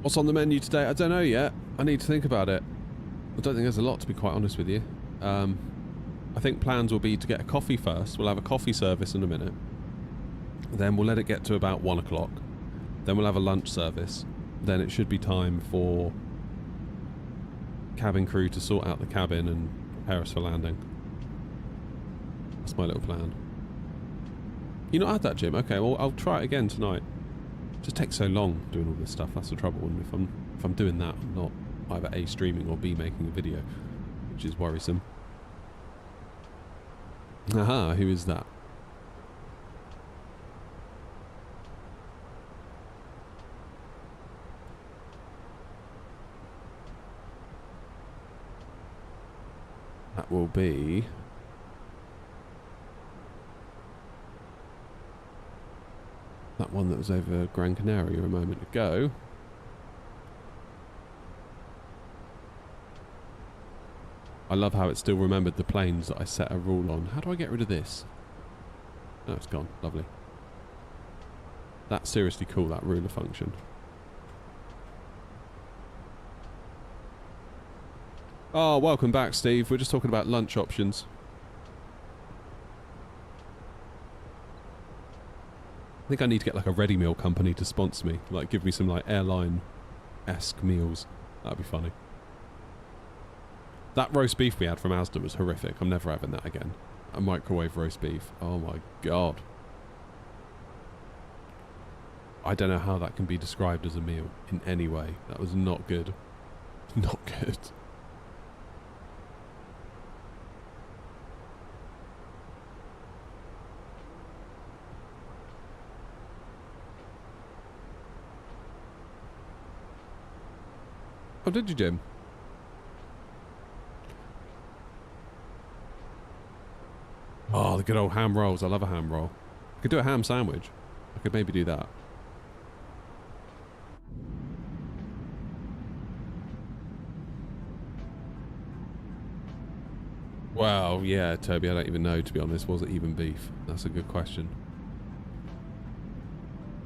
What's on the menu today? I don't know yet. I need to think about it. I don't think there's a lot, to be quite honest with you. I think plans will be to get a coffee first. We'll have a coffee service in a minute. Then we'll let it get to about 1 o'clock. Then we'll have a lunch service. Then it should be time for cabin crew to sort out the cabin and prepare us for landing. That's my little plan. You not had that, Jim? Okay, well I'll try it again tonight. It just takes so long doing all this stuff. That's the trouble. And if I'm doing that, I'm not either A, streaming or B, making a video, which is worrisome. Aha, who is that? That will be... that one that was over Gran Canaria a moment ago. I love how it still remembered the planes that I set a rule on. How do I get rid of this? Oh, it's gone. Lovely. That's seriously cool, that ruler function. Oh, welcome back, Steve. We're just talking about lunch options. I think I need to get like a ready meal company to sponsor me. Like give me some like airline-esque meals. That'd be funny. That roast beef we had from Asda was horrific. I'm never having that again. A microwave roast beef. Oh my god. I don't know how that can be described as a meal in any way. That was not good. Not good. Oh, did you, Jim? Oh, the good old ham rolls. I love a ham roll. I could do a ham sandwich. I could maybe do that. Well, yeah, Toby, I don't even know, to be honest. Was it even beef? That's a good question.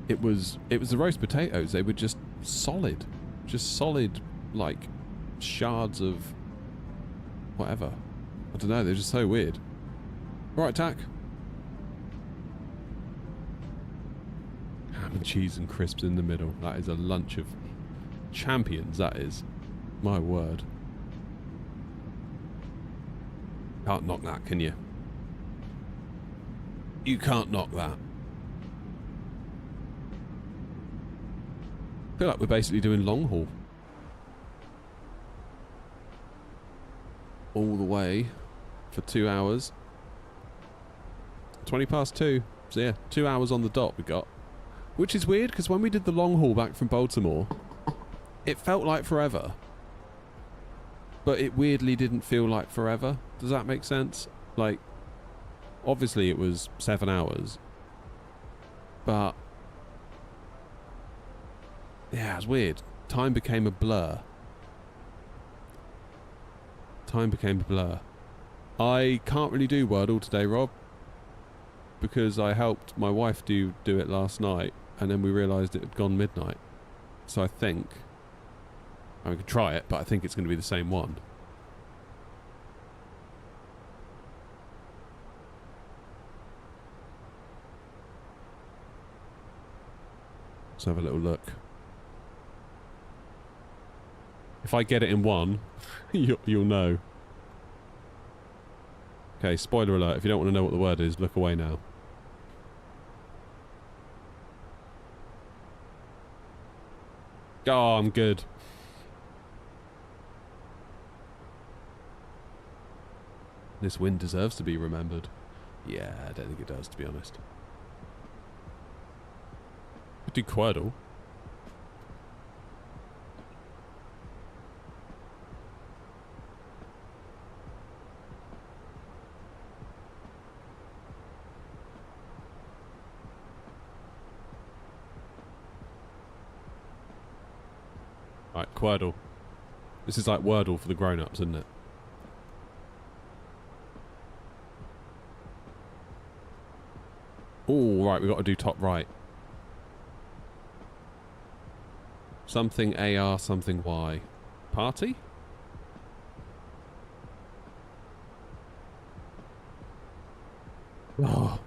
It was the roast potatoes. They were just solid. Just solid, like, shards of whatever. I don't know, they're just so weird. Right, Tack. Ham and cheese and crisps in the middle. That is a lunch of champions, that is. My word. Can't knock that, can you? You can't knock that. I feel like we're basically doing long haul. All the way for 2 hours. 20 past 2. So yeah, 2 hours on the dot we got. Which is weird, because when we did the long haul back from Baltimore, it felt like forever. But it weirdly didn't feel like forever. Does that make sense? Like, obviously it was 7 hours. But yeah, it was weird. Time became a blur. Time became a blur. I can't really do Wordle today, Rob, because I helped my wife do it last night, and then we realised it had gone midnight. So I think I could try it, but I think it's going to be the same one. Let's have a little look. If I get it in one, you'll know. Okay, spoiler alert. If you don't want to know what the word is, look away now. Oh, I'm good. This win deserves to be remembered. Yeah, I don't think it does, to be honest. Could do Quirtle. Right, Quirtle. This is like Wordle for the grown-ups, isn't it? Oh, right, we've got to do top right. Something AR, something Y. Party? Oh.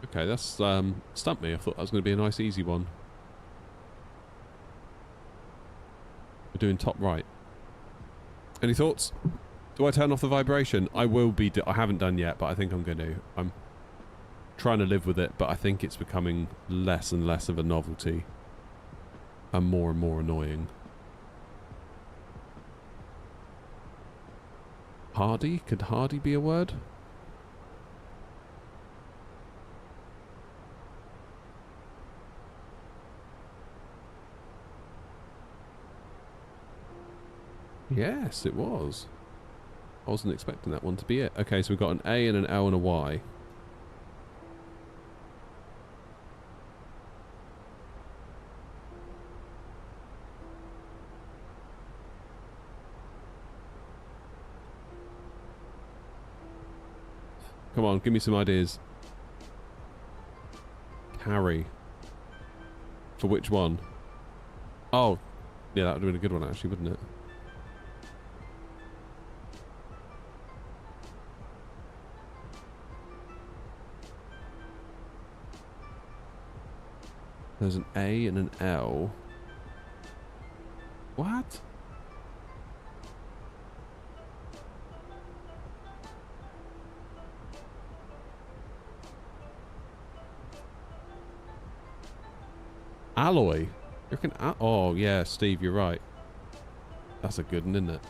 Okay, that's stumped me. I thought that was going to be a nice easy one. We're doing top right. Any thoughts? Do I turn off the vibration? I will be. I haven't done yet, but I think I'm going to. I'm trying to live with it, but I think it's becoming less and less of a novelty and more annoying. Hardy? Could hardy be a word? Yes, it was. I wasn't expecting that one to be it. Okay, so we've got an A and an L and a Y. Come on, give me some ideas. Carry. For which one? Oh, yeah, that would have been a good one actually, wouldn't it? There's an A and an L. What? Alloy? You reckon? Oh, yeah, Steve, you're right. That's a good one, isn't it?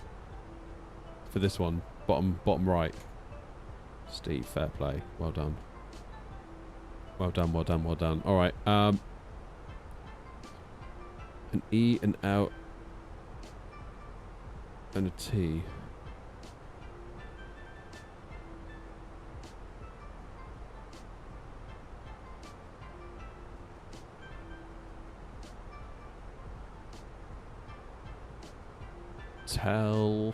For this one, bottom right. Steve, fair play. Well done. Well done, well done, well done. All right. An E, an L, and a T. Tell.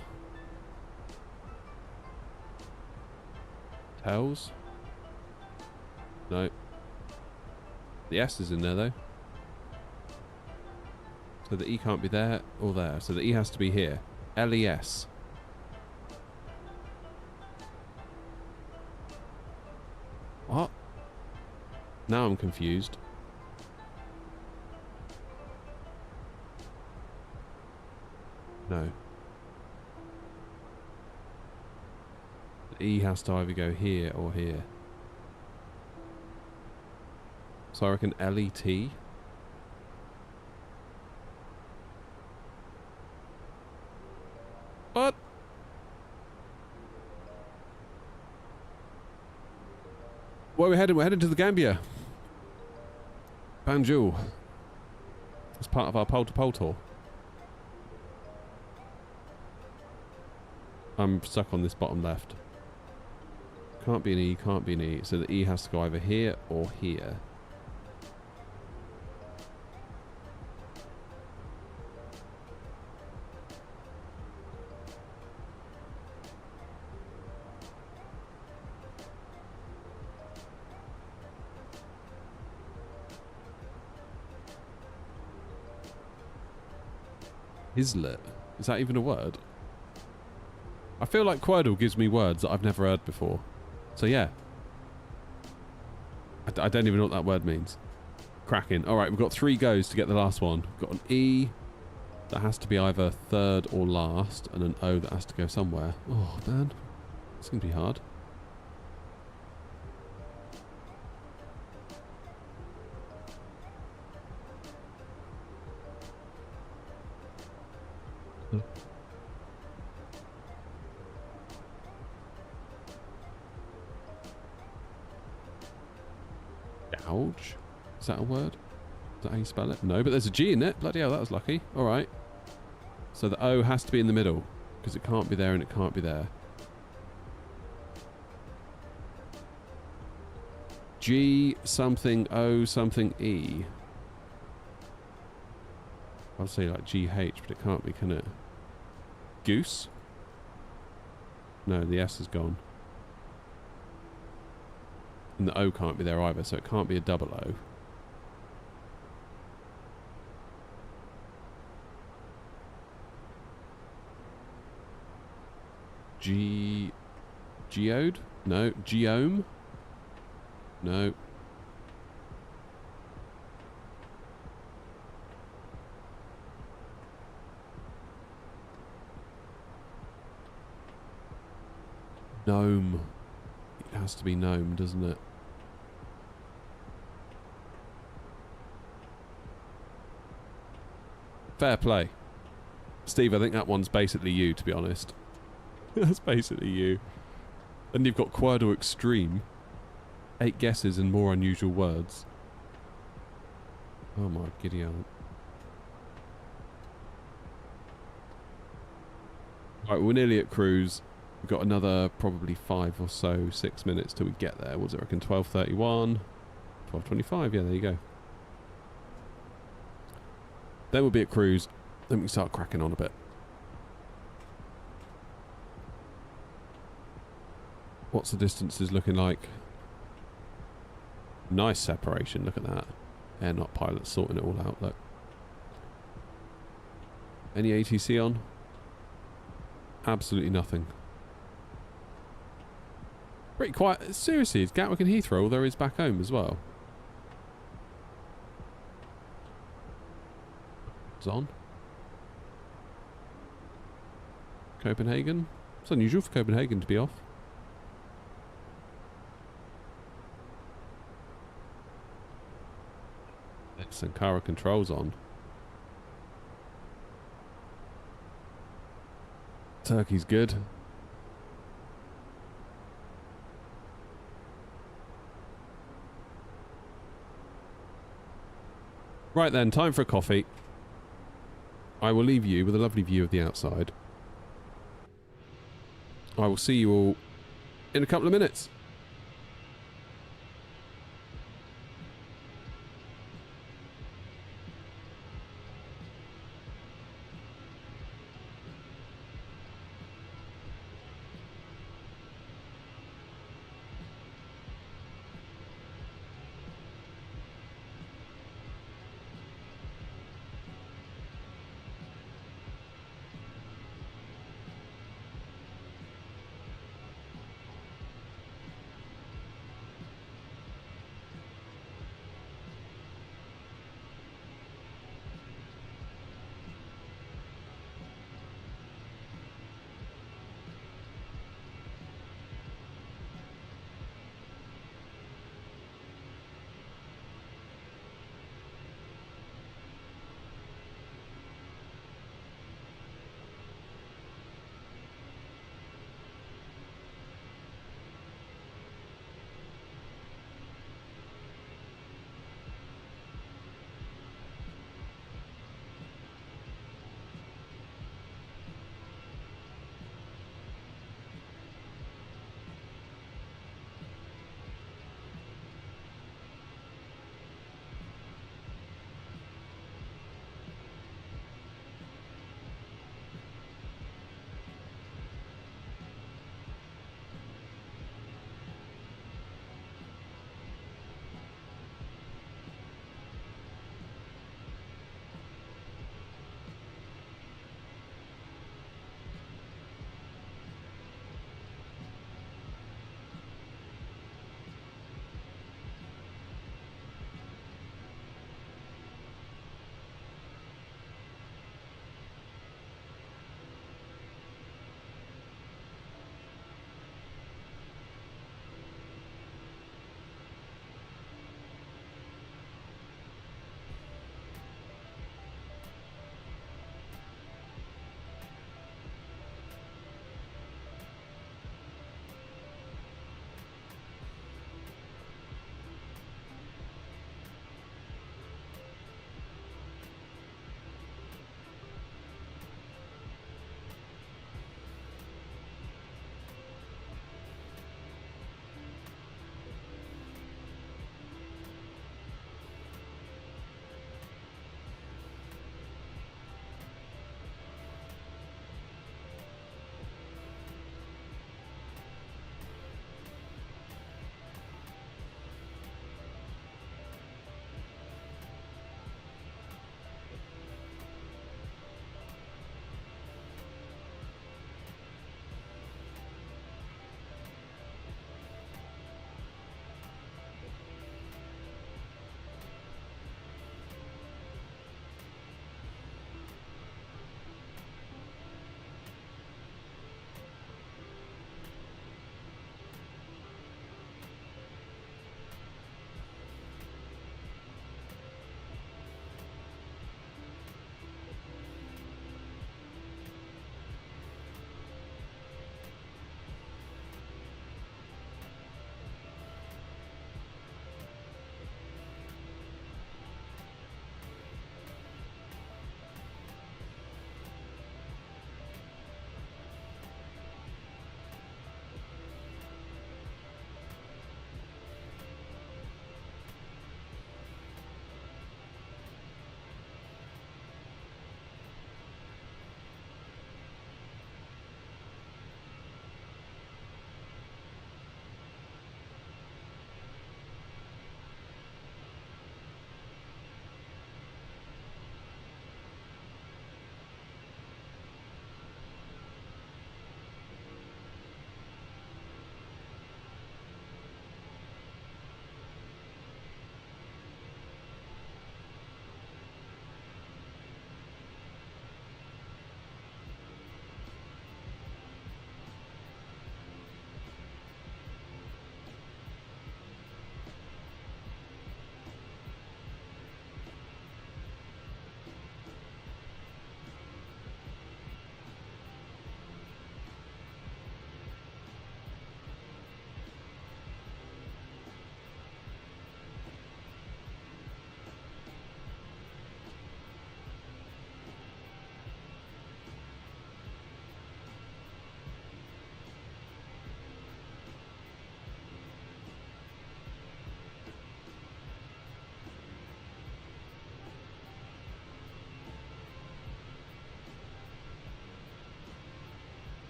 Tells? No. The S is in there though. So the E can't be there or there. So the E has to be here. LES. What? Now I'm confused. No. The E has to either go here or here. So I reckon LET. What? Where are we heading? We're heading to the Gambia. Banjul. As part of our pole-to-pole tour. I'm stuck on this bottom left. Can't be an E, can't be an E. So the E has to go either here or here. Islet. Is that even a word? I feel like Quordle gives me words that I've never heard before. So yeah. I don't even know what that word means. Cracking. Alright, we've got 3 goes to get the last one. We've got an E that has to be either third or last, and an O that has to go somewhere. Oh, man. It's going to be hard. Gouge? Is that a word? Is that how you spell it? No, but there's a G in it. Bloody hell, that was lucky. Alright. So the O has to be in the middle, because it can't be there and it can't be there. G something O something E. I'll say like GH, but it can't be, can it? Goose? No, the S is gone. And the O can't be there either, so it can't be a double O. Geode? No. Geome? No. Gnome. It has to be gnome, doesn't it? Fair play. Steve, I think that one's basically you, to be honest. That's basically you. And you've got Quordle Extreme. 8 guesses and more unusual words. Oh my giddy aunt. Right, we're nearly at cruise. We've got another probably 5 or so, 6 minutes till we get there. What does it reckon? 12:31? 12:25, yeah, there you go. Then we'll be at cruise. Then we can start cracking on a bit. What's the distances looking like? Nice separation, look at that. Not pilots sorting it all out, look. Any ATC on? Absolutely nothing. Pretty quiet. Seriously, is Gatwick and Heathrow all there is back home as well? It's on. Copenhagen? It's unusual for Copenhagen to be off. Sankara controls on. Turkey's good. Right then, time for a coffee. I will leave you with a lovely view of the outside. I will see you all in a couple of minutes.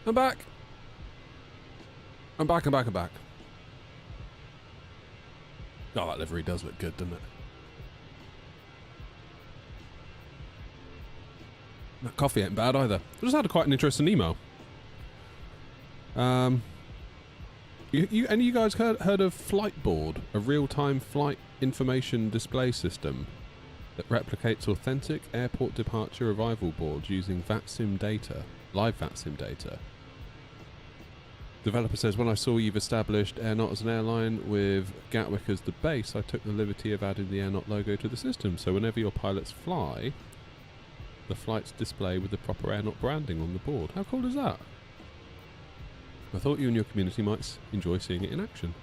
I'm back. I'm back, I'm back, I'm back. Oh, that livery does look good, doesn't it? That coffee ain't bad either. I just had quite an interesting email. Any of you guys heard of Flightboard, a real-time flight information display system that replicates authentic airport departure arrival boards using VATSIM data, live VATSIM data? Developer says, when I saw you've established Airnaut as an airline with Gatwick as the base, I took the liberty of adding the Airnaut logo to the system, so whenever your pilots fly, the flights display with the proper Airnaut branding on the board. How cool is that? I thought you and your community might enjoy seeing it in action.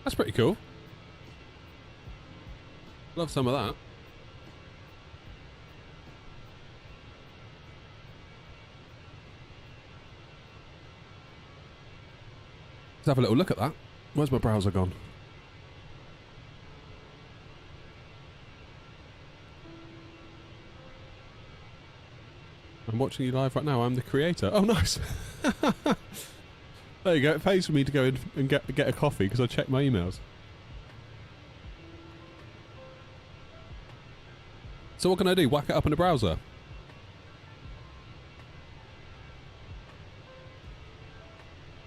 That's pretty cool. Love some of that. Let's have a little look at that. Where's my browser gone? I'm watching you live right now. I'm the creator. Oh, nice. There you go. It pays for me to go in and get a coffee because I check my emails. So what can I do? Whack it up in the browser?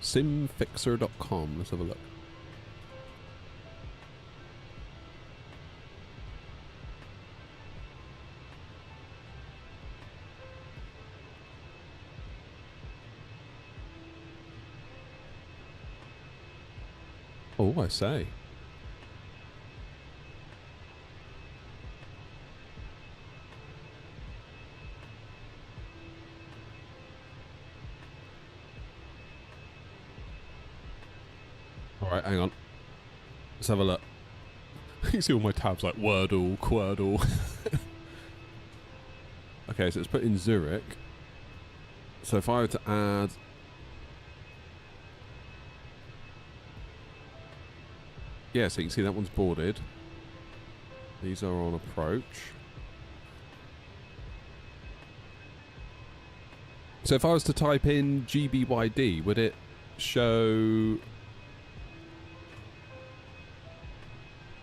Simfixer.com. Let's have a look. Oh, I say. Alright, hang on. Let's have a look. You can see all my tabs like Wordle, Quordle. Okay, so let's put in Zurich. So if I were to add... Yeah, so you can see that one's boarded. These are on approach. So if I was to type in GBYD, would it show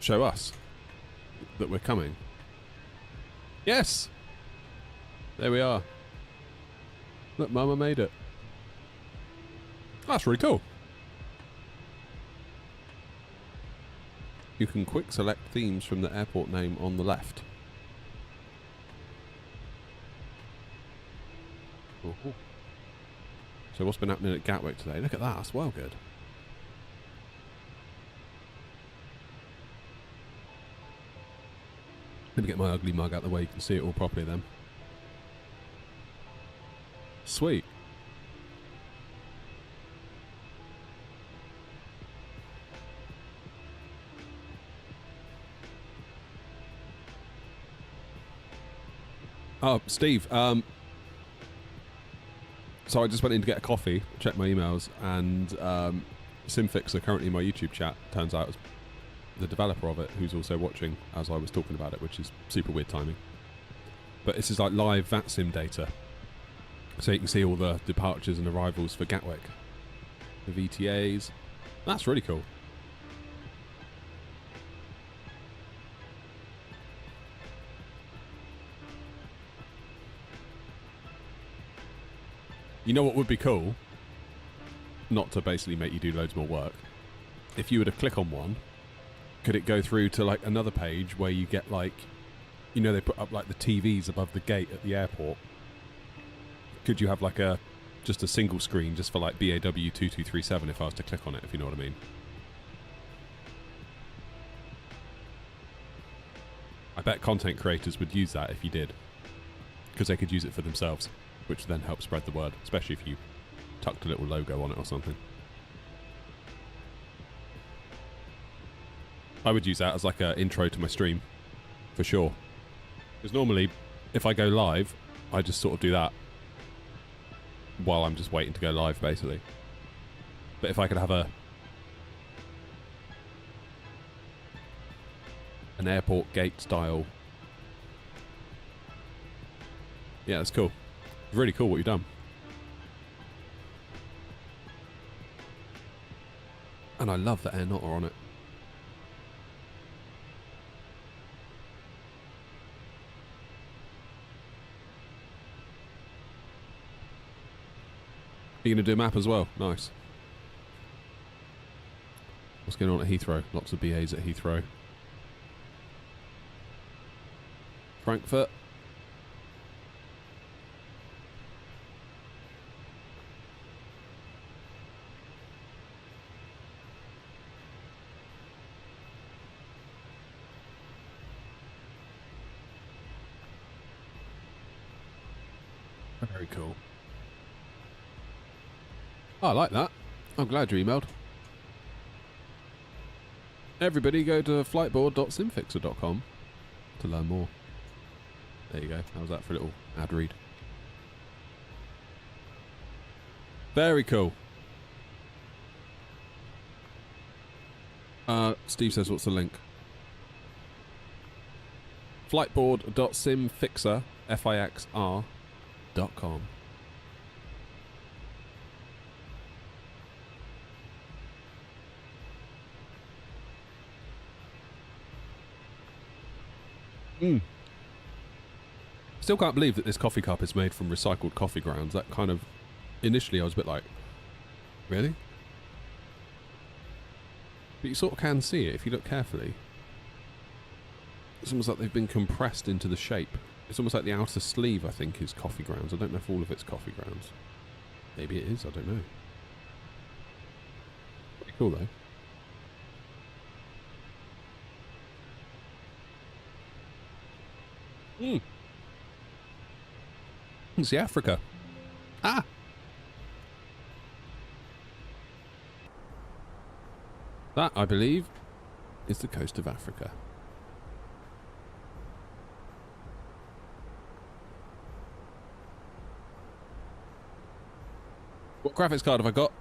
us that we're coming? Yes! There we are. Look, Mama made it. That's really cool. You can quick select themes from the airport name on the left. Ooh. So what's been happening at Gatwick today? Look at that, that's well good. Let me get my ugly mug out the way, you can see it all properly then. Sweet. Oh, Steve, so I just went in to get a coffee, checked my emails, and Simfixer, currently in my YouTube chat, turns out is the developer of it, who's also watching as I was talking about it, which is super weird timing. But this is like live VATSIM data. So you can see all the departures and arrivals for Gatwick. The VTAs. That's really cool. You know what would be cool? Not to basically make you do loads more work. If you were to click on one, could it go through to like another page where you get like, you know, they put up like the TVs above the gate at the airport. Could you have like just a single screen just for like BAW 2237 if I was to click on it, if you know what I mean? I bet content creators would use that if you did, because they could use it for themselves, which then helps spread the word, especially if you tucked a little logo on it or something. I would use that as like an intro to my stream, for sure. Because normally, if I go live, I just sort of do that while I'm just waiting to go live, basically. But if I could have an airport gate style Yeah, that's cool. Really cool what you've done. And I love the air knotter on it. Are you going to do a map as well? Nice. What's going on at Heathrow? Lots of BAs at Heathrow. Frankfurt. Very cool. Oh, I like that. I'm glad you emailed. Everybody go to flightboard.simfixer.com to learn more. There you go. How's that for a little ad read? Very cool. Steve says, what's the link? Flightboard.simfixer, Fixr.com. Still can't believe that this coffee cup is made from recycled coffee grounds. That kind of... Initially I was a bit like, really? But you sort of can see it if you look carefully. It's almost like they've been compressed into the shape. It's almost like the outer sleeve, I think, is coffee grounds. I don't know if all of it's coffee grounds. Maybe it is, I don't know. Pretty cool though. See Africa. Ah! That, I believe, is the coast of Africa. What graphics card have I got?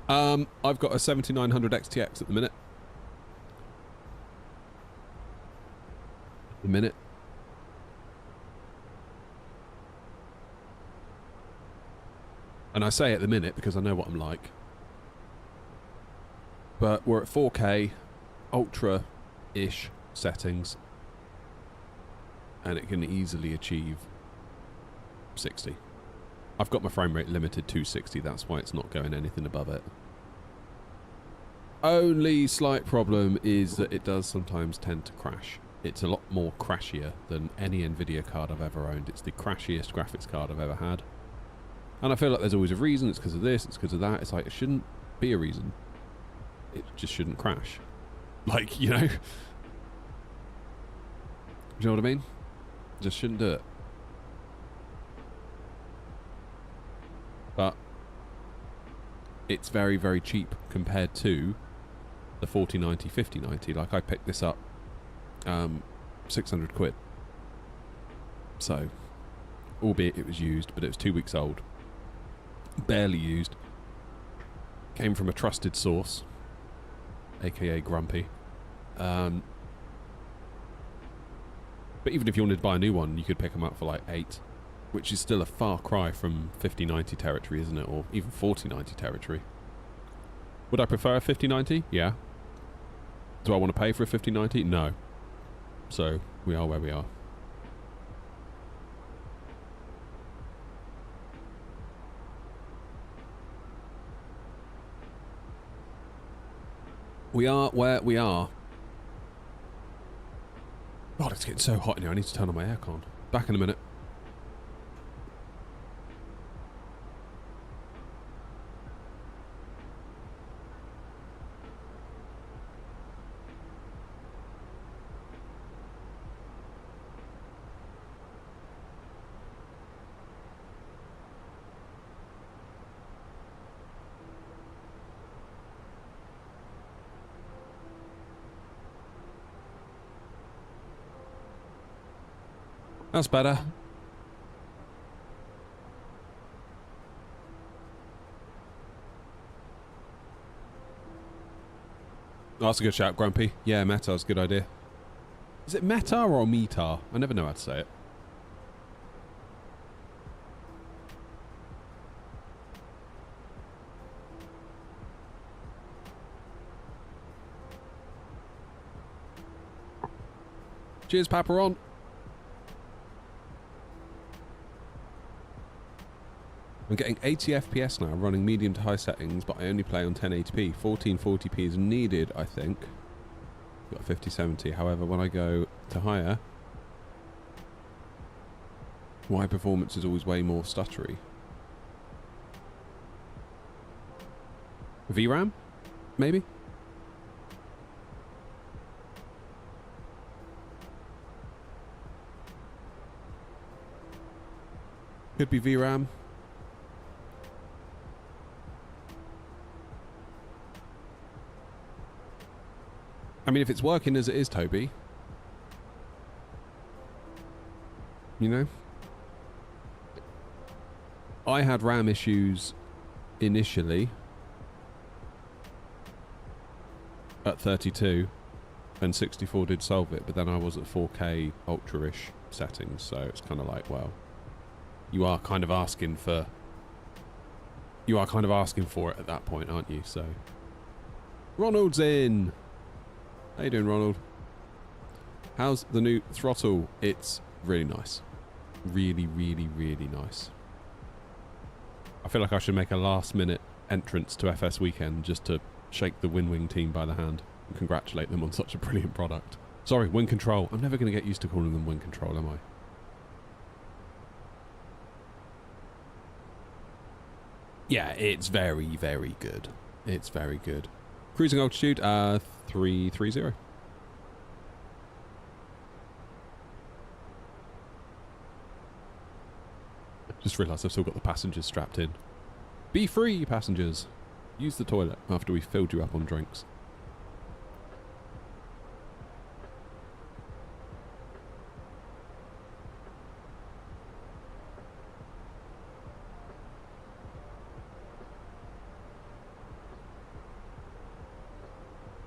I've got a 7900 XTX at the minute. And I say at the minute because I know what I'm like. But we're at 4K, ultra-ish settings. And it can easily achieve 60. I've got my frame rate limited to 60, that's why it's not going anything above it. Only slight problem is that it does sometimes tend to crash. It's a lot more crashier than any NVIDIA card I've ever owned. It's the crashiest graphics card I've ever had. And I feel like there's always a reason. It's because of this, it's because of that. It's like, it shouldn't be a reason. It just shouldn't crash. Like, you know? Do you know what I mean? Just shouldn't do it. But it's very, very cheap compared to the 4090, 5090. Like, I picked this up 600 quid. So, albeit it was used, but it was 2 weeks old. Barely used. Came from a trusted source, aka Grumpy. But even if you wanted to buy a new one, you could pick them up for like 8, which is still a far cry from 5090 territory, isn't it? Or even 4090 territory. Would I prefer a 5090? Yeah. Do I want to pay for a 5090? No. So, we are where we are. We are where we are. God, it's getting so hot in here. I need to turn on my aircon. Back in a minute. That's better. Oh, that's a good shout, Grumpy. Yeah, Meta's a good idea. Is it Meta or Meta? I never know how to say it. Cheers, Paparon. I'm getting 80 FPS now, running medium to high settings, but I only play on 1080p. 1440p is needed, I think. Got 5070. However, when I go to higher, my performance is always way more stuttery. VRAM? Maybe? Could be VRAM. I mean, if it's working as it is, Toby, you know? I had RAM issues initially at 32 and 64 did solve it, but then I was at 4K ultra-ish settings, so it's kind of like, well, you are kind of asking for it at that point, aren't you? So Ronald's in. How you doing, Ronald? How's the new throttle? It's really nice. Really, really, really nice. I feel like I should make a last-minute entrance to FS Weekend just to shake the Win-Wing team by the hand and congratulate them on such a brilliant product. Sorry, Wing Control. I'm never going to get used to calling them Wing Control, am I? Yeah, it's very, very good. It's very good. Cruising altitude, 330. Just realised I've still got the passengers strapped in. Be free, passengers. Use the toilet after we've filled you up on drinks.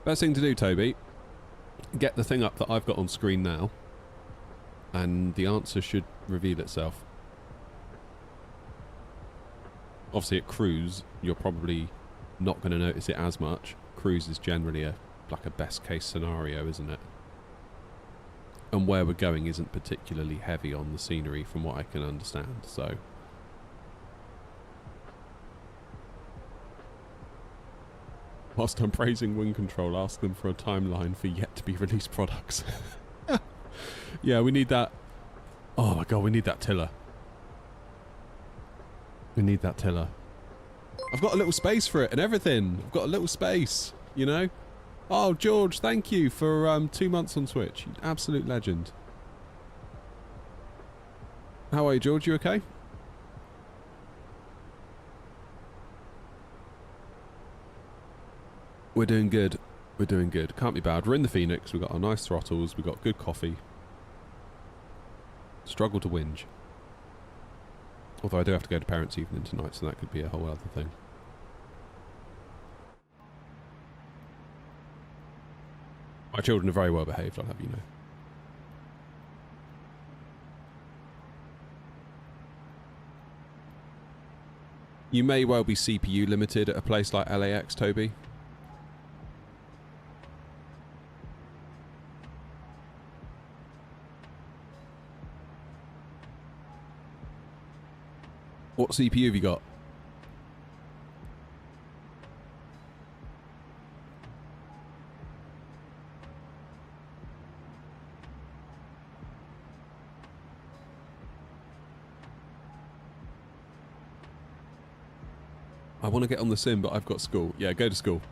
Best thing to do, Toby, get the thing up that I've got on screen now, and the answer should reveal itself. Obviously at cruise, you're probably not going to notice it as much. Cruise is generally like a best case scenario, isn't it? And where we're going isn't particularly heavy on the scenery from what I can understand, so... Whilst I'm praising Wing Control, ask them for a timeline for yet-to-be-released products. Yeah, we need that. Oh my god, we need that tiller. We need that tiller. I've got a little space for it and everything. I've got a little space, you know? Oh, George, thank you for 2 months on Twitch. You absolute legend. How are you, George? You okay? We're doing good. We're doing good. Can't be bad. We're in the Phoenix. We've got our nice throttles. We've got good coffee. Struggle to whinge. Although I do have to go to parents' evening tonight, so that could be a whole other thing. My children are very well behaved, I'll have you know. You may well be CPU limited at a place like LAX, Toby. What CPU have you got? I want to get on the sim, but I've got school. Yeah, go to school.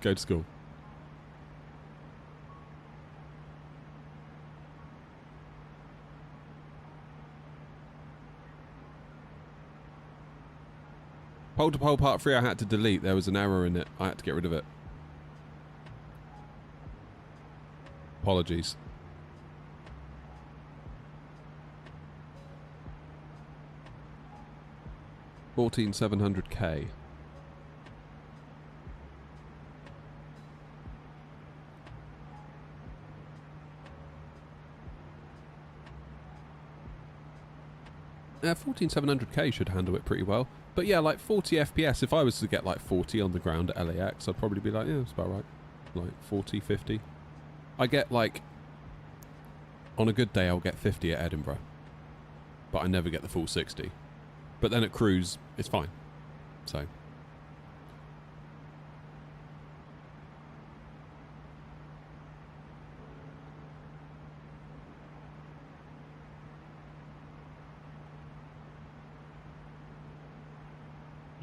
Go to school. Pole to pole part 3 I had to delete. There was an error in it. I had to get rid of it. Apologies. $14,700K. Yeah, 14,700K should handle it pretty well. But yeah, like 40 FPS, if I was to get like 40 on the ground at LAX, I'd probably be like, yeah, that's about right. Like 40, 50. I get like, on a good day I'll get 50 at Edinburgh, but I never get the full 60. But then at cruise, it's fine. So.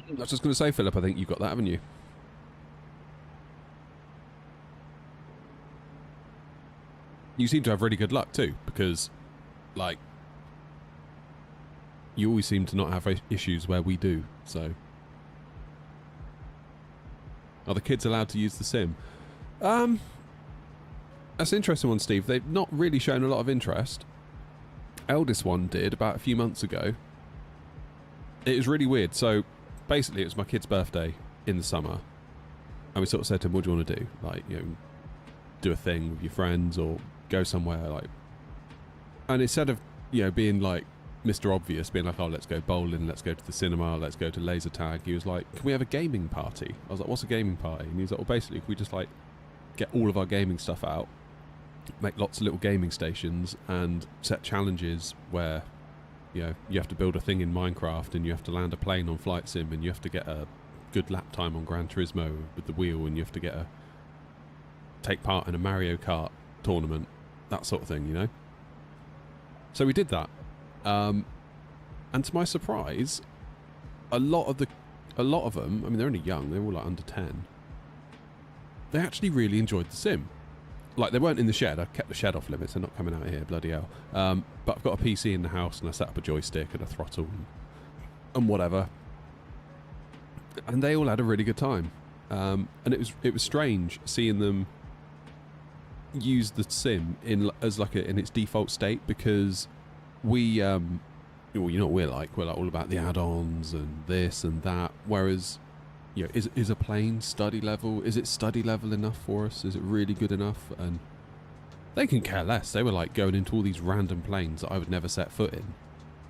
I was just going to say, Philip, I think you've got that, haven't you? You seem to have really good luck too, because, like, you always seem to not have issues where we do, so. Are the kids allowed to use the sim? That's an interesting one, Steve. They've not really shown a lot of interest. Eldest one did about a few months ago. It was really weird. So, basically, it was my kid's birthday in the summer, and we sort of said to him, what do you want to do? Like, you know, do a thing with your friends or go somewhere, like. And instead of, you know, being like Mr. Obvious, being like, oh, let's go bowling, let's go to the cinema, let's go to laser tag, he was like, can we have a gaming party? I was like, what's a gaming party? And he was like, well, basically, can we just like get all of our gaming stuff out, make lots of little gaming stations, and set challenges where, you know, you have to build a thing in Minecraft, and you have to land a plane on Flight Sim, and you have to get a good lap time on Gran Turismo with the wheel, and you have to take part in a Mario Kart tournament, that sort of thing, you know. So we did that, and to my surprise, a lot of them, I mean, they're only young, they're all like under 10. They actually really enjoyed the sim. Like, they weren't in the shed. I kept the shed off limits. They're not coming out here, bloody hell. But I've got a PC in the house, and I set up a joystick and a throttle and whatever. And they all had a really good time. And it was strange seeing them use the sim in its default state, because we, well, you know what we're like all about the add-ons and this and that. Whereas, you know, is a plane study level? Is it study level enough for us? Is it really good enough? And they can care less. They were like going into all these random planes that I would never set foot in,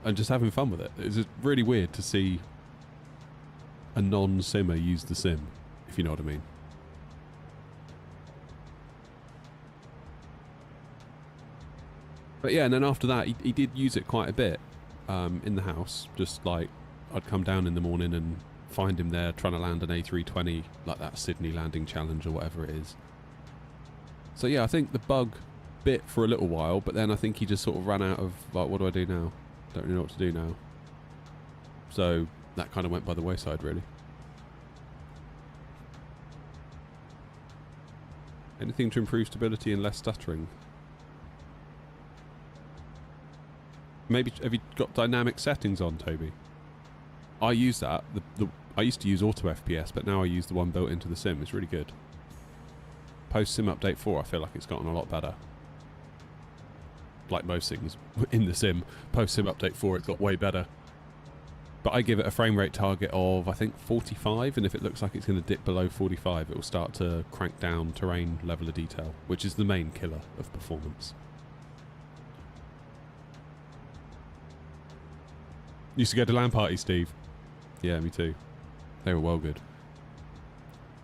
and just having fun with it. It was just really weird to see a non-simmer use the sim, if you know what I mean. But yeah, and then after that, he did use it quite a bit in the house. Just like, I'd come down in the morning and find him there trying to land an A320, like that Sydney landing challenge or whatever it is. So yeah, I think the bug bit for a little while, but then I think he just sort of ran out of, like, what do I do now? Don't really know what to do now. So that kind of went by the wayside, really. Anything to improve stability and less stuttering? Maybe, have you got dynamic settings on, Toby? I use that. I used to use auto FPS, but now I use the one built into the sim. It's really good. Post sim update 4, I feel like it's gotten a lot better. Like most things in the sim, post sim update 4, it got way better. But I give it a frame rate target of, I think, 45, and if it looks like it's going to dip below 45, it will start to crank down terrain level of detail, which is the main killer of performance. Used to go to LAN parties, Steve. Yeah, me too. They were well good.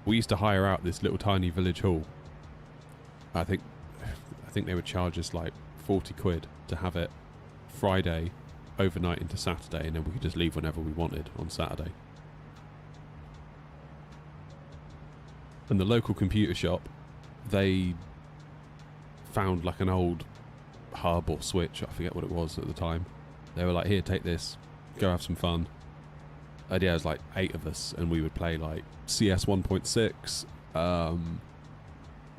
We used to hire out this little tiny village hall. I think they would charge us like 40 quid to have it Friday overnight into Saturday, and then we could just leave whenever we wanted on Saturday. And the local computer shop, they found like an old hub or switch, I forget what it was at the time. They were like, here, take this, go have some fun. And yeah, it was like 8 of us, and we would play like CS 1.6,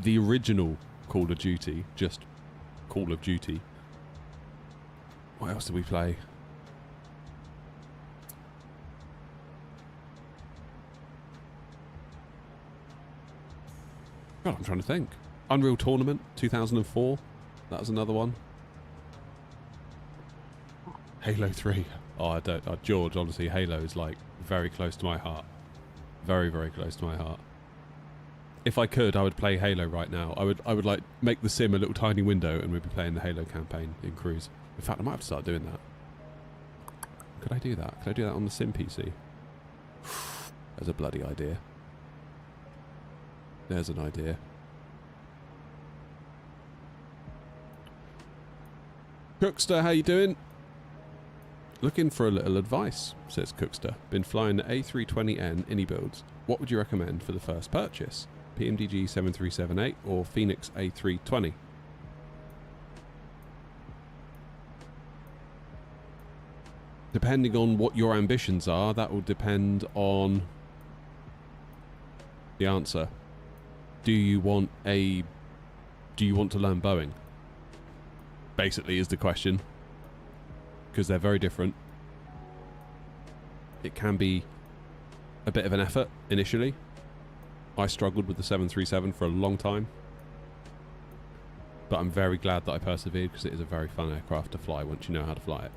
the original Call of Duty, just Call of Duty. What else did we play? God, I'm trying to think. Unreal Tournament 2004, that was another one. Halo 3. Oh, I don't. George, honestly, Halo is like very close to my heart. Very, very close to my heart. If I could, I would play Halo right now. I would like make the sim a little tiny window, and we'd be playing the Halo campaign in Cruise. In fact, I might have to start doing that. Could I do that? Could I do that on the sim PC? There's a bloody idea. There's an idea. Cookster, how you doing? Looking for a little advice, says Cookster. Been flying the A320N Innie builds. What would you recommend for the first purchase? PMDG 7378 or Phoenix A320? Depending on what your ambitions are, that will depend on the answer. Do you want to learn Boeing? Basically is the question. Because they're very different. It can be a bit of an effort initially. I struggled with the 737 for a long time. But I'm very glad that I persevered because it is a very fun aircraft to fly once you know how to fly it.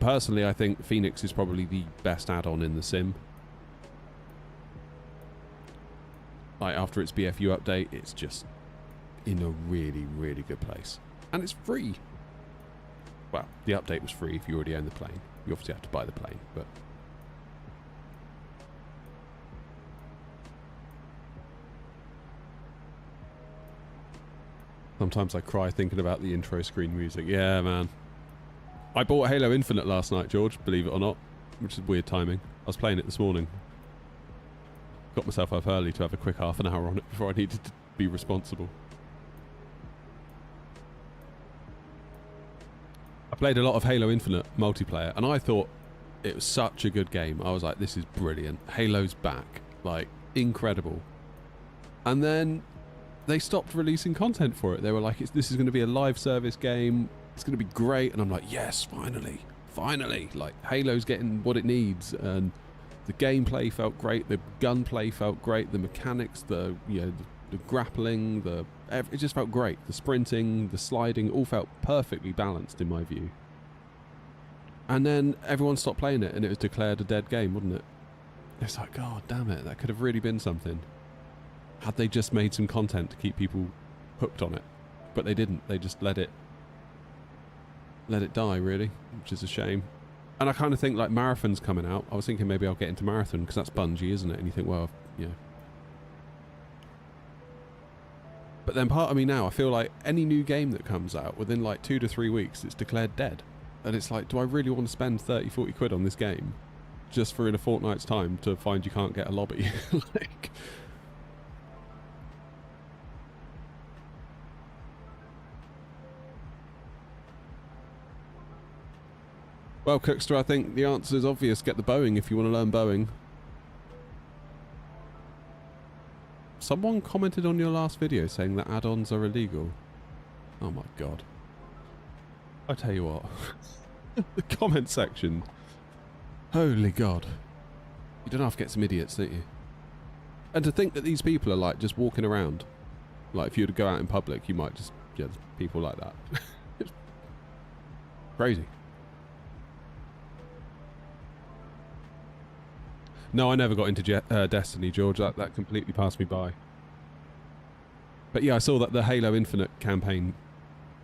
Personally, I think Phoenix is probably the best add-on in the sim. Like, after its BFU update, it's just in a really, really good place. And it's free. Well, the update was free if you already own the plane. You obviously have to buy the plane, but... Sometimes I cry thinking about the intro screen music. Yeah, man. I bought Halo Infinite last night, George, believe it or not. Which is weird timing. I was playing it this morning. Got myself up early to have a quick half an hour on it before I needed to be responsible. I played a lot of Halo Infinite multiplayer, and I thought it was such a good game. I was like, this is brilliant. Halo's back. Like, incredible. And then they stopped releasing content for it. They were like, this is going to be a live service game. It's going to be great. And I'm like, yes, finally. Finally. Like, Halo's getting what it needs. And the gameplay felt great. The gunplay felt great. The mechanics, the grappling, it just felt great. The sprinting, the sliding, all felt perfectly balanced in my view. And then everyone stopped playing it and it was declared a dead game, wasn't it? It's like, God damn it, that could have really been something. Had they just made some content to keep people hooked on it. But they didn't. They just let it die, really, which is a shame. And I kind of think, like, Marathon's coming out. I was thinking maybe I'll get into Marathon because that's Bungie, isn't it? And you think, well, yeah. But then part of me now, I feel like any new game that comes out within like 2 to 3 weeks, it's declared dead. And it's like, do I really want to spend 30, 40 quid on this game just for in a fortnight's time to find you can't get a lobby? Like... Well, Cookster, I think the answer is obvious. Get the Boeing if you want to learn Boeing. Someone commented on your last video saying that add-ons are illegal. Oh my god. I tell you what. The comment section. Holy god. You don't have to get some idiots, don't you? And to think that these people are like just walking around. Like if you were to go out in public, you might just get people like that. It's crazy. No, I never got into Destiny, George. That completely passed me by. But yeah, I saw that the Halo Infinite campaign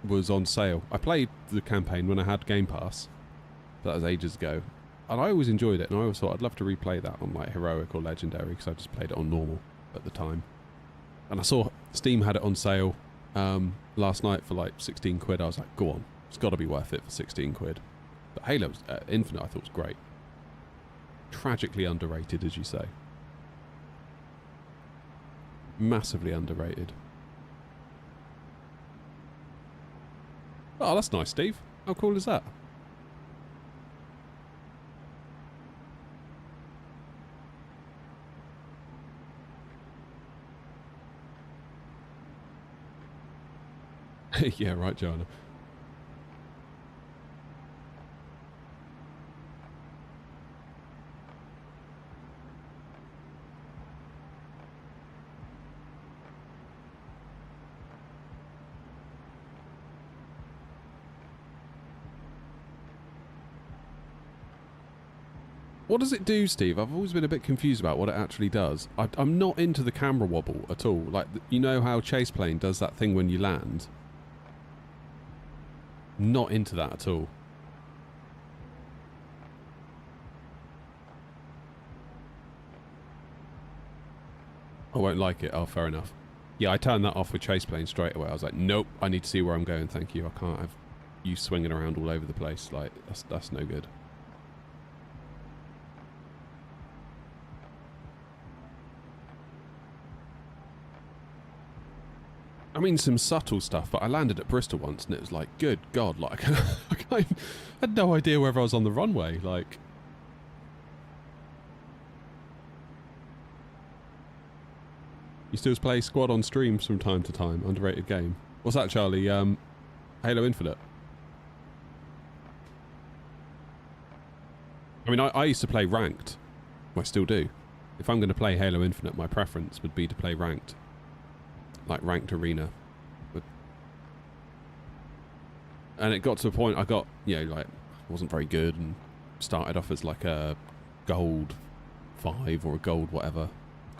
was on sale. I played the campaign when I had Game Pass. That was ages ago. And I always enjoyed it, and I always thought I'd love to replay that on like Heroic or Legendary, because I just played it on normal at the time. And I saw Steam had it on sale last night for like 16 quid. I was like, go on. It's got to be worth it for 16 quid. But Halo Infinite I thought was great. Tragically underrated, as you say. Massively underrated. Oh, that's nice, Steve. How cool is that? Yeah, right, Joanna. What does it do, Steve? I've always been a bit confused about what it actually does. I'm not into the camera wobble at all. Like, you know how Chase Plane does that thing when you land? Not into that at all. I won't like it. Oh, fair enough. Yeah, I turned that off with chase plane straight away. I was like, nope, I need to see where I'm going, thank you. I can't have you swinging around all over the place. Like, that's no good. I mean, some subtle stuff, but I landed at Bristol once and it was like, good God, like, I had no idea whether I was on the runway, like. You still play Squad on streams from time to time, underrated game. What's that, Charlie? Halo Infinite. I mean, I used to play ranked. Well, I still do. If I'm going to play Halo Infinite, my preference would be to play ranked. Like ranked arena. And it got to a point I got, you know, like, wasn't very good and started off as like a gold 5 or a gold whatever.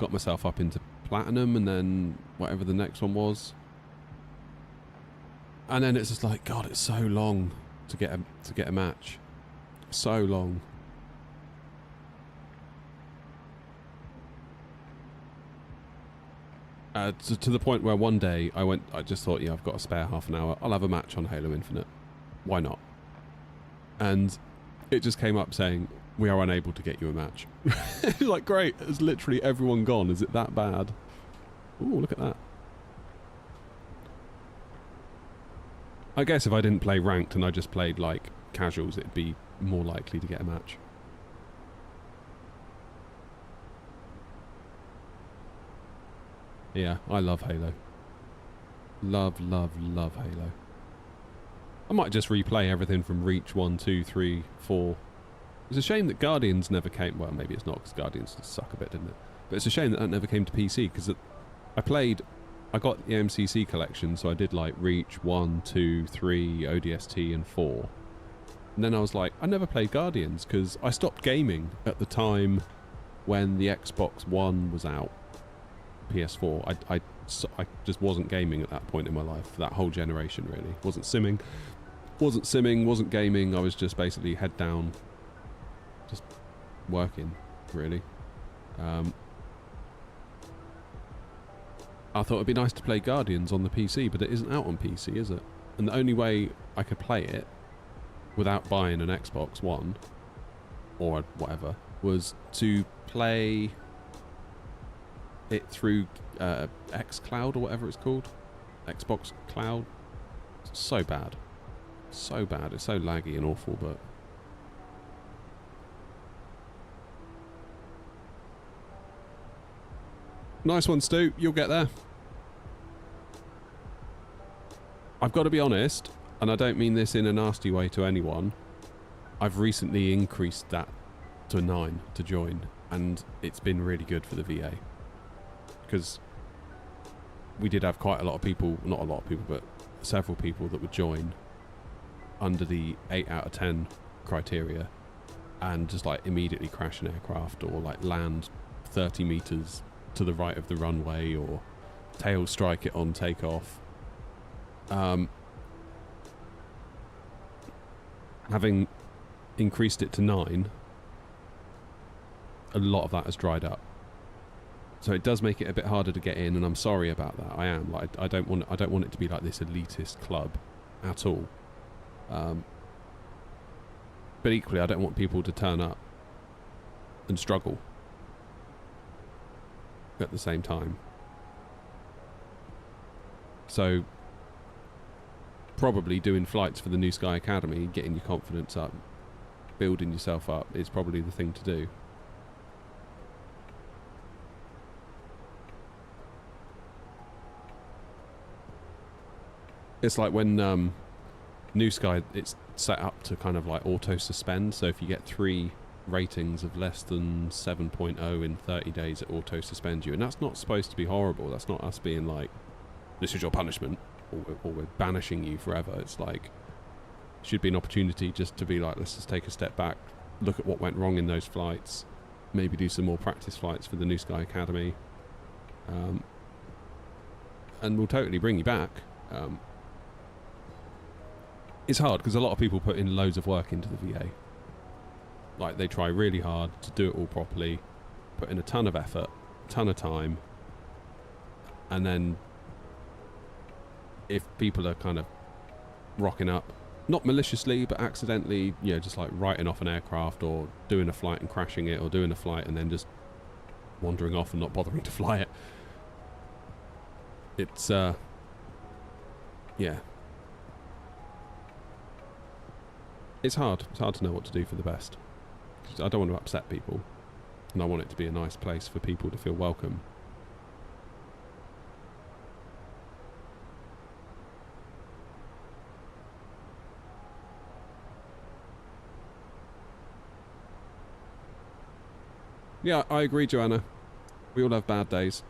Got myself up into platinum and then whatever the next one was. And then it's just like, God, it's so long to get a match. So long. To the point where one day I just thought, yeah, I've got a spare half an hour. I'll have a match on Halo Infinite. Why not? And it just came up saying, we are unable to get you a match. Like, great. Is literally everyone gone? Is it that bad? Ooh, look at that. I guess if I didn't play ranked and I just played, like, casuals, it'd be more likely to get a match. Yeah, I love Halo. Love, love, love Halo. I might just replay everything from Reach 1, 2, 3, 4. It's a shame that Guardians never came... Well, maybe it's not, because Guardians suck a bit, didn't it? But it's a shame that that never came to PC, because I got the MCC collection, so I did, like, Reach 1, 2, 3, ODST, and 4. And then I was like, I never played Guardians, because I stopped gaming at the time when the Xbox One was out. PS4. I just wasn't gaming at that point in my life, for that whole generation, really. Wasn't simming, wasn't gaming. I was just basically head down, just working, really. I thought it'd be nice to play Guardians on the PC, but it isn't out on PC, is it? And the only way I could play it without buying an Xbox One or whatever was to play it through xCloud or whatever it's called. Xbox Cloud. It's so bad. So bad. It's so laggy and awful, but... Nice one, Stu. You'll get there. I've got to be honest, and I don't mean this in a nasty way to anyone, I've recently increased that to 9 to join, and it's been really good for the VA. Because we did have quite a lot of people, not a lot of people, but several people that would join under the 8 out of 10 criteria and just like immediately crash an aircraft or like land 30 meters to the right of the runway or tail strike it on takeoff. Having increased it to 9, a lot of that has dried up. So it does make it a bit harder to get in, and I'm sorry about that. I am. Like, I don't want it to be like this elitist club at all. But equally, I don't want people to turn up and struggle at the same time. So probably doing flights for the New Sky Academy, getting your confidence up, building yourself up is probably the thing to do. It's like when New Sky, it's set up to kind of like auto-suspend, so if you get 3 ratings of less than 7.0 in 30 days, it auto-suspends you. And that's not supposed to be horrible. That's not us being like, this is your punishment, or we're banishing you forever. It's like, it should be an opportunity just to be like, let's just take a step back, look at what went wrong in those flights, maybe do some more practice flights for the New Sky Academy, and we'll totally bring you back. It's hard because a lot of people put in loads of work into the VA. Like, they try really hard to do it all properly, put in a ton of effort, a ton of time, and then if people are kind of rocking up, not maliciously, but accidentally, you know, just like writing off an aircraft or doing a flight and crashing it, or doing a flight and then just wandering off and not bothering to fly it. It's, yeah. It's hard. It's hard to know what to do for the best. 'Cause I don't want to upset people. And I want it to be a nice place for people to feel welcome. Yeah, I agree, Joanna. We all have bad days.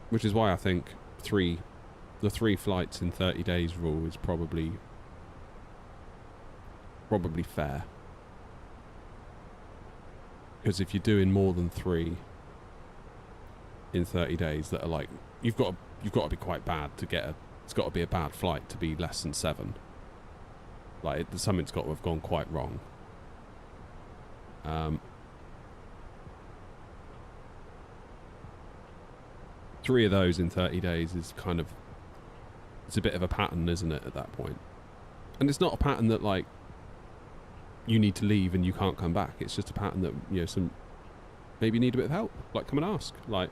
Which is why I think the 3 flights in 30 days rule is probably fair. Because if you're doing more than 3 in 30 days that are like, you've got to be quite bad to get it's got to be a bad flight to be less than 7. Like, something's got to have gone quite wrong. 3 of those in 30 days is kind of, it's a bit of a pattern, isn't it, at that point? And it's not a pattern that, like, you need to leave and you can't come back. It's just a pattern that, you know, maybe you need a bit of help. Like, come and ask. Like,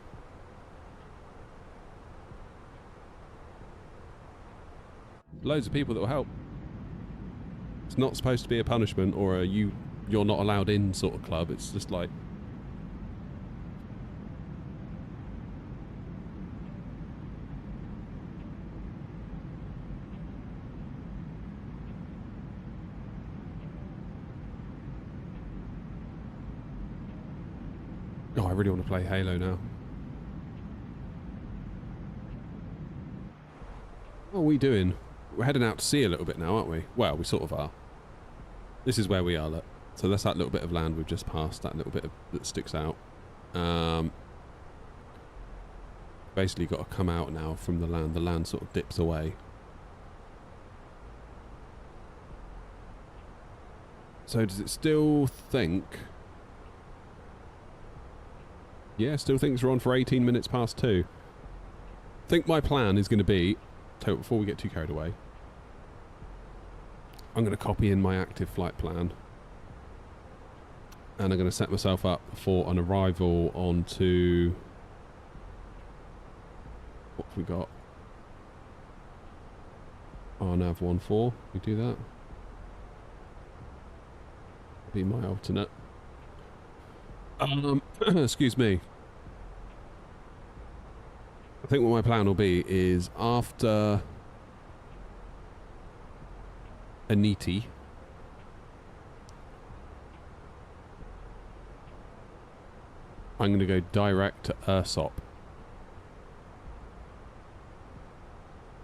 loads of people that will help. It's not supposed to be a punishment or a you're not allowed in sort of club. It's just like, oh, I really want to play Halo now. What are we doing? We're heading out to sea a little bit now, aren't we? Well, we sort of are. This is where we are, look. So that's that little bit of land we've just passed, that little bit that sticks out. Basically got to come out now from the land. The land sort of dips away. So does it still think... Yeah, still thinks we're on for 18 minutes past 2. I think my plan is going to be... Before we get too carried away, I'm going to copy in my active flight plan. And I'm going to set myself up for an arrival onto... What have we got? RNAV 14. We do that. Be my alternate. Excuse me. I think what my plan will be is after Aniti, I'm going to go direct to Ursop.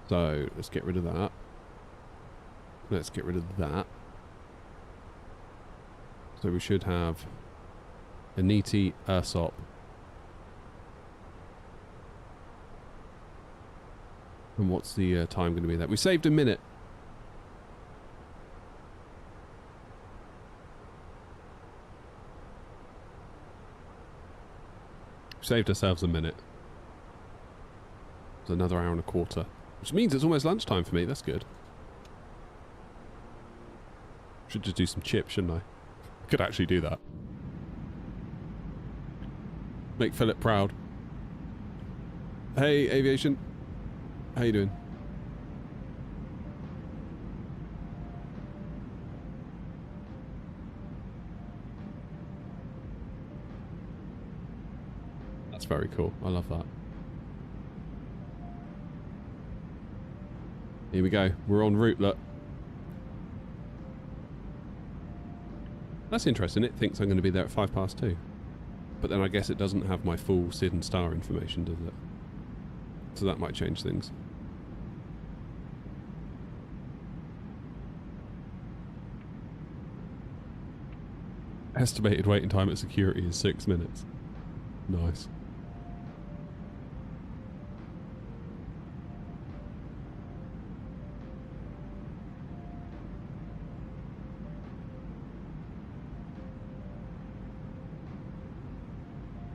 So let's get rid of that. Let's get rid of that. So we should have Aniti, Ursop. And what's the time going to be there? We saved a minute. Saved ourselves a minute. It's another hour and a quarter. Which means it's almost lunchtime for me. That's good. Should just do some chips, shouldn't I? Could actually do that. Make Philip proud. Hey, Aviation. How you doing? That's very cool. I love that. Here we go. We're en route, look. That's interesting. It thinks I'm going to be there at 2:05. But then I guess it doesn't have my full SID and star information, does it? So that might change things. Estimated waiting time at security is 6 minutes. Nice.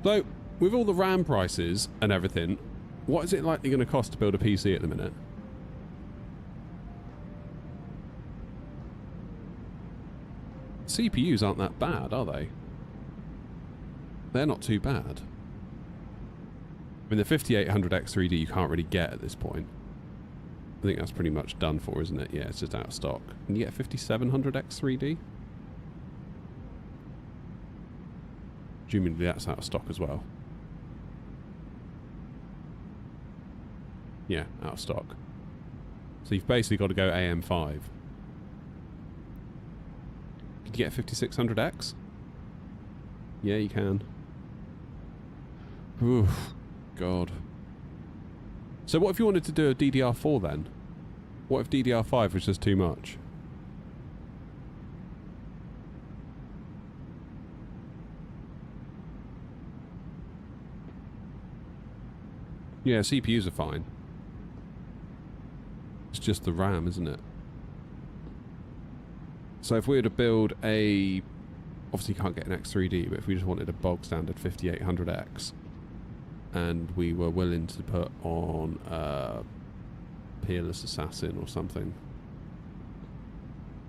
So, with all the RAM prices and everything, what is it likely going to cost to build a PC at the minute? CPUs aren't that bad, are they? They're not too bad. I mean, the 5800X3D you can't really get at this point. I think that's pretty much done for, isn't it? Yeah, it's just out of stock. Can you get 5700X3D? Presumably that's out of stock as well. Yeah, out of stock. So you've basically got to go AM5. Could you get 5600X? Yeah, you can. Oof, God. So what if you wanted to do a DDR4 then? What if DDR5 was just too much? Yeah, CPUs are fine. It's just the RAM, isn't it? So if we were to build a... Obviously you can't get an X3D, but if we just wanted a bog standard 5800X, and we were willing to put on a Peerless Assassin or something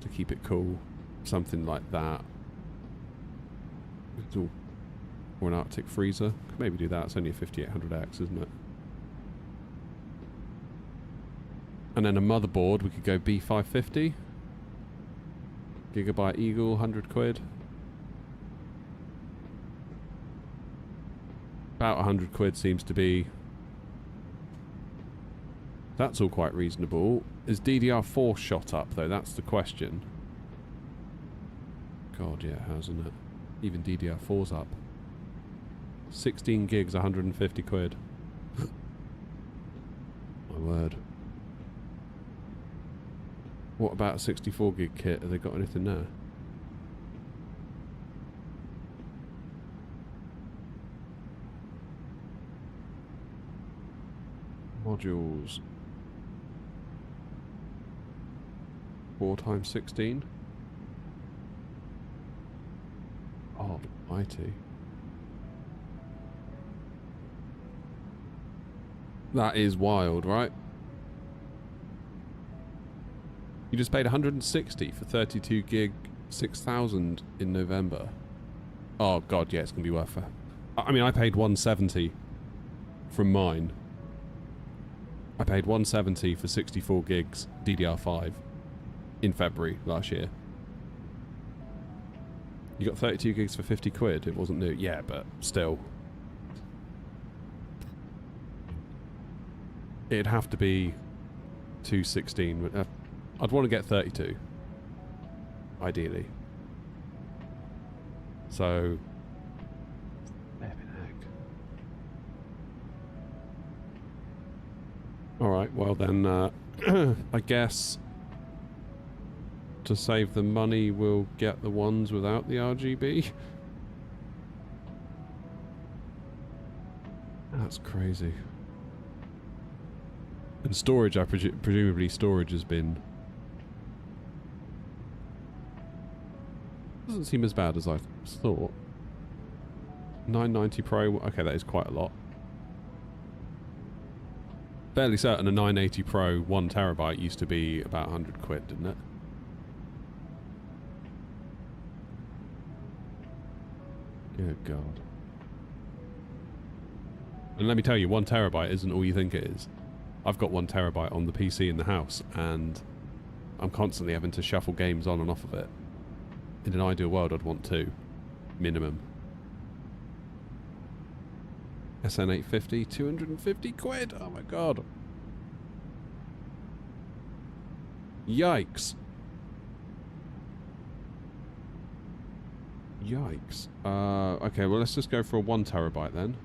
to keep it cool, something like that, or an Arctic Freezer, could maybe do that. It's only a 5800X, isn't it? And then a motherboard, we could go B550, Gigabyte Eagle, 100 quid. About 100 quid seems to be... That's all quite reasonable. Is DDR4 shot up, though? That's the question. God, yeah, hasn't it? Even DDR4's up. 16 gigs, 150 quid. My word. What about a 64 gig kit? Have they got anything there? Modules. 4 times 16. Oh, mighty. That is wild, right? You just paid 160 for 32 gig 6000 in November. Oh god, yeah, it's gonna be worth it. I mean, I paid 170 from mine. I paid 170 for 64 gigs DDR5 in February last year. You got 32 gigs for 50 quid. It wasn't new. Yeah, but still. It'd have to be 216. I'd want to get 32. Ideally. So... Alright, well then, I guess to save the money we'll get the ones without the RGB. That's crazy. And storage, presumably storage has been... Doesn't seem as bad as I thought. 990 Pro, okay, that is quite a lot. Fairly certain a 980 Pro 1 terabyte used to be about 100 quid, didn't it? Good God. And let me tell you, 1 terabyte isn't all you think it is. I've got 1 terabyte on the PC in the house, and I'm constantly having to shuffle games on and off of it. In an ideal world, I'd want 2. Minimum. SN850, 250 quid! Oh my god. Yikes. Yikes. Okay, well let's just go for a 1 terabyte then.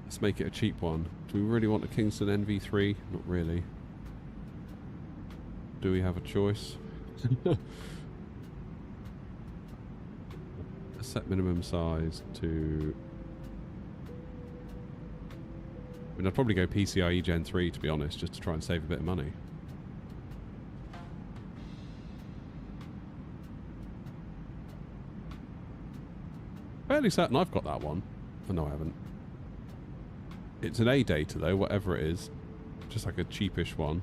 Let's make it a cheap one. Do we really want a Kingston NV3? Not really. Do we have a choice? Set minimum size to... I mean, I'd probably go PCIe Gen 3 to be honest, just to try and save a bit of money. Fairly certain I've got that one. Oh no, I haven't. It's an A data though, whatever it is. Just like a cheapish one.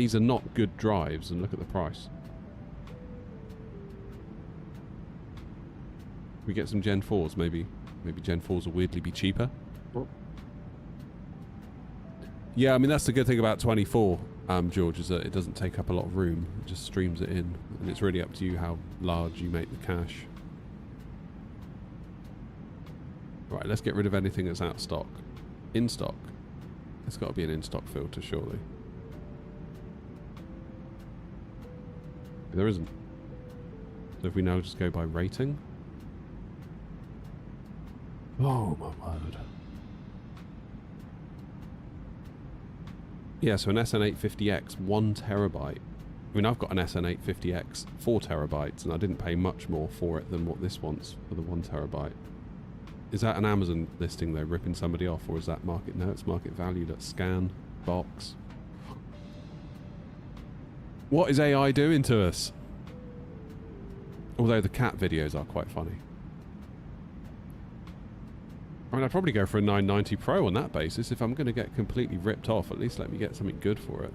These are not good drives, and look at the price. We get some Gen 4s, maybe Gen 4s will weirdly be cheaper. Yeah, I mean, that's the good thing about 24, George, is that it doesn't take up a lot of room. It just streams it in, and it's really up to you how large you make the cache. Right, let's get rid of anything that's out of stock. In stock. It's got to be an in-stock filter, surely. There isn't. So if we now just go by rating. Oh my word. Yeah, so an SN850X, 1 terabyte. I mean, I've got an SN850X, 4 terabytes, and I didn't pay much more for it than what this wants for the 1 terabyte. Is that an Amazon listing though, ripping somebody off, or is that market? No, it's market value. Let's scan, box. What is AI doing to us? Although the cat videos are quite funny. I mean, I'd probably go for a 990 Pro on that basis. If I'm going to get completely ripped off, at least let me get something good for it.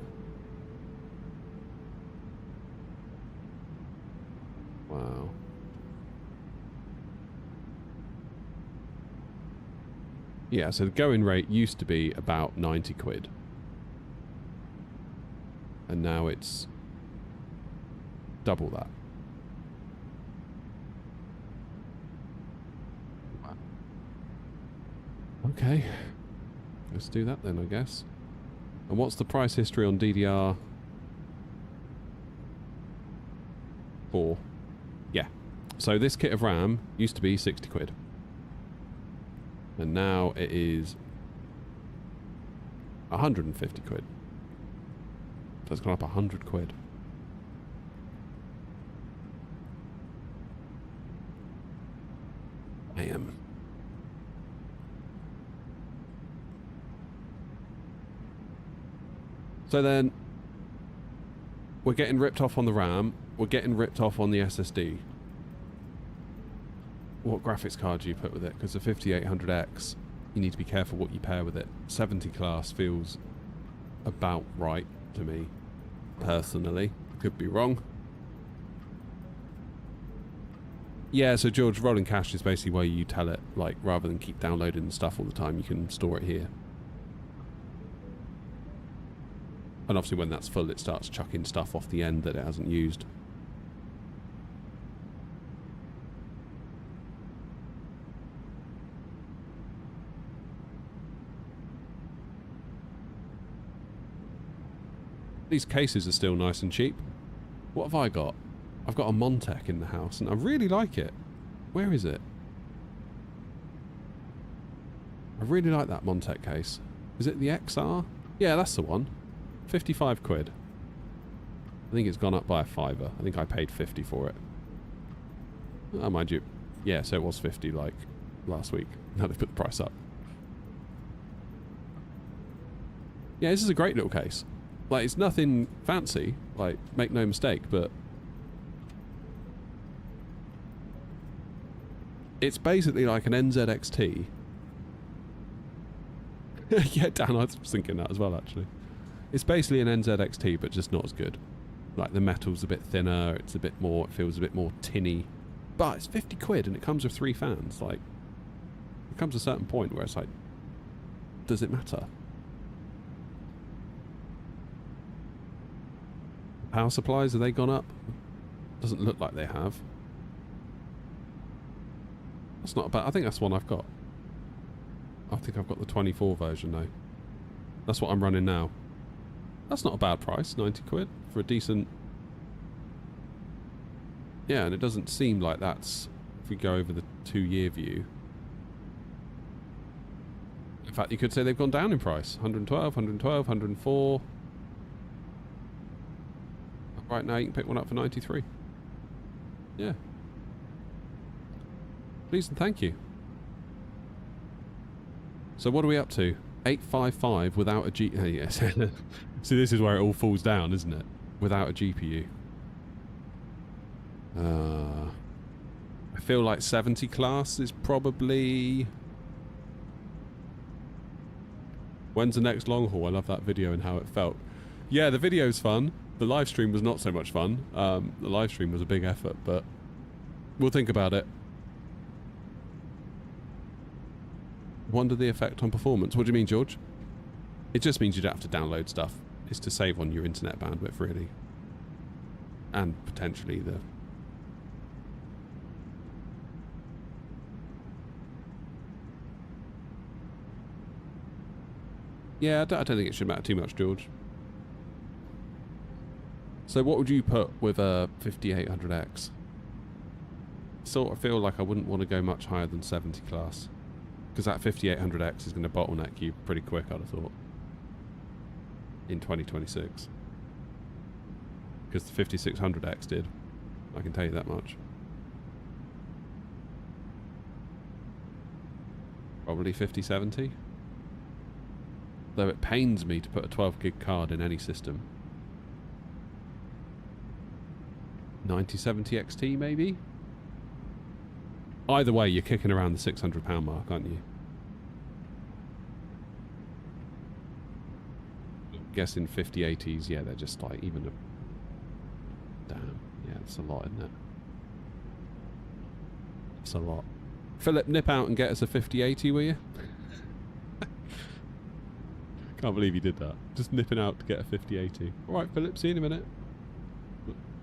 Wow. Yeah, so the going rate used to be about 90 quid. And now it's double that. Okay. Let's do that then, I guess. And what's the price history on DDR4? Yeah. So this kit of RAM used to be 60 quid. And now it is 150 quid. So it's gone up 100 quid. Damn. So then, we're getting ripped off on the RAM, we're getting ripped off on the SSD. What graphics card do you put with it? Because the 5800X, you need to be careful what you pair with it. 70 class feels about right to me, personally. Could be wrong. Yeah, so George, rolling cache is basically where you tell it, like, rather than keep downloading stuff all the time, you can store it here. And obviously when that's full, it starts chucking stuff off the end that it hasn't used. These cases are still nice and cheap. What have I got? I've got a Montec in the house, and I really like it. Where is it? I really like that Montec case. Is it the XR? Yeah, that's the one. 55 quid. I think it's gone up by a fiver. I think I paid 50 for it. Oh, mind you. Yeah, so it was 50 like last week. Now they've put the price up. Yeah, this is a great little case. Like, it's nothing fancy, like, make no mistake, but it's basically like an NZXT. Yeah, Dan, I was thinking that as well, actually. It's basically an NZXT, but just not as good. Like, the metal's a bit thinner, it's a bit more, it feels a bit more tinny. But it's 50 quid, and it comes with 3 fans. Like, it comes to a certain point where it's like, does it matter? Power supplies, have they gone up? Doesn't look like they have. That's not bad. I think that's one I've got. I think I've got the 24 version though. That's what I'm running now. That's not a bad price, 90 quid for a decent... Yeah, and it doesn't seem like that's... If we go over the 2-year view. In fact, you could say they've gone down in price. 112, 112, 104... Right now you can pick one up for 93. Yeah. Please and thank you. So what are we up to? 855 without a G... yes. See, this is where it all falls down, isn't it? Without a GPU. I feel like 70 class is probably... When's the next long haul? I love that video and how it felt. Yeah, the video's fun. The live stream was not so much fun. The live stream was a big effort, but we'll think about it. Wonder the effect on performance. What do you mean, George? It just means you don't have to download stuff. It's to save on your internet bandwidth, really. And potentially the... Yeah, I don't think it should matter too much, George. So what would you put with a 5800X? Sort of feel like I wouldn't want to go much higher than 70 class. Because that 5800X is going to bottleneck you pretty quick, I'd have thought. In 2026. Because the 5600X did. I can tell you that much. Probably 5070. Though it pains me to put a 12 gig card in any system. 9070 XT maybe? Either way, you're kicking around the £600 mark, aren't you? Guessing 5080s, yeah, they're just like even a... Damn, yeah, that's a lot, isn't it? That's a lot. Philip, nip out and get us a 5080, will you? Can't believe you did that. Just nipping out to get a 5080. Alright, Philip, see you in a minute.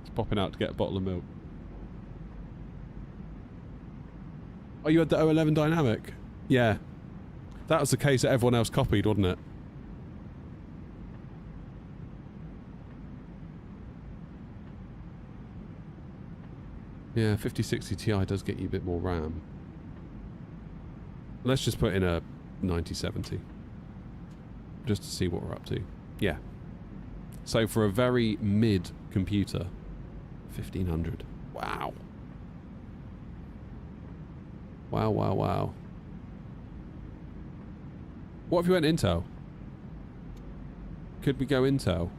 Just popping out to get a bottle of milk. Oh, you had the 011 dynamic? Yeah. That was the case that everyone else copied, wasn't it? Yeah, 5060 Ti does get you a bit more RAM. Let's just put in a 9070. Just to see what we're up to. Yeah. So for a very mid computer, 1500. Wow. Wow, wow, wow. What if you went Intel? Could we go Intel?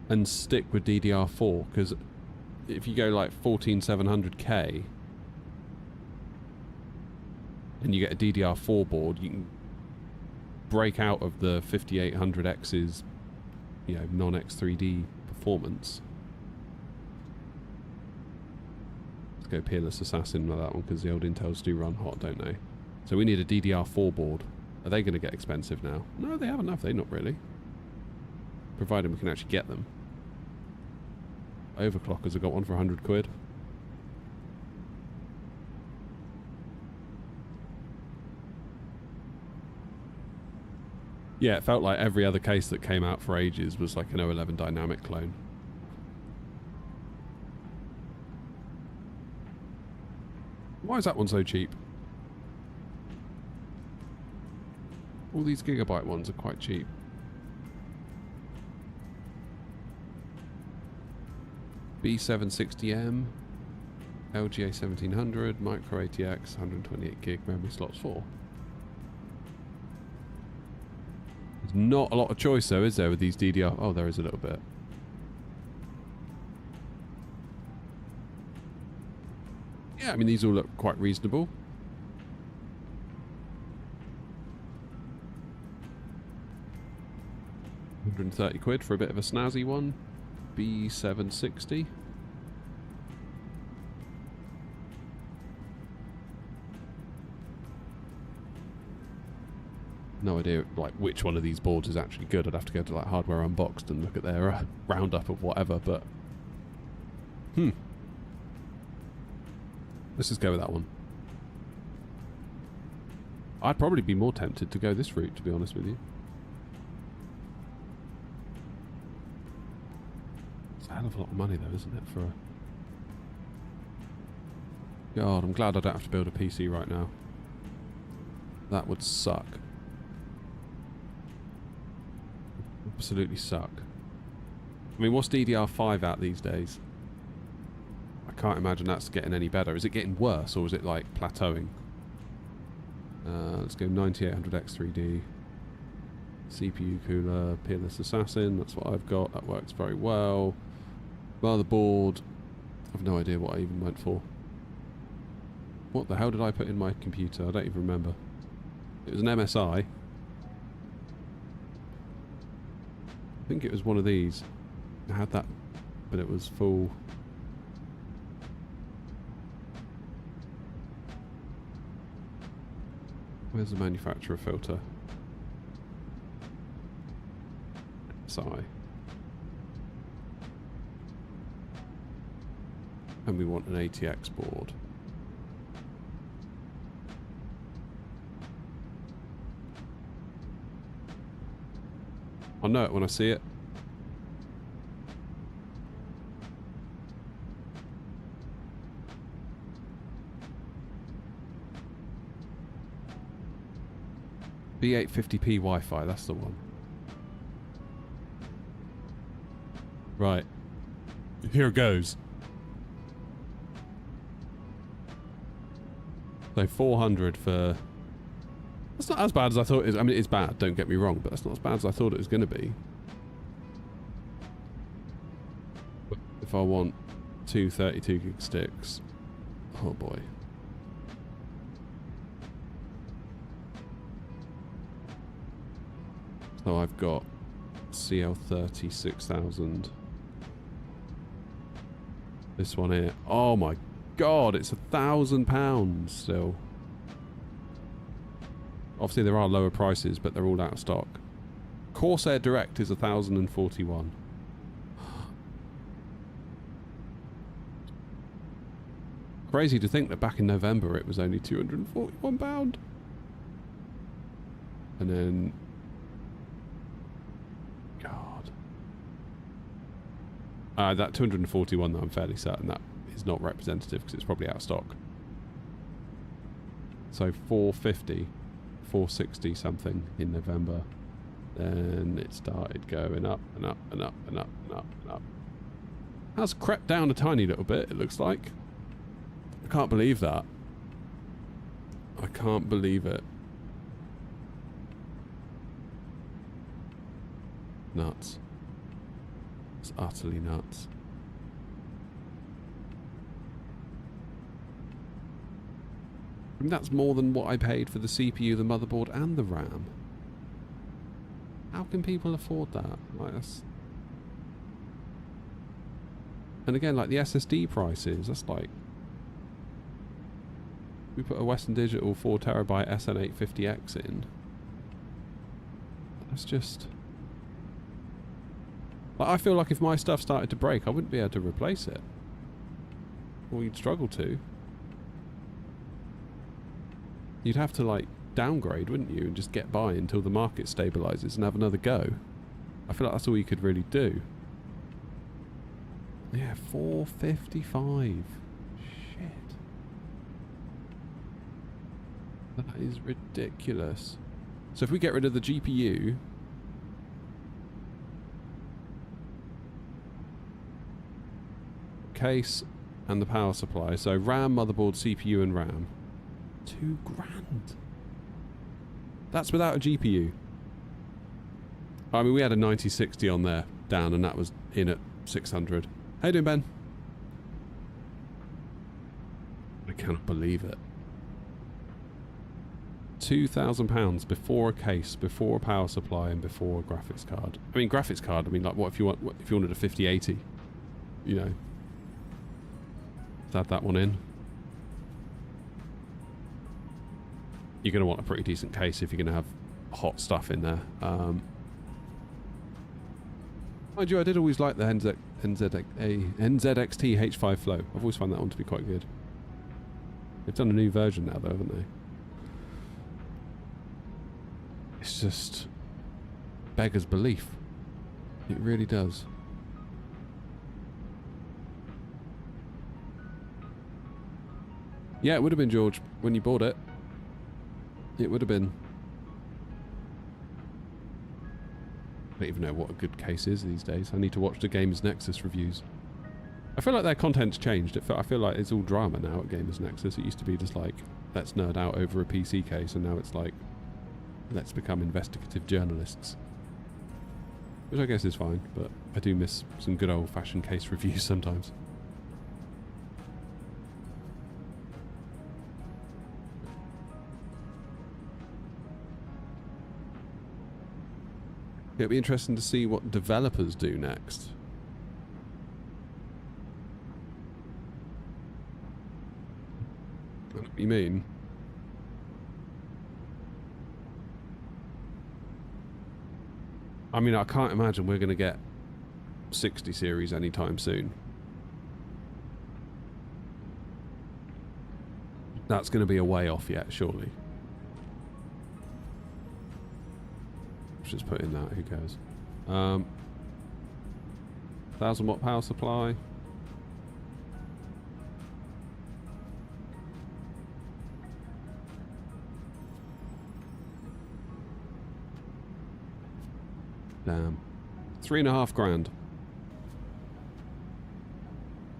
And stick with DDR4? Because if you go like 14700K and you get a DDR4 board, you can break out of the 5800X's, you know, non-X3D performance. Let's go Peerless Assassin with that one, because the old Intels do run hot, don't they? So we need a DDR4 board. Are they going to get expensive now? No, they haven't, have they? Not really. Provided we can actually get them. Overclockers have got one for 100 quid. Yeah, it felt like every other case that came out for ages was like an 011 dynamic clone. Why is that one so cheap? All these gigabyte ones are quite cheap. B760M, LGA 1700, Micro ATX, 128 gig memory slots 4. There's not a lot of choice though, is there, with these DDR? Oh, there is a little bit. Yeah, I mean, these all look quite reasonable. £130 for a bit of a snazzy one. B760. No idea like which one of these boards is actually good. I'd have to go to like Hardware Unboxed and look at their roundup of whatever, but let's just go with that one. I'd probably be more tempted to go this route, to be honest with you. It's a hell of a lot of money though, isn't it, for a... God, I'm glad I don't have to build a PC right now. That would suck. Absolutely suck. I mean, what's DDR5 out these days? I can't imagine that's getting any better. Is it getting worse, or is it like plateauing? Let's go 9800X3D. CPU cooler, Peerless Assassin, that's what I've got. That works very well. Motherboard. I've no idea what I even went for. What the hell did I put in my computer? I don't even remember. It was an MSI. I think it was one of these. I had that, but it was full. Where's the manufacturer filter? SI. And we want an ATX board. I'll know it when I see it. B850p Wi-Fi, that's the one. Right. Here goes. So 400 for... That's not as bad as I thought it is. I mean, it's bad, don't get me wrong, but that's not as bad as I thought it was going to be. But if I want two 32 gig sticks... Oh boy. So I've got CL30 6000. This one here. Oh my god, it's £1,000 still. Obviously there are lower prices, but they're all out of stock. Corsair Direct is 1,041. Crazy to think that back in November it was only £241. And then... God. That 241 though, I'm fairly certain that is not representative because it's probably out of stock. So 450, 460 something in November. Then it started going up and up and up and up and up and up. Has crept down a tiny little bit, it looks like. I can't believe that. I can't believe it. Nuts. It's utterly nuts. I mean, that's more than what I paid for the CPU, the motherboard, and the RAM. How can people afford that? Like, that's... And again, like the SSD prices, that's like... We put a Western Digital 4TB SN850X in. That's just... Like, I feel like if my stuff started to break, I wouldn't be able to replace it. Or you'd struggle to. You'd have to, like, downgrade, wouldn't you? And just get by until the market stabilises and have another go. I feel like that's all you could really do. Yeah, 455. Shit. That is ridiculous. So if we get rid of the GPU... case and the power supply, so RAM, motherboard, CPU and RAM, £2,000. That's without a GPU. I mean, we had a 9060 on there down and that was in at 600. How you doing, Ben? I cannot believe it. £2,000 before a case, before a power supply and before a graphics card. I mean, graphics card, I mean, like, what if you wanted a 5080, you know? Let's add that one in. You're going to want a pretty decent case if you're going to have hot stuff in there. Mind you, I did always like the NZXT H5 Flow. I've always found that one to be quite good. They've done a new version now though, haven't they? It's just beggars belief. It really does. Yeah, it would have been, George, when you bought it. It would have been. I don't even know what a good case is these days. I need to watch the Gamers Nexus reviews. I feel like their content's changed. I feel like it's all drama now at Gamers Nexus. It used to be just like, let's nerd out over a PC case, and now it's like, let's become investigative journalists. Which I guess is fine, but I do miss some good old-fashioned case reviews sometimes. It'll be interesting to see what developers do next. What do you mean? I mean, I can't imagine we're going to get 60 series anytime soon. That's going to be a way off yet, surely. Just put in that, who cares? 1000 watt power supply. Damn. 3.5 grand.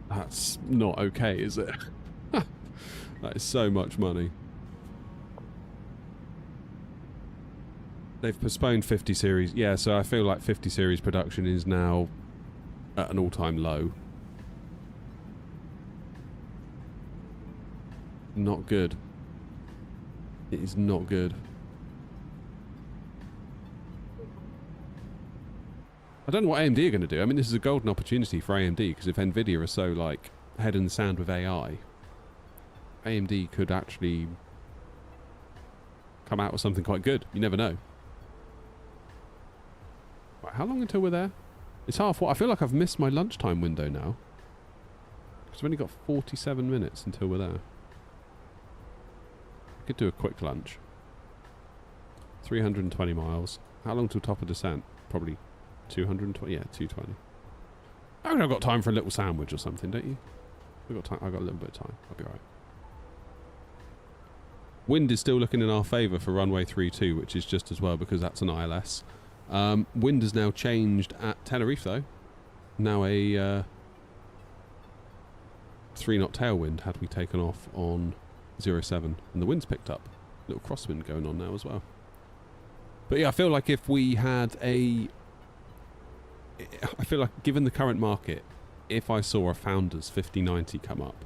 That's not okay, is it? That is so much money. They've postponed 50 series. Yeah, so I feel like 50 series production is now at an all-time low. Not good. It is not good. I don't know what AMD are going to do. I mean, this is a golden opportunity for AMD, because if Nvidia are so, like, head in the sand with AI, AMD could actually come out with something quite good. You never know. Right, how long until we're there? It's half what? I feel like I've missed my lunchtime window now. Because we've only got 47 minutes until we're there. Could do a quick lunch. 320 miles. How long till top of descent? Probably 220. Yeah, 220. I reckon I've got time for a little sandwich or something, don't you? I've got time. I've got a little bit of time. I'll be alright. Wind is still looking in our favour for runway 32, which is just as well because that's an ILS. Wind has now changed at Tenerife though. Now a 3 knot tailwind had we taken off on 07, and the wind's picked up. Little crosswind going on now as well. But yeah, I feel like if we had I feel like given the current market, if I saw a Founders 5090 come up,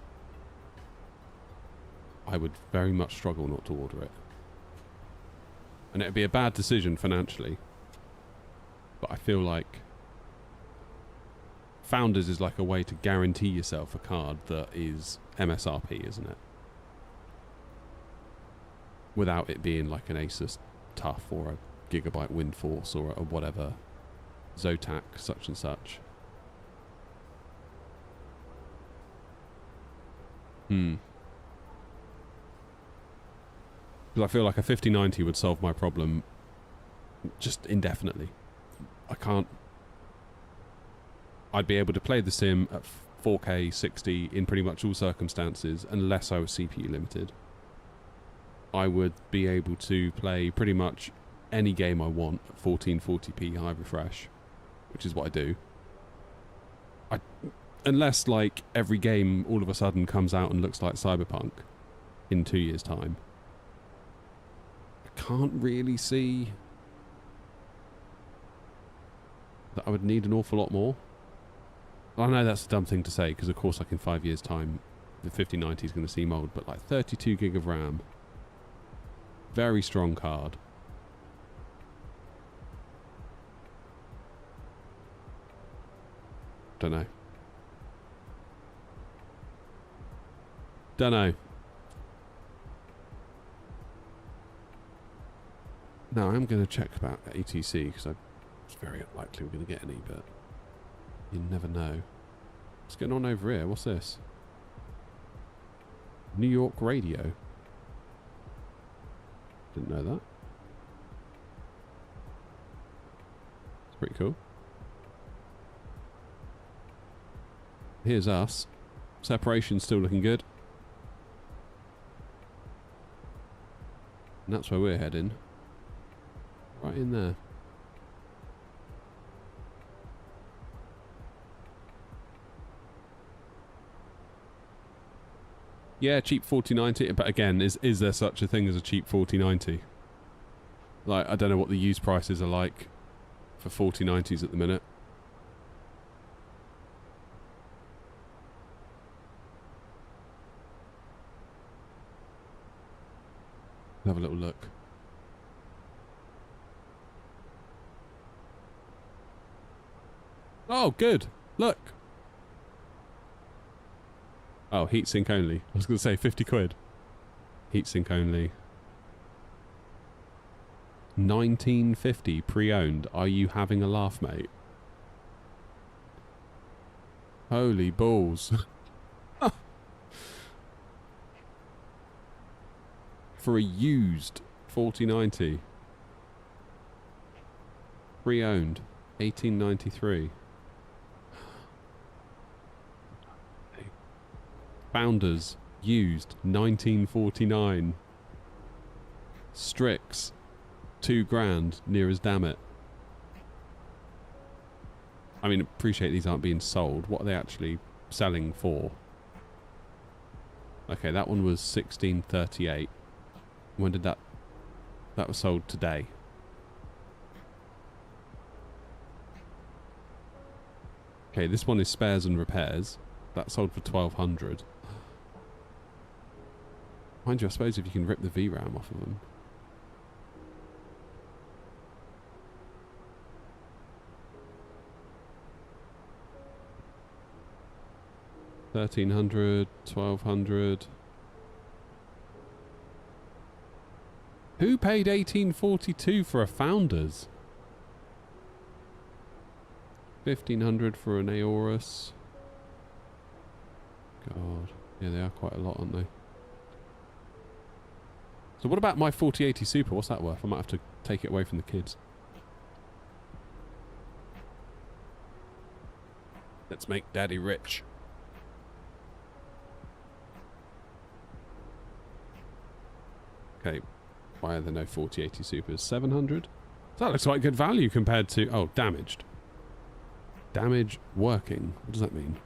I would very much struggle not to order it. And it'd be a bad decision financially. But I feel like Founders is like a way to guarantee yourself a card that is MSRP, isn't it? Without it being like an Asus TUF or a Gigabyte Windforce or a whatever Zotac such and such. Because I feel like a 5090 would solve my problem just indefinitely. I can't... I'd be able to play the sim at 4K 60 in pretty much all circumstances unless I was CPU limited. I would be able to play pretty much any game I want at 1440p high refresh, which is what I do. Unless, like, every game all of a sudden comes out and looks like Cyberpunk in 2 years' time. I can't really see that I would need an awful lot more. I know that's a dumb thing to say, because of course, like, in 5 years' time, the 5090 is going to see mold, but like 32 gig of RAM, very strong card. Don't know. Don't know. No, I'm going to check about ATC because it's very unlikely we're going to get any, but you never know. What's going on over here? What's this? New York radio. Didn't know that. It's pretty cool. Here's us. Separation's still looking good. And that's where we're heading. Right in there. Yeah, cheap 4090, but again, is there such a thing as a cheap 4090? Like, I don't know what the used prices are like for 4090s at the minute. Have a little look. Oh, good. Look. Oh, heatsink only. I was going to say 50 quid. Heatsink only. 1950 pre-owned. Are you having a laugh, mate? Holy balls. For a used 4090. Pre-owned. 1893. Founders. Used. 1949. Strix. 2 grand. Near as damn it. I mean, appreciate these aren't being sold. What are they actually selling for? Okay, that one was 1638. When did that... That was sold today. Okay, this one is spares and repairs. That sold for 1200. Mind you, I suppose if you can rip the VRAM off of them. $1,300, $1,200. Who paid $1842 for a Founders? $1,500 for an Aorus. God, yeah, they are quite a lot, aren't they? So what about my 4080 Super? What's that worth? I might have to take it away from the kids. Let's make Daddy rich. Okay, why are there no 4080 Supers? 700? That looks like good value compared to... Oh, damaged. Damage working. What does that mean?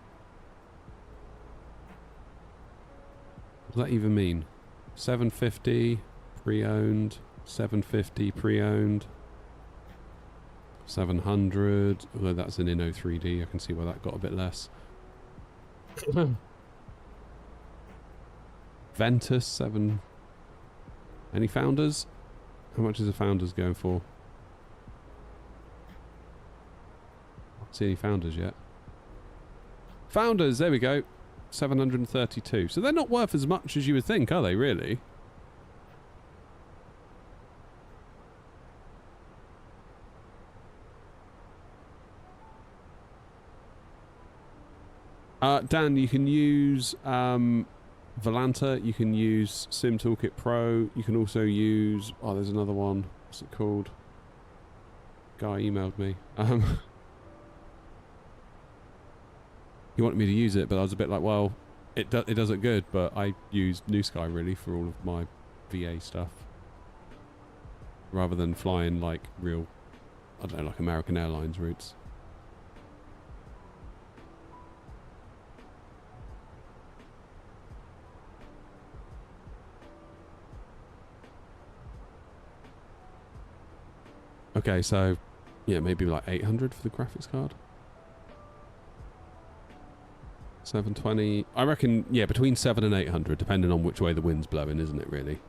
What does that even mean? 750 pre-owned. 750 pre-owned. 700. Although that's an Inno 3D. I can see why that got a bit less. Ventus 7... Any Founders? How much is a Founders going for? I don't see any Founders yet. Founders, there we go. 732. So they're not worth as much as you would think, are they, really? Dan, you can use... Volanta, you can use Sim Toolkit Pro, you can also use... Oh, there's another one. What's it called? Guy emailed me. He wanted me to use it, but I was a bit like, well, it does it good, but I use New Sky, really, for all of my VA stuff. Rather than flying, like, real... I don't know, like American Airlines routes. Okay, so, yeah, maybe like 800 for the graphics card. 720. I reckon, yeah, between 7 and 800, depending on which way the wind's blowing, isn't it, really?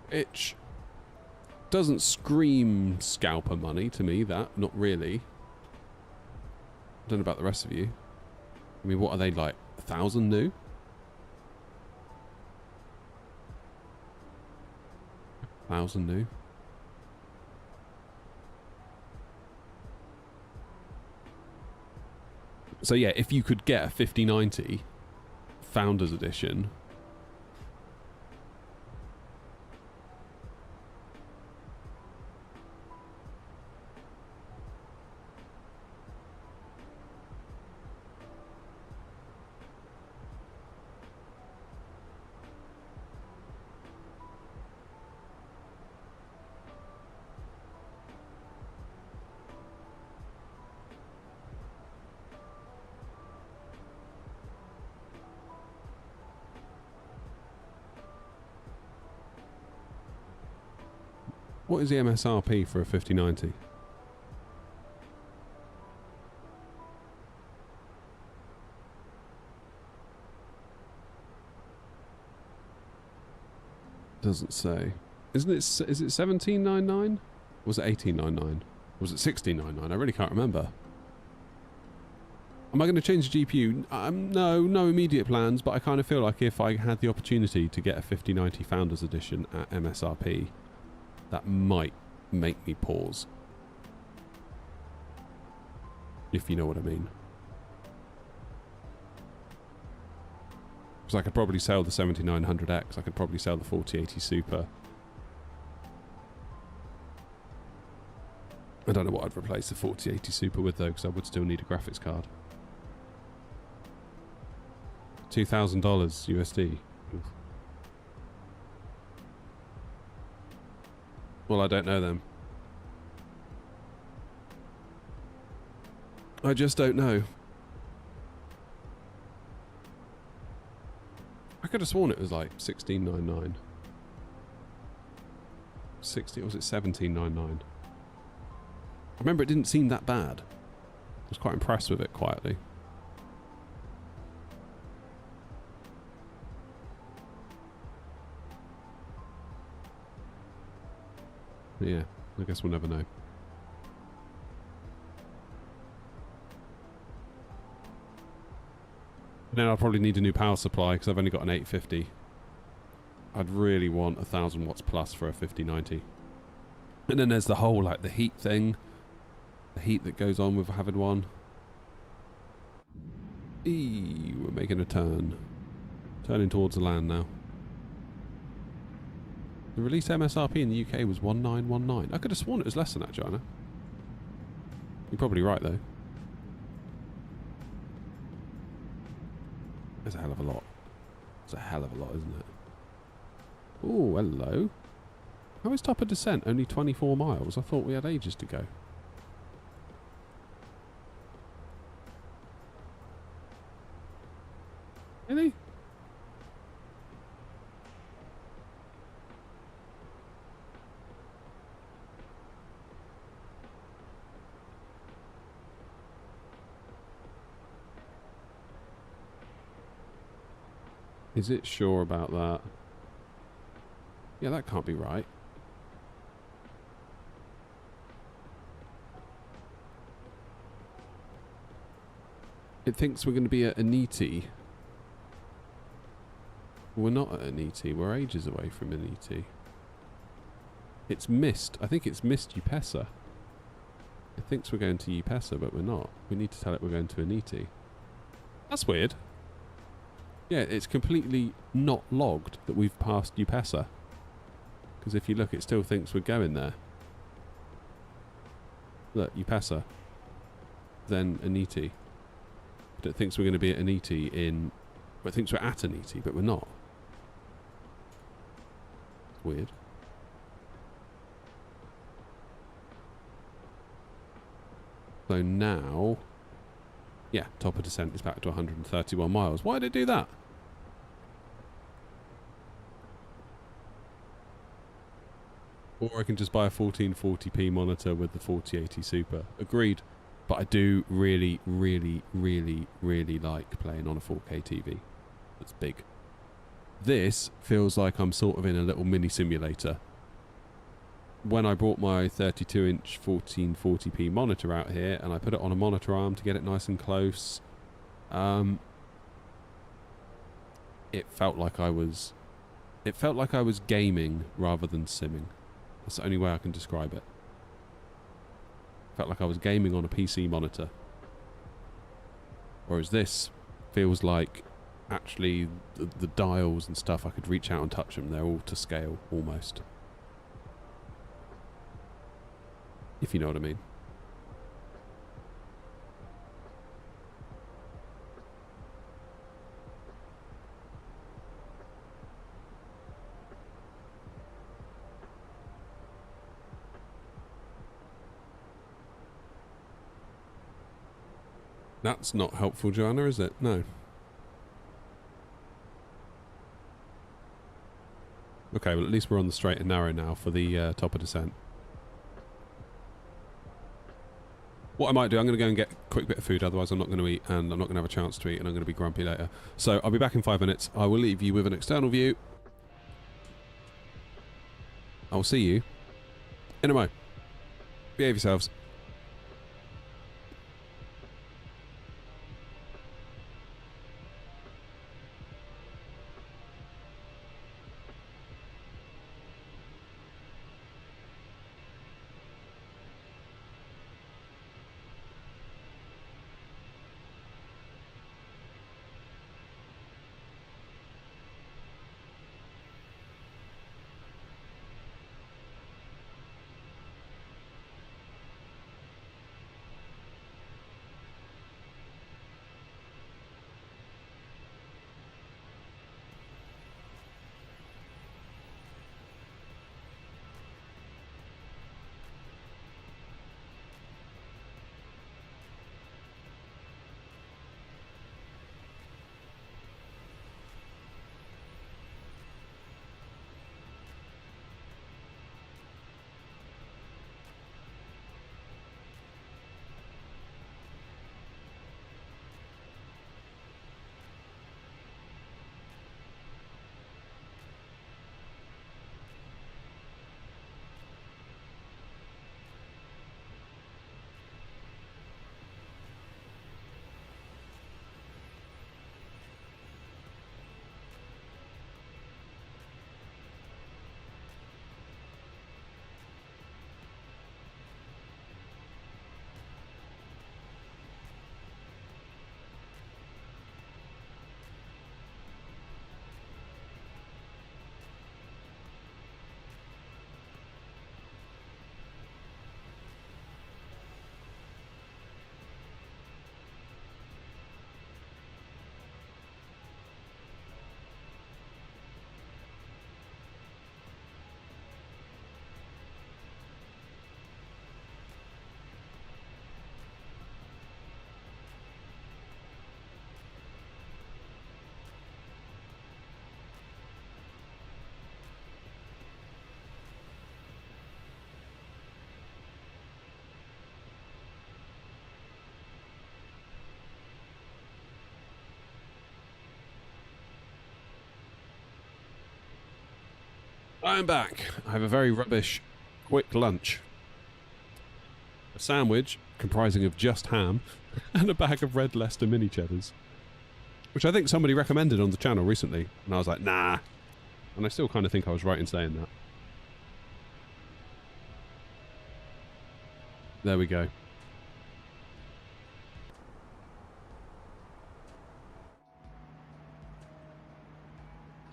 Which doesn't scream scalper money to me, that. Not really. I don't know about the rest of you. I mean, what are they, like, 1,000 new? $1,000 new. So yeah, if you could get a 5090 Founders Edition, what is the MSRP for a 5090? Doesn't say. Isn't it? Is it 1799? Or was it 1899? Was it 1699? I really can't remember. Am I going to change the GPU? No immediate plans, but I kind of feel like if I had the opportunity to get a 5090 Founders Edition at MSRP, that might make me pause. If you know what I mean. Because I could probably sell the 7900X, I could probably sell the 4080 Super. I don't know what I'd replace the 4080 Super with though, because I would still need a graphics card. $2,000 USD. Oof. Well, I don't know then. I just don't know. I could have sworn it was like 1699. 60, or was it 1799? I remember it didn't seem that bad. I was quite impressed with it quietly. But yeah, I guess we'll never know. And then I'll probably need a new power supply because I've only got an 850. I'd really want 1000 watts plus for a 5090. And then there's the whole like the heat thing. The heat that goes on with having one. We're making a turn. Turning towards the land now. The release MSRP in the UK was 1919. I could have sworn it was less than that, Joanna. You're probably right though. There's a hell of a lot. It's a hell of a lot, isn't it? Oh, hello. How is top of descent only 24 miles? I thought we had ages to go. Really? Is it sure about that? Yeah, that can't be right. It thinks we're going to be at Aniti. We're not at Aniti. We're ages away from Aniti. It's missed. I think it's missed Upesa. It thinks we're going to Upesa, but we're not. We need to tell it we're going to Aniti. That's weird. Yeah, it's completely not logged that we've passed Upesa. Because if you look, it still thinks we're going there. Look, Upesa. Then Aniti. But it thinks we're going to be at Aniti in... Well, it thinks we're at Aniti, but we're not. It's weird. So now... Yeah, top of descent is back to 131 miles. Why did it do that? Or I can just buy a 1440p monitor with the 4080 Super. Agreed. But I do really, really, really, really like playing on a 4K TV. That's big. This feels like I'm sort of in a little mini simulator. When I brought my 32-inch 1440p monitor out here and I put it on a monitor arm to get it nice and close, it felt like I was gaming rather than simming. That's the only way I can describe it. Felt like I was gaming on a PC monitor. Whereas this feels like actually the dials and stuff, I could reach out and touch them. They're all to scale almost. If you know what I mean. That's not helpful, Joanna, is it? No. Okay, well at least we're on the straight and narrow now for the top of descent. What I might do, I'm going to go and get a quick bit of food, otherwise I'm not going to eat, and I'm not going to have a chance to eat, and I'm going to be grumpy later. So I'll be back in 5 minutes. I will leave you with an external view. I will see you in a mo. Behave yourselves. I'm back. I have a very rubbish quick lunch. A sandwich comprising of just ham and a bag of red Leicester mini cheddars, which I think somebody recommended on the channel recently, and I was like, nah. And I still kind of think I was right in saying that. There we go.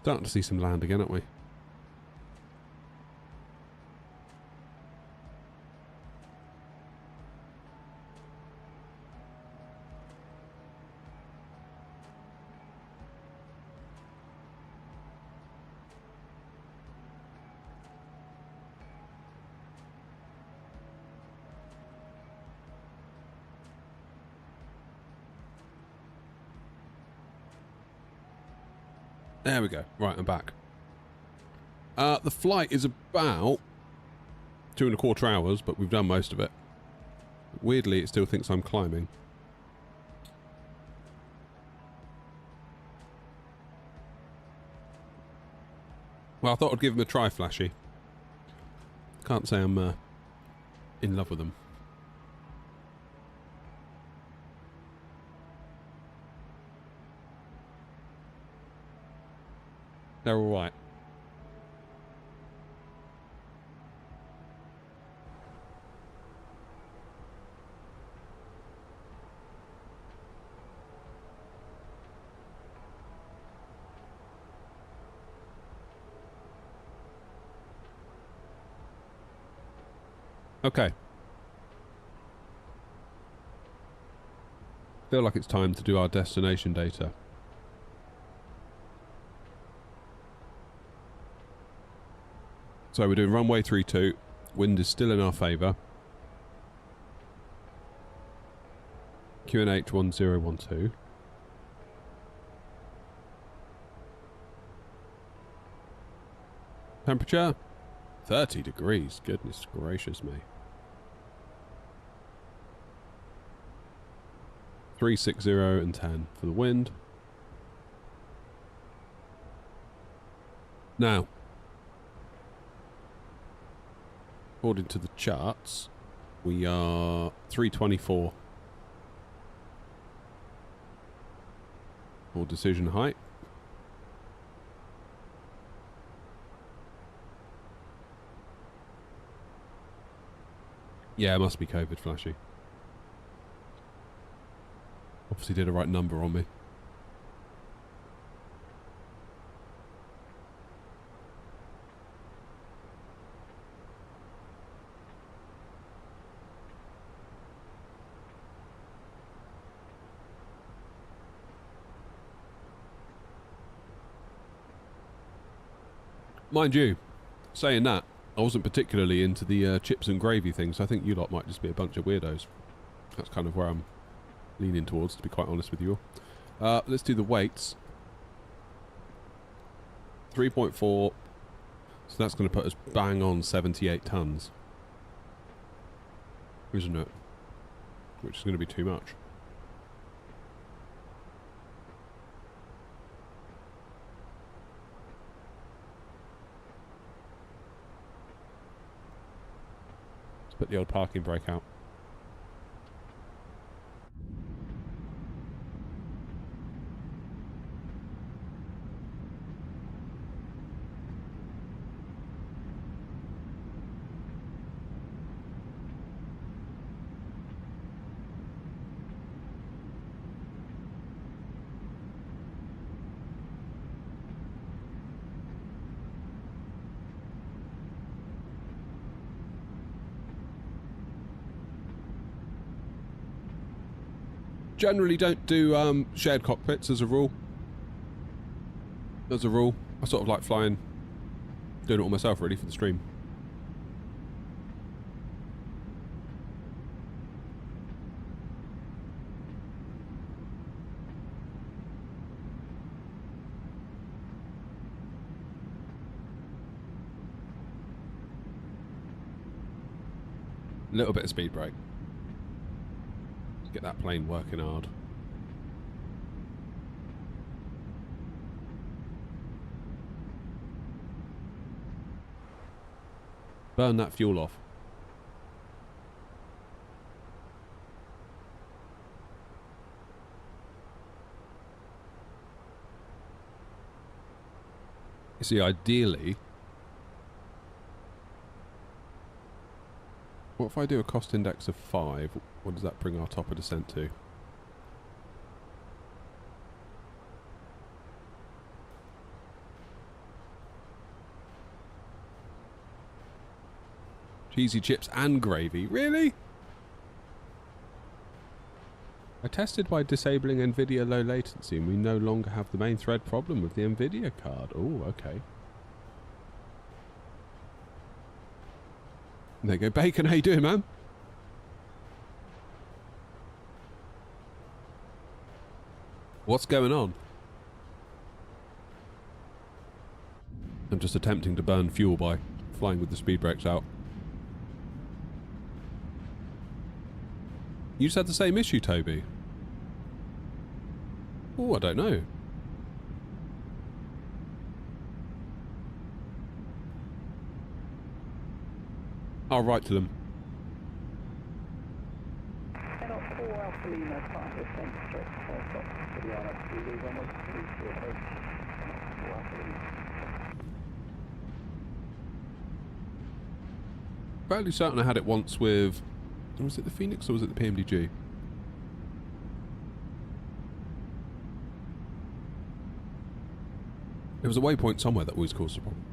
Starting to see some land again, aren't we? There we go. Right, I'm back. The flight is about 2.25 hours, but we've done most of it. Weirdly, it still thinks I'm climbing. Well, I thought I'd give them a try, Flashy. Can't say I'm in love with them. They're all right. Okay. Feel like it's time to do our destination data. So we're doing runway 32. Wind is still in our favour. QNH 1012. Temperature 30 degrees. Goodness gracious me. 360 and 10 for the wind. Now, according to the charts, we are 324 for decision height. Yeah, it must be COVID, Flashy. Obviously did a right number on me. Mind you, saying that, I wasn't particularly into the chips and gravy thing, so I think you lot might just be a bunch of weirdos. That's kind of where I'm leaning towards, to be quite honest with you all. Let's do the weights. 3.4, so that's going to put us bang on 78 tons. Isn't it? Which is going to be too much. Put the old parking brake out. Generally don't do shared cockpits as a rule. I sort of like flying, doing it all myself really for the stream. A little bit of speed brake. Get that plane working hard. Burn that fuel off. You see, ideally... What if I do a cost index of 5? What does that bring our top of descent to? Cheesy chips and gravy. Really? I tested by disabling NVIDIA low latency and we no longer have the main thread problem with the NVIDIA card. Oh, okay. There you go. Bacon, how you doing, man? What's going on? I'm just attempting to burn fuel by flying with the speed brakes out. You just had the same issue, Toby? Oh, I don't know. I'll write to them. Channel 4 Alpha Lima, part descent, stretch, stop, to the RFC, almost 3 approach. Channel 4 Alpha Lima. Fairly certain I had it once with... Was it the Phoenix or was it the PMDG? There was a waypoint somewhere that always caused a problem.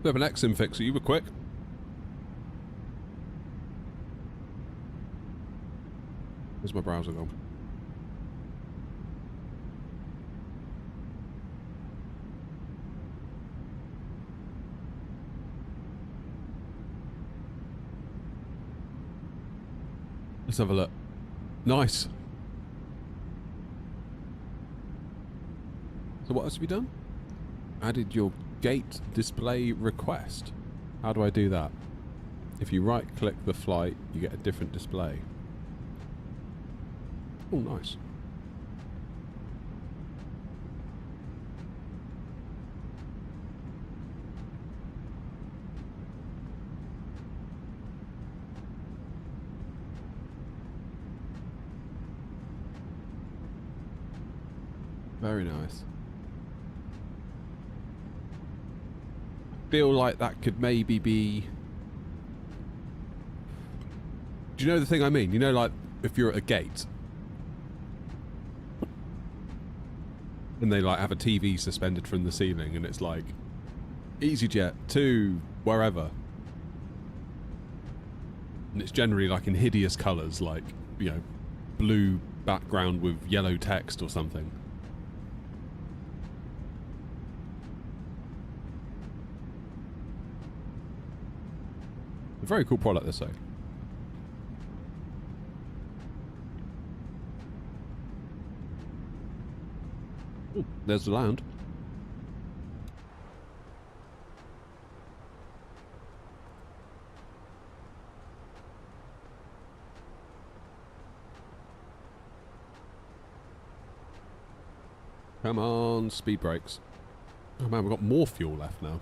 Bit of an XIM fixer, you were quick. Where's my browser gone? Let's have a look. Nice. So what else have you done? Added your gate display request. How do I do that? If you right click the flight, you get a different display. Oh, nice. Very nice. Feel like that could maybe be... Do you know the thing I mean? You know, like, if you're at a gate and they, like, have a TV suspended from the ceiling and it's like, EasyJet to wherever. And it's generally, like, in hideous colours, like, you know, blue background with yellow text or something. A very cool product, this though. Ooh, there's the land. Come on, speed brakes. Oh man, we've got more fuel left now.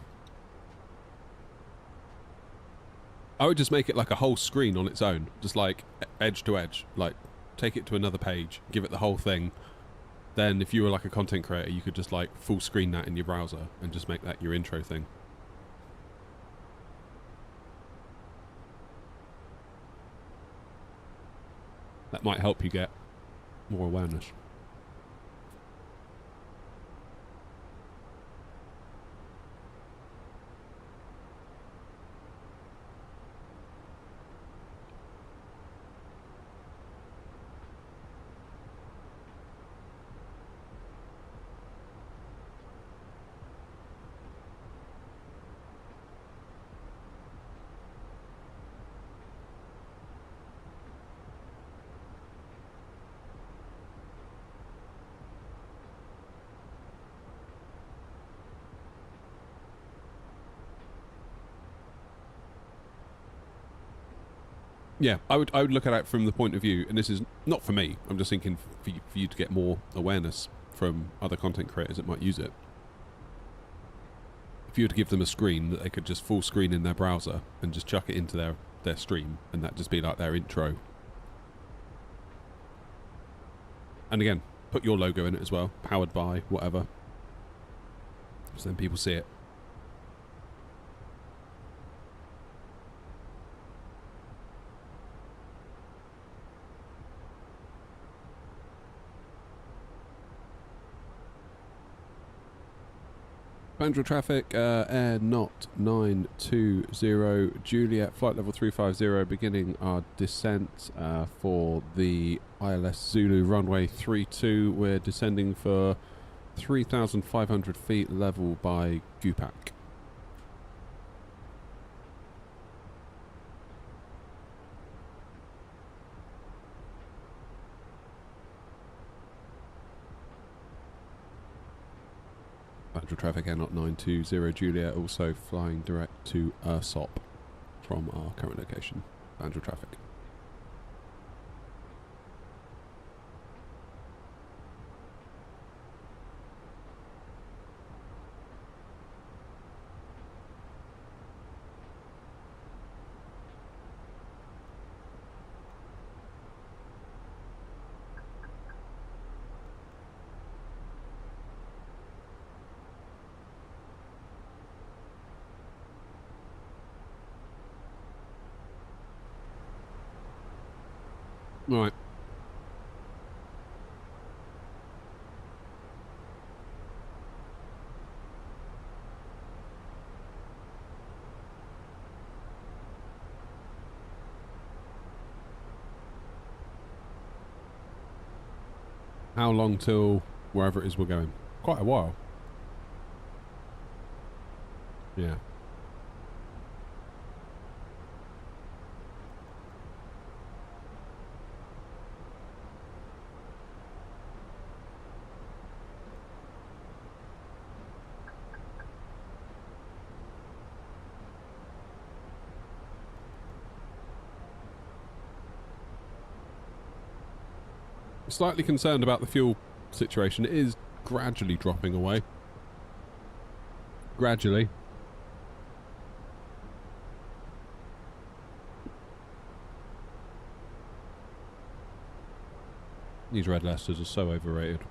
I would just make it like a whole screen on its own. Just like edge to edge. Like take it to another page, give it the whole thing. Then if you were like a content creator, you could just like full screen that in your browser and just make that your intro thing. That might help you get more awareness. Yeah, I would look at it from the point of view, and this is not for me. I'm just thinking for you to get more awareness from other content creators that might use it. If you were to give them a screen that they could just full screen in their browser and just chuck it into their stream, and that just be like their intro. And again, put your logo in it as well, powered by whatever. So then people see it. Banjo traffic, air not 920, Juliet, flight level 350, beginning our descent for the ILS Zulu runway 32. We're descending for 3,500 feet level by Gupak. Banjo traffic, air not 920, Juliet, also flying direct to Ursop from our current location. Banjo traffic. Right. How long till wherever it is we're going? Quite a while. Yeah. Slightly concerned about the fuel situation. It is gradually dropping away. Gradually. These red Leicesters are so overrated.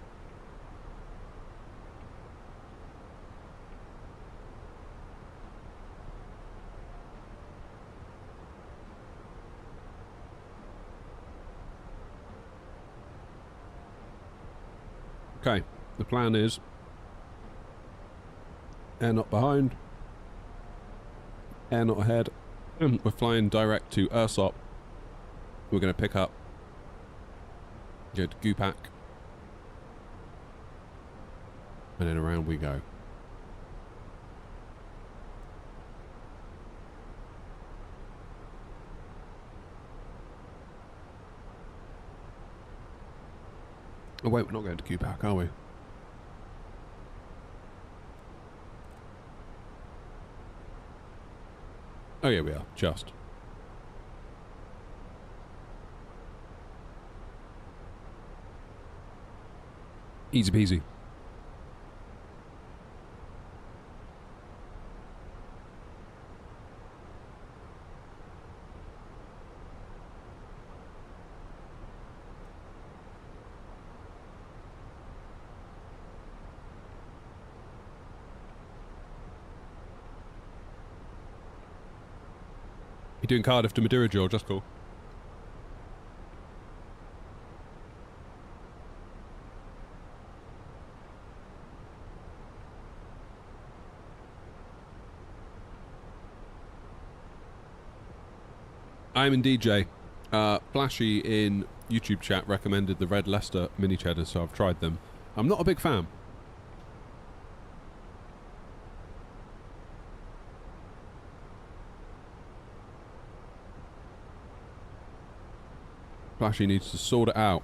Okay, the plan is air not behind, air not ahead. We're flying direct to Ursop. We're going to pick up, go to Gupak, and then around we go. Oh wait, we're not going to Gupak, are we? Oh yeah, we are. Just. Easy peasy. You're doing Cardiff to Madeira, George, that's cool. I'm indeed Jay. Flashy in YouTube chat recommended the Red Leicester mini cheddar, so I've tried them. I'm not a big fan. Flashy needs to sort it out.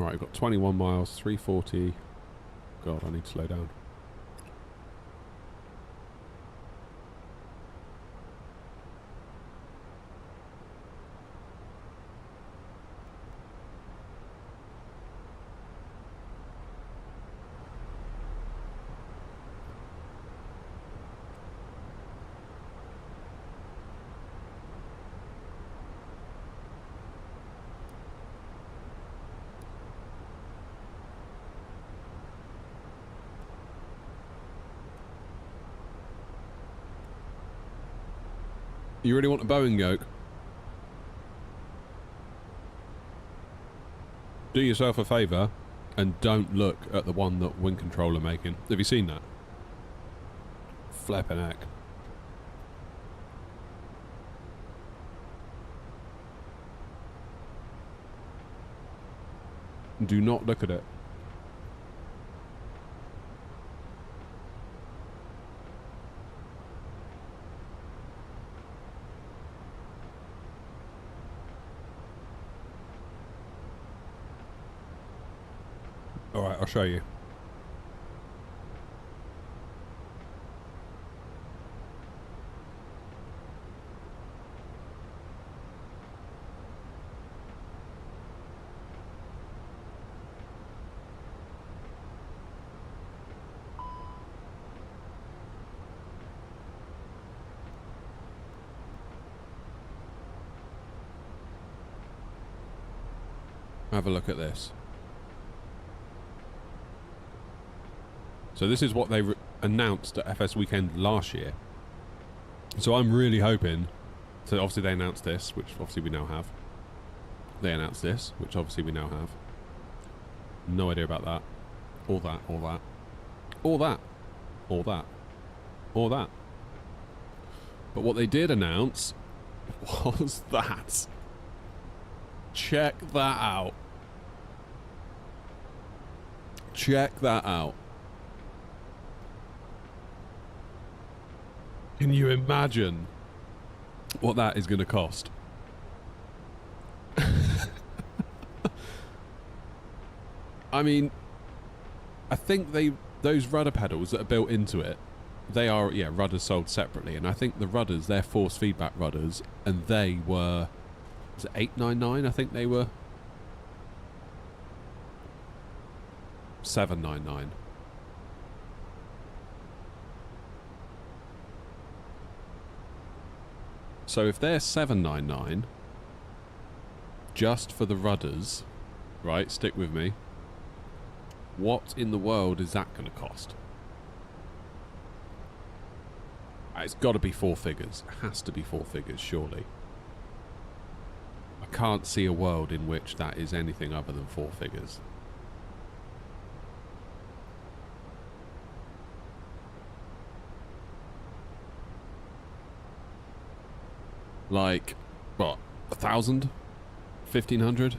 Right, we've got 21 miles, 340. God, I need to slow down. You really want a Boeing yoke? Do yourself a favour and don't look at the one that Wind Control are making. Have you seen that? Flippin' heck. Do not look at it. Alright, I'll show you. Have a look at this. So this is what they announced at FS Weekend last year. So I'm really hoping... So obviously they announced this, which obviously we now have. They announced this, which obviously we now have. No idea about that. All that, all that. All that. All that. All that. But what they did announce was that. Check that out. Check that out. Can you imagine what that is going to cost? I mean, I think those rudder pedals that are built into it, they are, yeah, rudders sold separately. And I think the rudders, they're force feedback rudders, and they were, was it $899? I think they were $799. So if they're $799 just for the rudders, right, stick with me, what in the world is that going to cost? It's got to be four figures. It has to be four figures, surely. I can't see a world in which that is anything other than four figures. Like, what, 1,000? 1,500?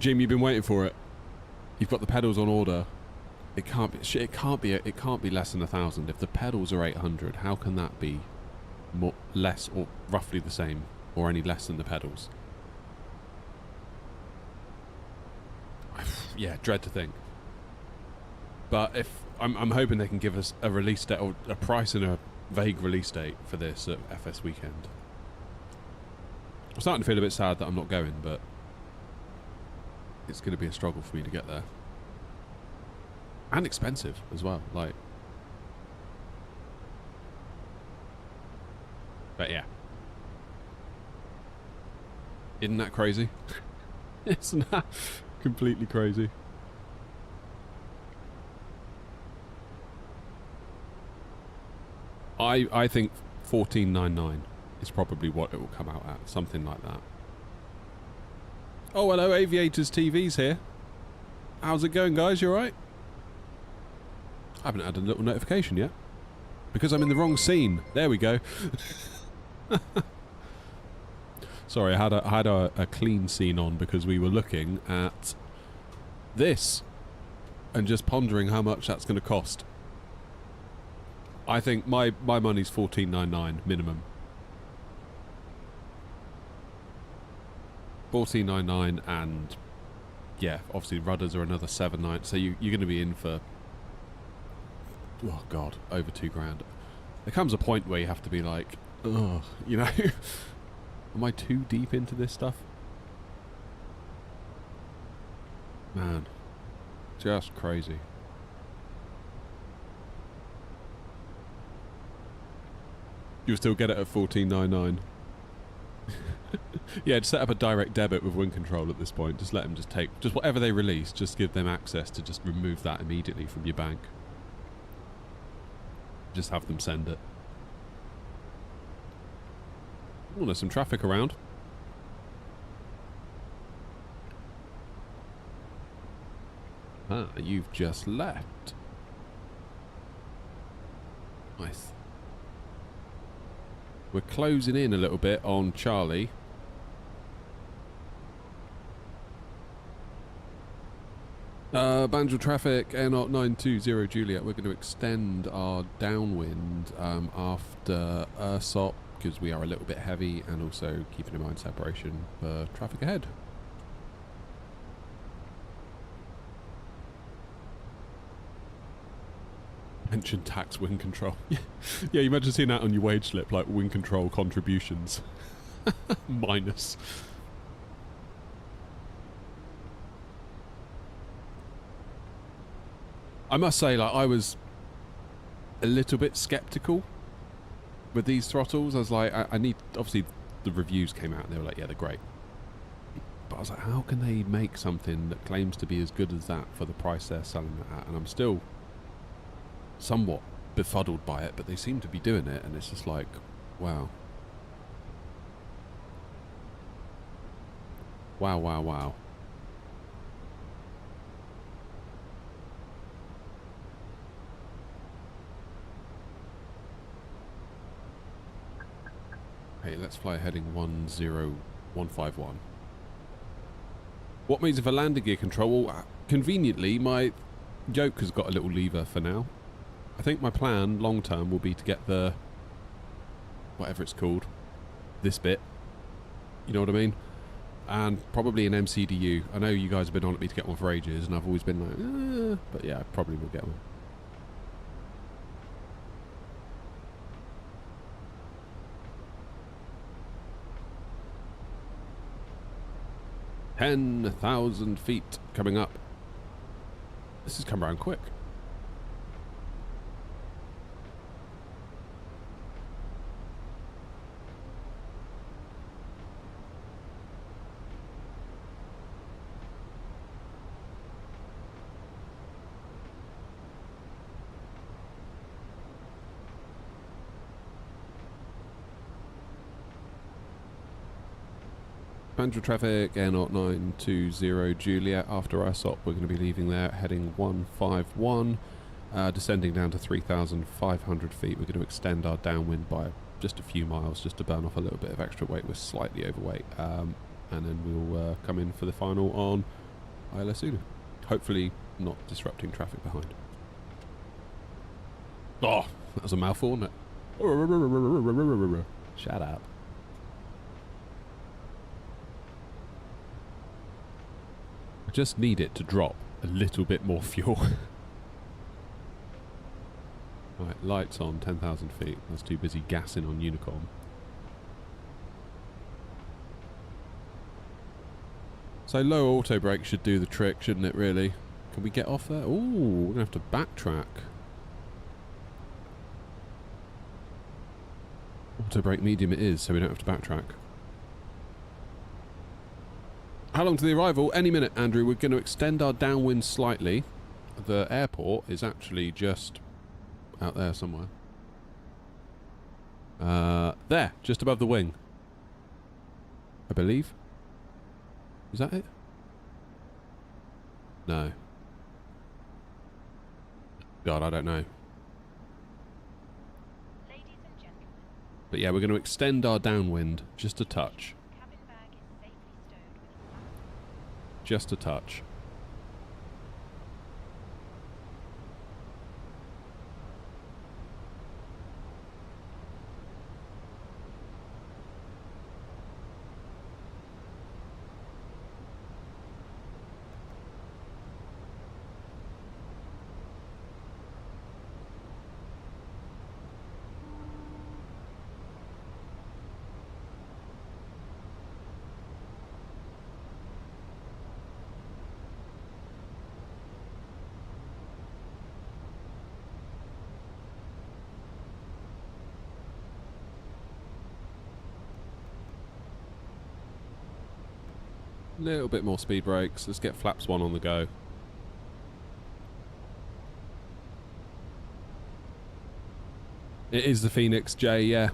Jim, you've been waiting for it. You've got the pedals on order. It can't be. It can't be less than 1,000. If the pedals are 800, how can that be more, less, or roughly the same, or any less than the pedals? Yeah, dread to think. But if I'm hoping they can give us a release date or a price and a vague release date for this at FS Weekend. I'm starting to feel a bit sad that I'm not going, but it's going to be a struggle for me to get there. And expensive as well, like. But yeah. Isn't that crazy? Isn't that completely crazy? I think $14.99 is probably what it will come out at, something like that. Oh, hello, Aviators TV's here. How's it going, guys? You alright? I haven't had a little notification yet. Because I'm in the wrong scene. There we go. Sorry, I had a clean scene on because we were looking at this and just pondering how much that's going to cost. I think my money's 14.99 minimum. 14.99, and yeah, obviously rudders are another 7.9. So you're going to be in for, oh god, over £2 grand. There comes a point where you have to be like, ugh, you know, am I too deep into this stuff? Man, just crazy. You'll still get it at 14.99. Yeah, just set up a direct debit with Wind Control at this point. Just let them just take just whatever they release. Just give them access to just remove that immediately from your bank. Just have them send it. Oh, there's some traffic around. Ah, you've just left. Nice. We're closing in a little bit on Charlie. Banjul traffic, Air 920 Juliet. We're going to extend our downwind after Ursop because we are a little bit heavy, and also keeping in mind separation for traffic ahead. Pension tax Wind Control. Yeah, you imagine seeing that on your wage slip, like Wind Control contributions. Minus. I must say, like, I was a little bit skeptical with these throttles. I was like, I need, obviously the reviews came out and they were like, yeah, they're great. But I was like, how can they make something that claims to be as good as that for the price they're selling it at? And I'm still somewhat befuddled by it, but they seem to be doing it, and it's just like, wow. Wow, wow, wow. Hey, let's fly heading 10151. What means for landing gear control? Well, conveniently, my yoke has got a little lever for now. I think my plan, long term, will be to get the, whatever it's called, this bit. You know what I mean? And probably an MCDU. I know you guys have been on at me to get one for ages, and I've always been like, but yeah, I probably will get one. $10,000 feet coming up. This has come around quick. Banjul traffic, Air 920 Juliet. After Ursop, we're going to be leaving there, heading 151, descending down to 3,500 feet. We're going to extend our downwind by just a few miles, just to burn off a little bit of extra weight. We're slightly overweight, and then we'll come in for the final on ILS Zulu. Hopefully not disrupting traffic behind. Oh, that was a mouthful, wasn't it? Shut up. Just need it to drop a little bit more fuel. Right, lights on, 10,000 feet. I was too busy gassing on Unicorn. So low auto brake should do the trick, shouldn't it, really? Can we get off there? Ooh, we're going to have to backtrack. Auto brake medium it is, so we don't have to backtrack. How long to the arrival? Any minute, Andrew. We're going to extend our downwind slightly. The airport is actually just out there somewhere. There, just above the wing. I believe. Is that it? No. God, I don't know. Ladies and gentlemen, But yeah, we're going to extend our downwind just a touch. cabin bag is safely stowed with Just a touch. Little bit more speed brakes. Let's get flaps 1 on the go. It is the Phoenix J, yeah.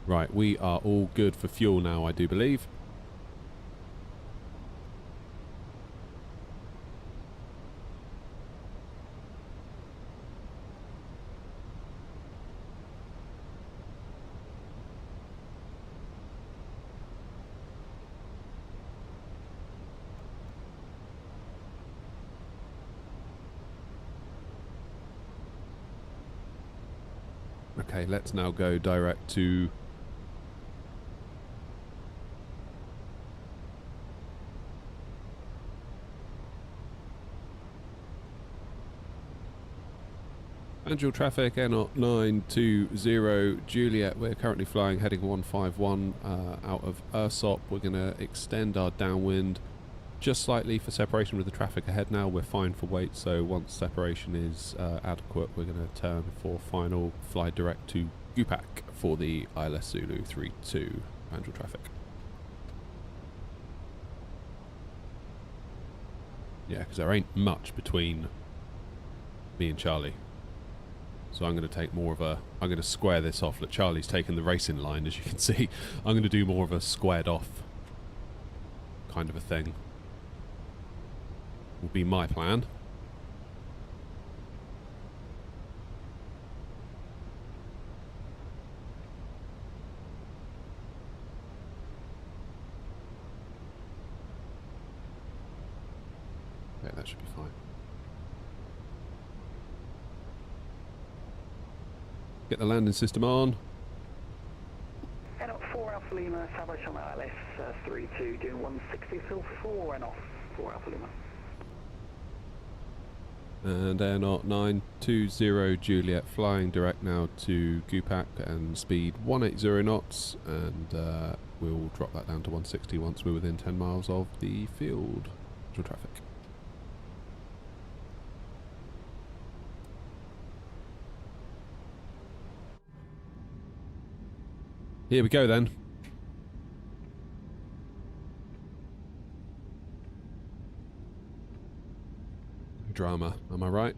Right, we are all good for fuel now, I do believe. Okay, let's now go direct to... Angel traffic, Air 920 Juliet. We're currently flying heading 151 out of Ursop. We're going to extend our downwind just slightly for separation with the traffic ahead now. We're fine for weight, so once separation is adequate, we're going to turn for final fly direct to Gupak for the ILS Zulu 32 Angel traffic. Yeah, because there ain't much between me and Charlie. So I'm going to take more of a... I'm going to square this off. Look, Charlie's taken the racing line, as you can see. I'm going to do more of a squared off kind of a thing. Will be my plan. Yeah, that should be fine. Get the landing system on. Air 4 Alpha Lima, salvage on ILS 32, doing 160 till 4 and off 4 Alpha Lima. And Air 920 Juliet, flying direct now to Gupak and speed 180 knots, and we'll drop that down to 160 once we're within 10 miles of the field. Traffic. Here we go then. Drama, am I right?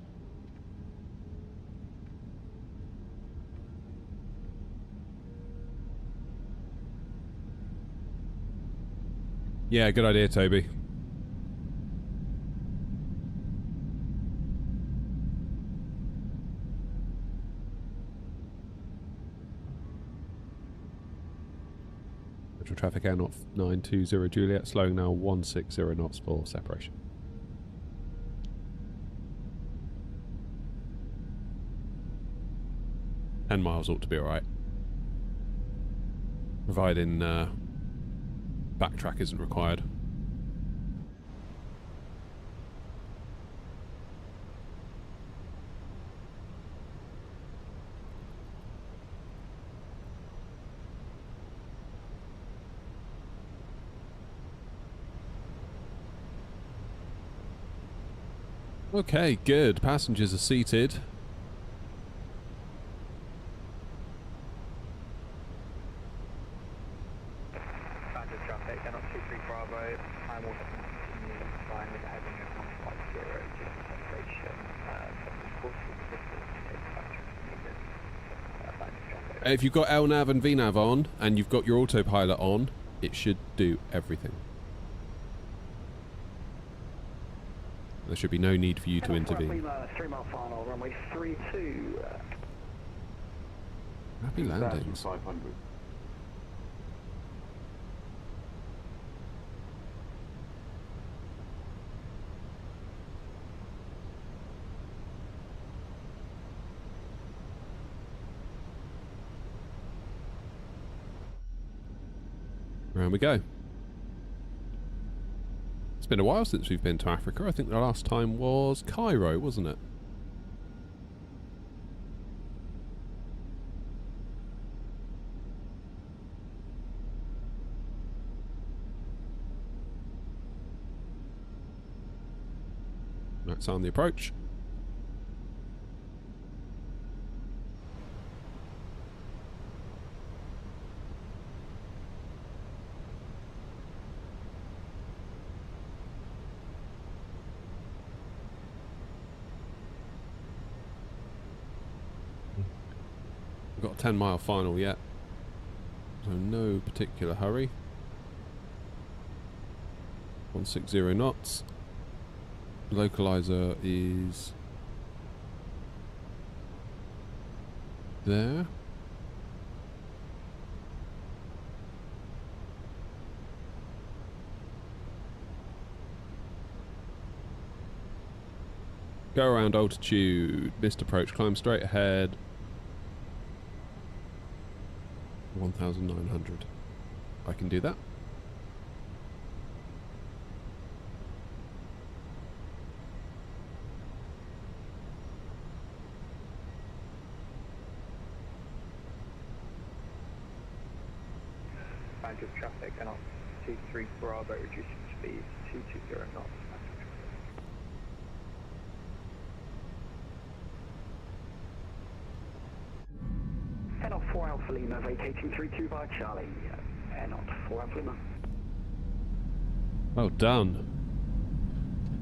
Yeah, good idea, Toby. Traffic Air 920 Juliet, slowing now 160 knots for separation. And miles ought to be alright. Providing backtrack isn't required. Okay, good. Passengers are seated. Standard traffic, they're not 23 Bravo. I will continue flying with a heading of 150 to separation. If you've got LNAV and VNAV on, and you've got your autopilot on, it should do everything. There should be no need for you to intervene. 3 mile final, runway 32. Happy landings. 500. Around we go. It's been a while since we've been to Africa. I think the last time was Cairo, wasn't it? That's on the approach. got a 10-mile final yet. So no particular hurry. 160 knots. Localizer is there. Go around altitude, missed approach, climb straight ahead. 1,900. I can do that. Boundary traffic and up 23 Bravo, reducing speed 220 knots. Head off 4 Alpha Lima, vacating 32 by Charlie. Head off 4 Alpha Lima. Well done.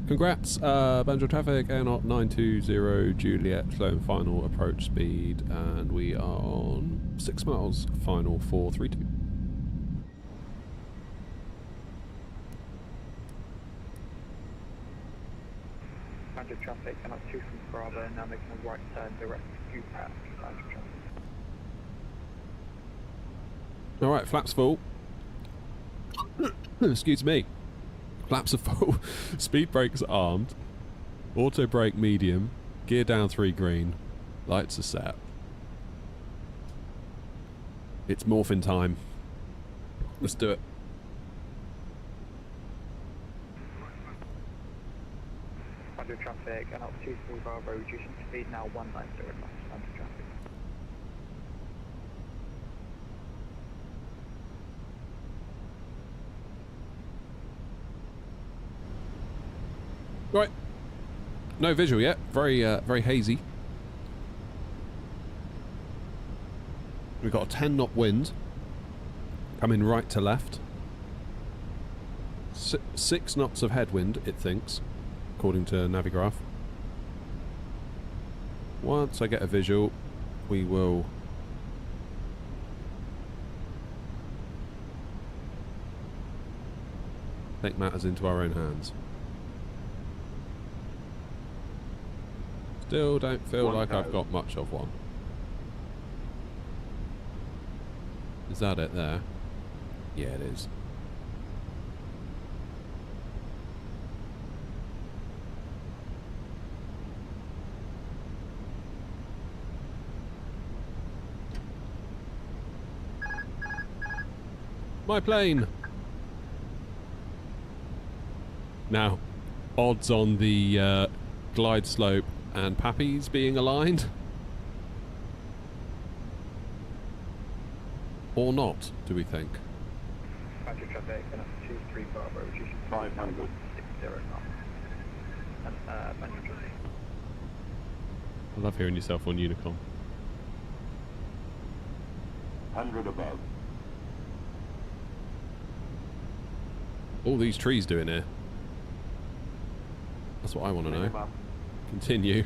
Congrats, Banjo Traffic, Airnaut 920 Juliet, slow and final approach speed, and we are on 6 miles, final 432. Boundary traffic and up 2 from Bravo, now making a right turn direct to Pat. Boundary traffic. Alright, flaps full. Excuse me. Flaps are full. Speed brakes armed. Auto brake medium. Gear down 3 green. Lights are set. It's morphin time. Let's do it. Boundary traffic and up 2 from Bravo, reducing speed now 190 knots. Boundary traffic. Right. No visual yet. Very hazy. We've got a 10 knot wind. Coming right to left. 6 knots of headwind, it thinks, according to Navigraph. Once I get a visual, we will take matters into our own hands. Still don't feel like I've got much of one. Is that it there? Yeah, it is. My plane! Now, odds on the glide slope and Pappy's being aligned? Or not, do we think? Boundary traffic and up 2-3 Bravo, reducing 500. 60 knots. And boundary traffic. I love hearing yourself on Unicom. 100 above. All these trees doing here. That's what I want to know. Minimum. Continue.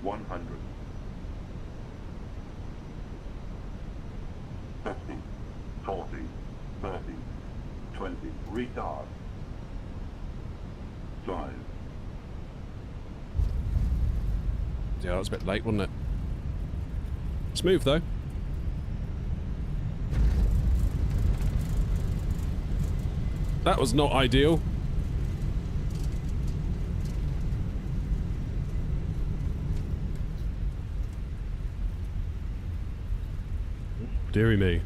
$100. 50, 40, 30, 20. Retard. 5. Yeah, that was a bit late, wasn't it? Smooth though. That was not ideal. Deary me.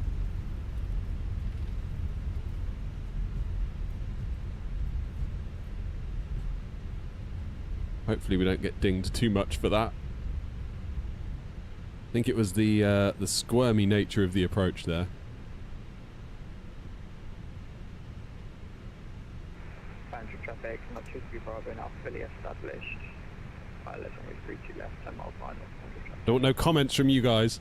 Hopefully we don't get dinged too much for that. I think it was the squirmy nature of the approach there. Boundary traffic, not 2-3 Bravo, now fully established. Pilot on route 32 left, 10 mile final. Boundary traffic. Don't want no comments from you guys.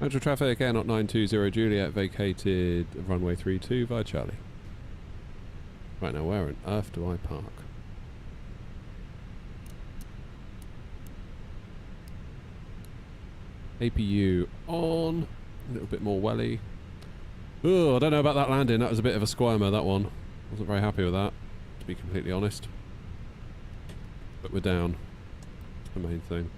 Metro traffic, Air Not 920 Juliet vacated runway 32 via Charlie. Right, now where on earth do I park? APU on. A little bit more welly. Oh, I don't know about that landing. That was a bit of a squirmer, that one. Wasn't very happy with that, to be completely honest. But we're down. That's the main thing.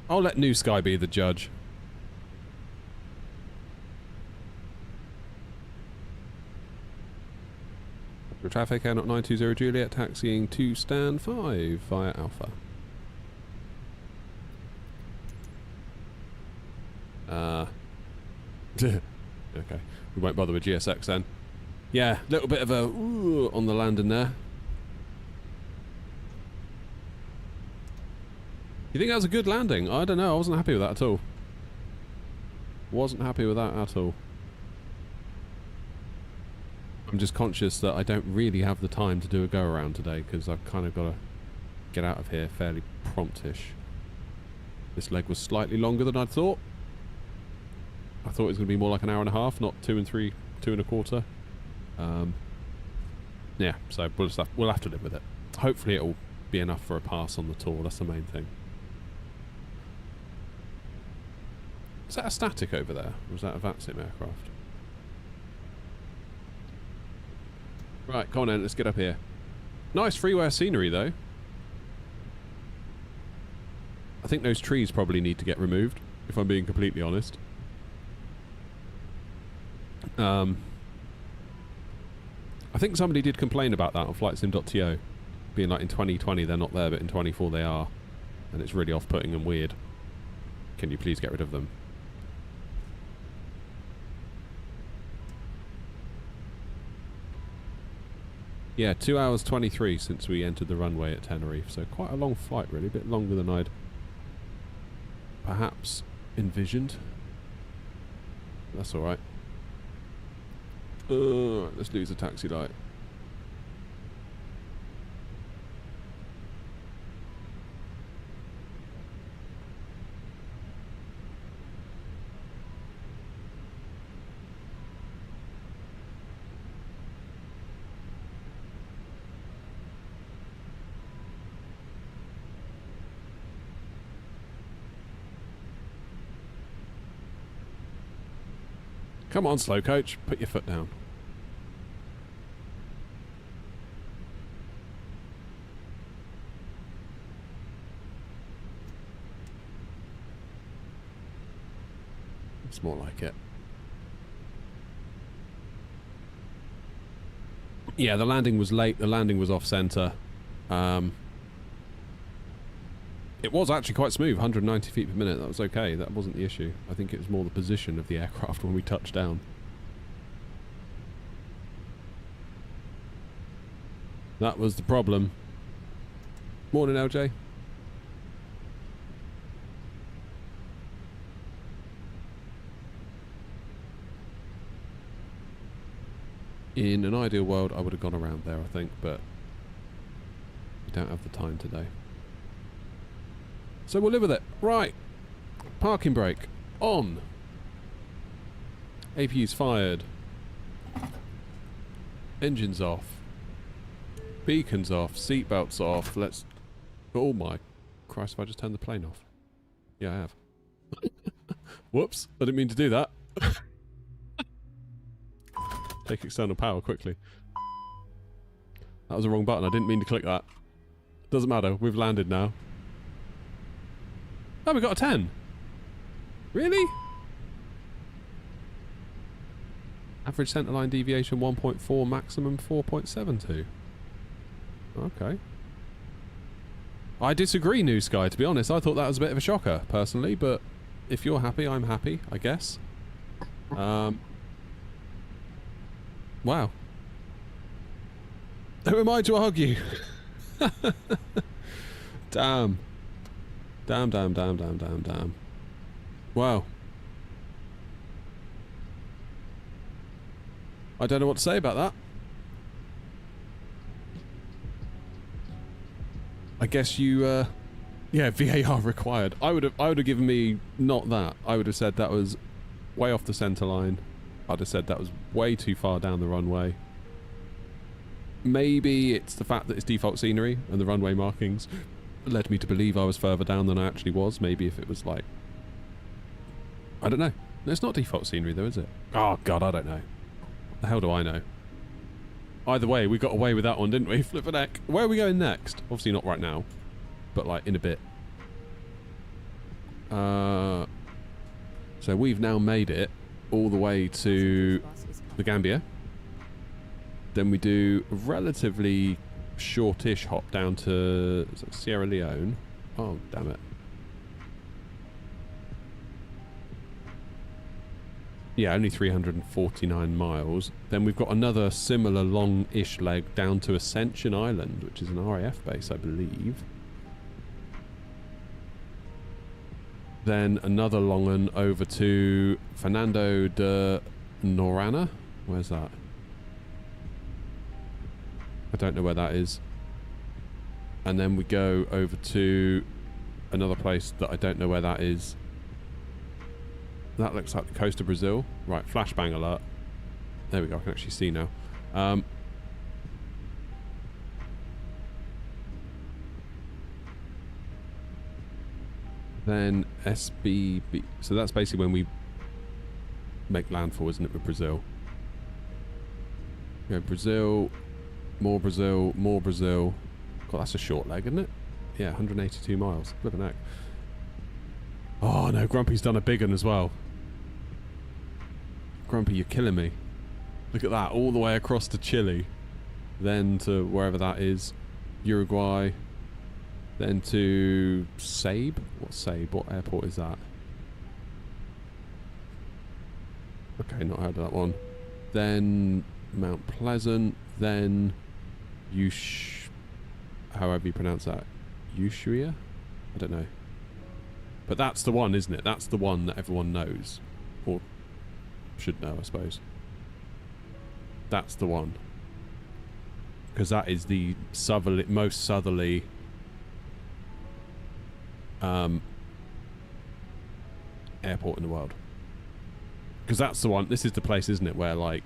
I'll let New Sky be the judge. For traffic, Air Not 920 Juliet, taxiing to stand 5 via Alpha. Okay, we won't bother with GSX then. Yeah, a little bit of a ooh on the landing there. You think that was a good landing? I don't know, I wasn't happy with that at all. Wasn't happy with that at all. I'm just conscious that I don't really have the time to do a go around today because I've kind of got to get out of here fairly promptish. This leg was slightly longer than I'd thought. I thought it was going to be more like an hour and a half, not 2 and 3, 2 and a quarter. Yeah, so we'll have to live with it. Hopefully it'll be enough for a pass on the tour, that's the main thing. Is that a static over there? Or was that a VATSIM aircraft? Right, come on then, let's get up here. Nice freeware scenery though. I think those trees probably need to get removed, if I'm being completely honest. I think somebody did complain about that on flightsim.to, being like in 2020 they're not there, but in 24 they are, and it's really off-putting and weird. Can you please get rid of them? Yeah, 2 hours 23 since we entered the runway at Tenerife, so quite a long flight really, a bit longer than I'd perhaps envisioned. That's alright. Let's lose the taxi light. Come on, slow coach, put your foot down. It's more like it. Yeah, the landing was late, the landing was off centre. It was actually quite smooth, 190 feet per minute, that was okay, that wasn't the issue. I think it was more the position of the aircraft when we touched down. That was the problem. Morning, LJ. In an ideal world, I would have gone around there, I think, but we don't have the time today. So we'll live with it. Right. Parking brake. On. APU's fired. Engines off. Beacons off. Seatbelts off. Let's... Oh my Christ, have I just turned the plane off? Yeah, I have. Whoops. I didn't mean to do that. Take external power quickly. That was the wrong button. I didn't mean to click that. Doesn't matter. We've landed now. Oh, we got a 10. Really? Average centerline deviation 1.4, maximum 4.72. Okay. I disagree, New Sky, to be honest. I thought that was a bit of a shocker, personally, but if you're happy, I'm happy, I guess. Wow. Who am I to argue? Damn. Damn. Wow. I don't know what to say about that. I guess you, yeah, VAR required. I would have given me not that. I would have said that was way off the centre line. I'd have said that was way too far down the runway. Maybe it's the fact that it's default scenery and the runway markings led me to believe I was further down than I actually was. Maybe if it was like... I don't know. It's not default scenery though, is it? Oh god, I don't know. The hell do I know? Either way, we got away with that one, didn't we? Flip a neck. Where are we going next? Obviously not right now. But like in a bit. So we've now made it all the way to the Gambia. Then we do a relatively shortish hop down to Sierra Leone. Oh, damn it. Yeah, only 349 miles. Then we've got another similar long-ish leg down to Ascension Island, which is an RAF base, I believe. Then another long one over to Fernando de Norana. Where's that? I don't know where that is. And then we go over to another place that I don't know where that is. That looks like the coast of Brazil. Right, flashbang alert. There we go, I can actually see now. Then SBB. So that's basically when we make landfall, isn't it, with Brazil? Yeah, Brazil, more Brazil, more Brazil. God, that's a short leg, isn't it? Yeah, 182 miles. Flip a neck. Oh no, Grumpy's done a big one as well. Grumpy, you're killing me. Look at that, all the way across to Chile. Then to wherever that is. Uruguay. Then to Sabe? What's Sabe? What airport is that? Okay, not heard of that one. Then Mount Pleasant. Then however you pronounce that. Ushuaia? I don't know. But that's the one, isn't it? That's the one that everyone knows. Or should know, I suppose. That's the one. Because that is the most southerly airport in the world. Because that's the one, this is the place, isn't it, where like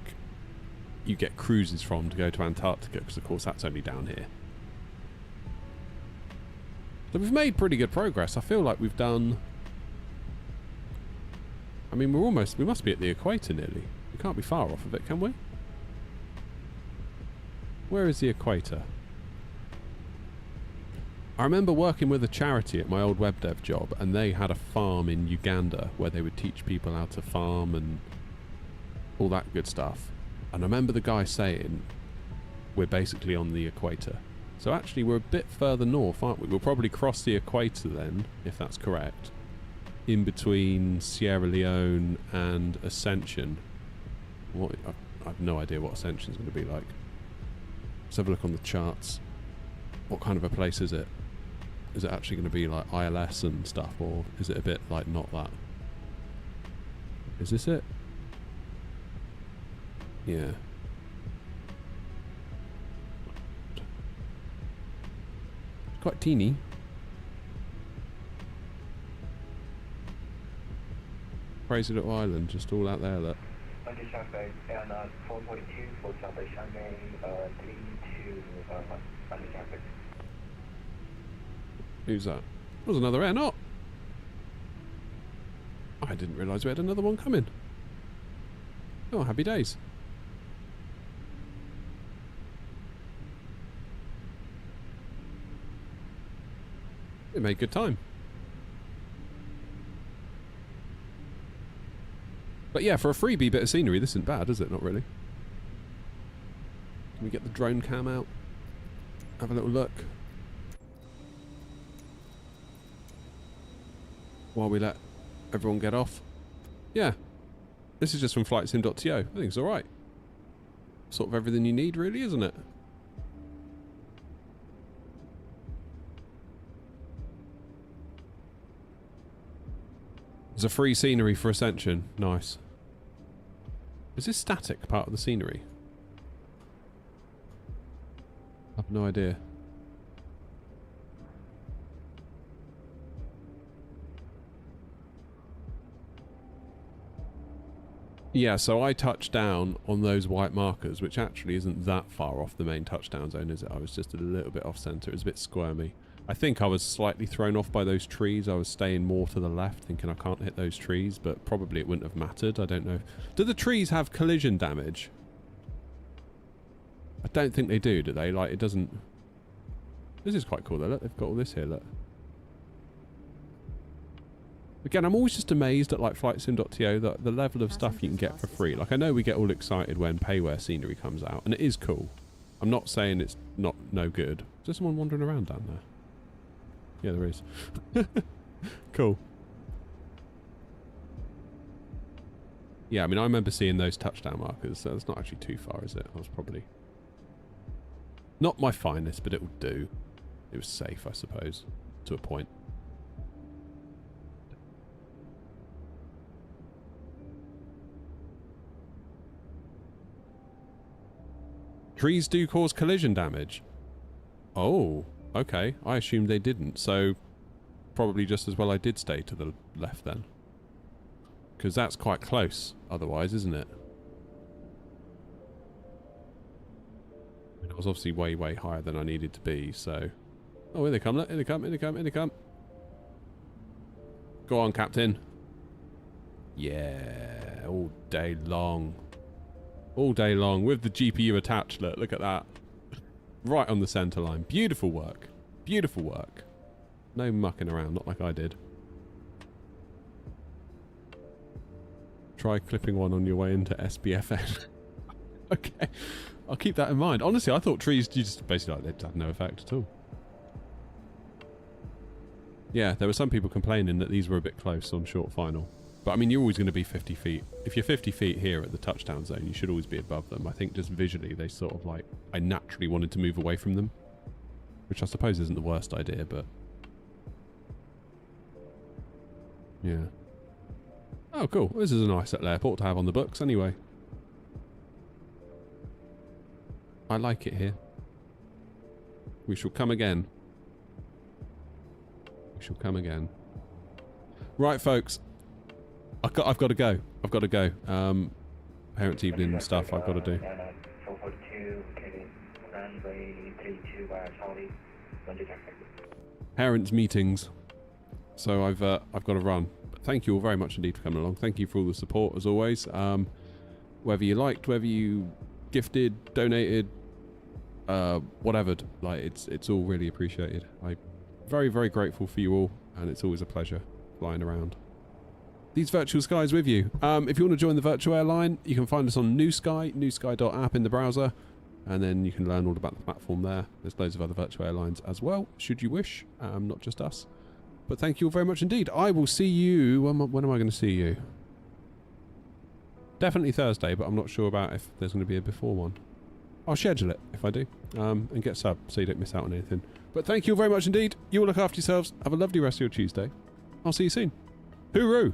you get cruises from to go to Antarctica, because of course that's only down here. So we've made pretty good progress. I feel like we've done... I mean, we must be at the equator nearly. We can't be far off of it, can we? Where is the equator? I remember working with a charity at my old web dev job, and they had a farm in Uganda where they would teach people how to farm and all that good stuff. And I remember the guy saying, we're basically on the equator. So actually we're a bit further north, aren't we? We'll probably cross the equator then, if that's correct, in between Sierra Leone and Ascension. I have no idea what Ascension's going to be like. Let's have a look on the charts. What kind of a place is it? Is it actually going to be like ILS and stuff, or is it a bit like not that? Is this it? Yeah. Quite teeny. Crazy little island, just all out there, look. Under Shanghai, and 442 for Shanghai, 32 under traffic. Who's that? There's another air, I didn't realise we had another one coming. Oh, happy days. It made good time. But yeah, for a freebie bit of scenery, this isn't bad, is it? Not really. Can we get the drone cam out? Have a little look. While we let everyone get off. Yeah. This is just from flightsim.to. I think it's alright. Sort of everything you need, really, isn't it? There's a free scenery for Ascension. Nice. Is this static part of the scenery? I have no idea. Yeah, so I touched down on those white markers, which actually isn't that far off the main touchdown zone, is it? I was just a little bit off centre. It was a bit squirmy. I think I was slightly thrown off by those trees. I was staying more to the left, thinking I can't hit those trees, but probably it wouldn't have mattered. I don't know. Do the trees have collision damage? I don't think they do they? Like, it doesn't... This is quite cool, though. Look, they've got all this here, look. Again, I'm always just amazed at like FlightSim.to that the level of stuff you can get for free. Like, I know we get all excited when payware scenery comes out, and it is cool. I'm not saying it's no good. Is there someone wandering around down there? Yeah, there is. Cool. Yeah, I mean, I remember seeing those touchdown markers. So that's not actually too far, is it? I was probably not my finest, but it will do. It was safe, I suppose, to a point. Trees do cause collision damage. Oh, okay. I assumed they didn't, so probably just as well I did stay to the left then. Because that's quite close otherwise, isn't it? I was obviously way, way higher than I needed to be, so... Oh, here they come, look. Here they come, here they come, here they come. Go on, Captain. Yeah, all day long. All day long with the GPU attached. Look at that. Right on the centre line. Beautiful work. Beautiful work. No mucking around, not like I did. Try clipping one on your way into SBFN. Okay. I'll keep that in mind. Honestly, I thought trees just basically like they'd have no effect at all. Yeah, there were some people complaining that these were a bit close on short final. But I mean, you're always going to be 50 feet. If you're 50 feet here at the touchdown zone, you should always be above them. I think just visually, they sort of like... I naturally wanted to move away from them. Which I suppose isn't the worst idea, but... Yeah. Oh, cool. This is a nice little airport to have on the books anyway. I like it here. We shall come again. We shall come again. Right, folks. I've got to go. I've got to go. Parents' evening and stuff I've got to do. Parents' meetings. So I've got to run. But thank you all very much indeed for coming along. Thank you for all the support as always. Whether you liked, whether you gifted, donated, whatever, like it's all really appreciated. I'm very, very grateful for you all, and it's always a pleasure flying around these virtual skies with you. If you want to join the virtual airline, you can find us on New Sky, newsky.app in the browser, and then you can learn all about the platform there. There's loads of other virtual airlines as well, should you wish, not just us. But thank you all very much indeed. I will see you... When am I going to see you? Definitely Thursday, but I'm not sure about if there's going to be a before one. I'll schedule it if I do, and get sub so you don't miss out on anything. But thank you all very much indeed. You all look after yourselves. Have a lovely rest of your Tuesday. I'll see you soon. Hooroo!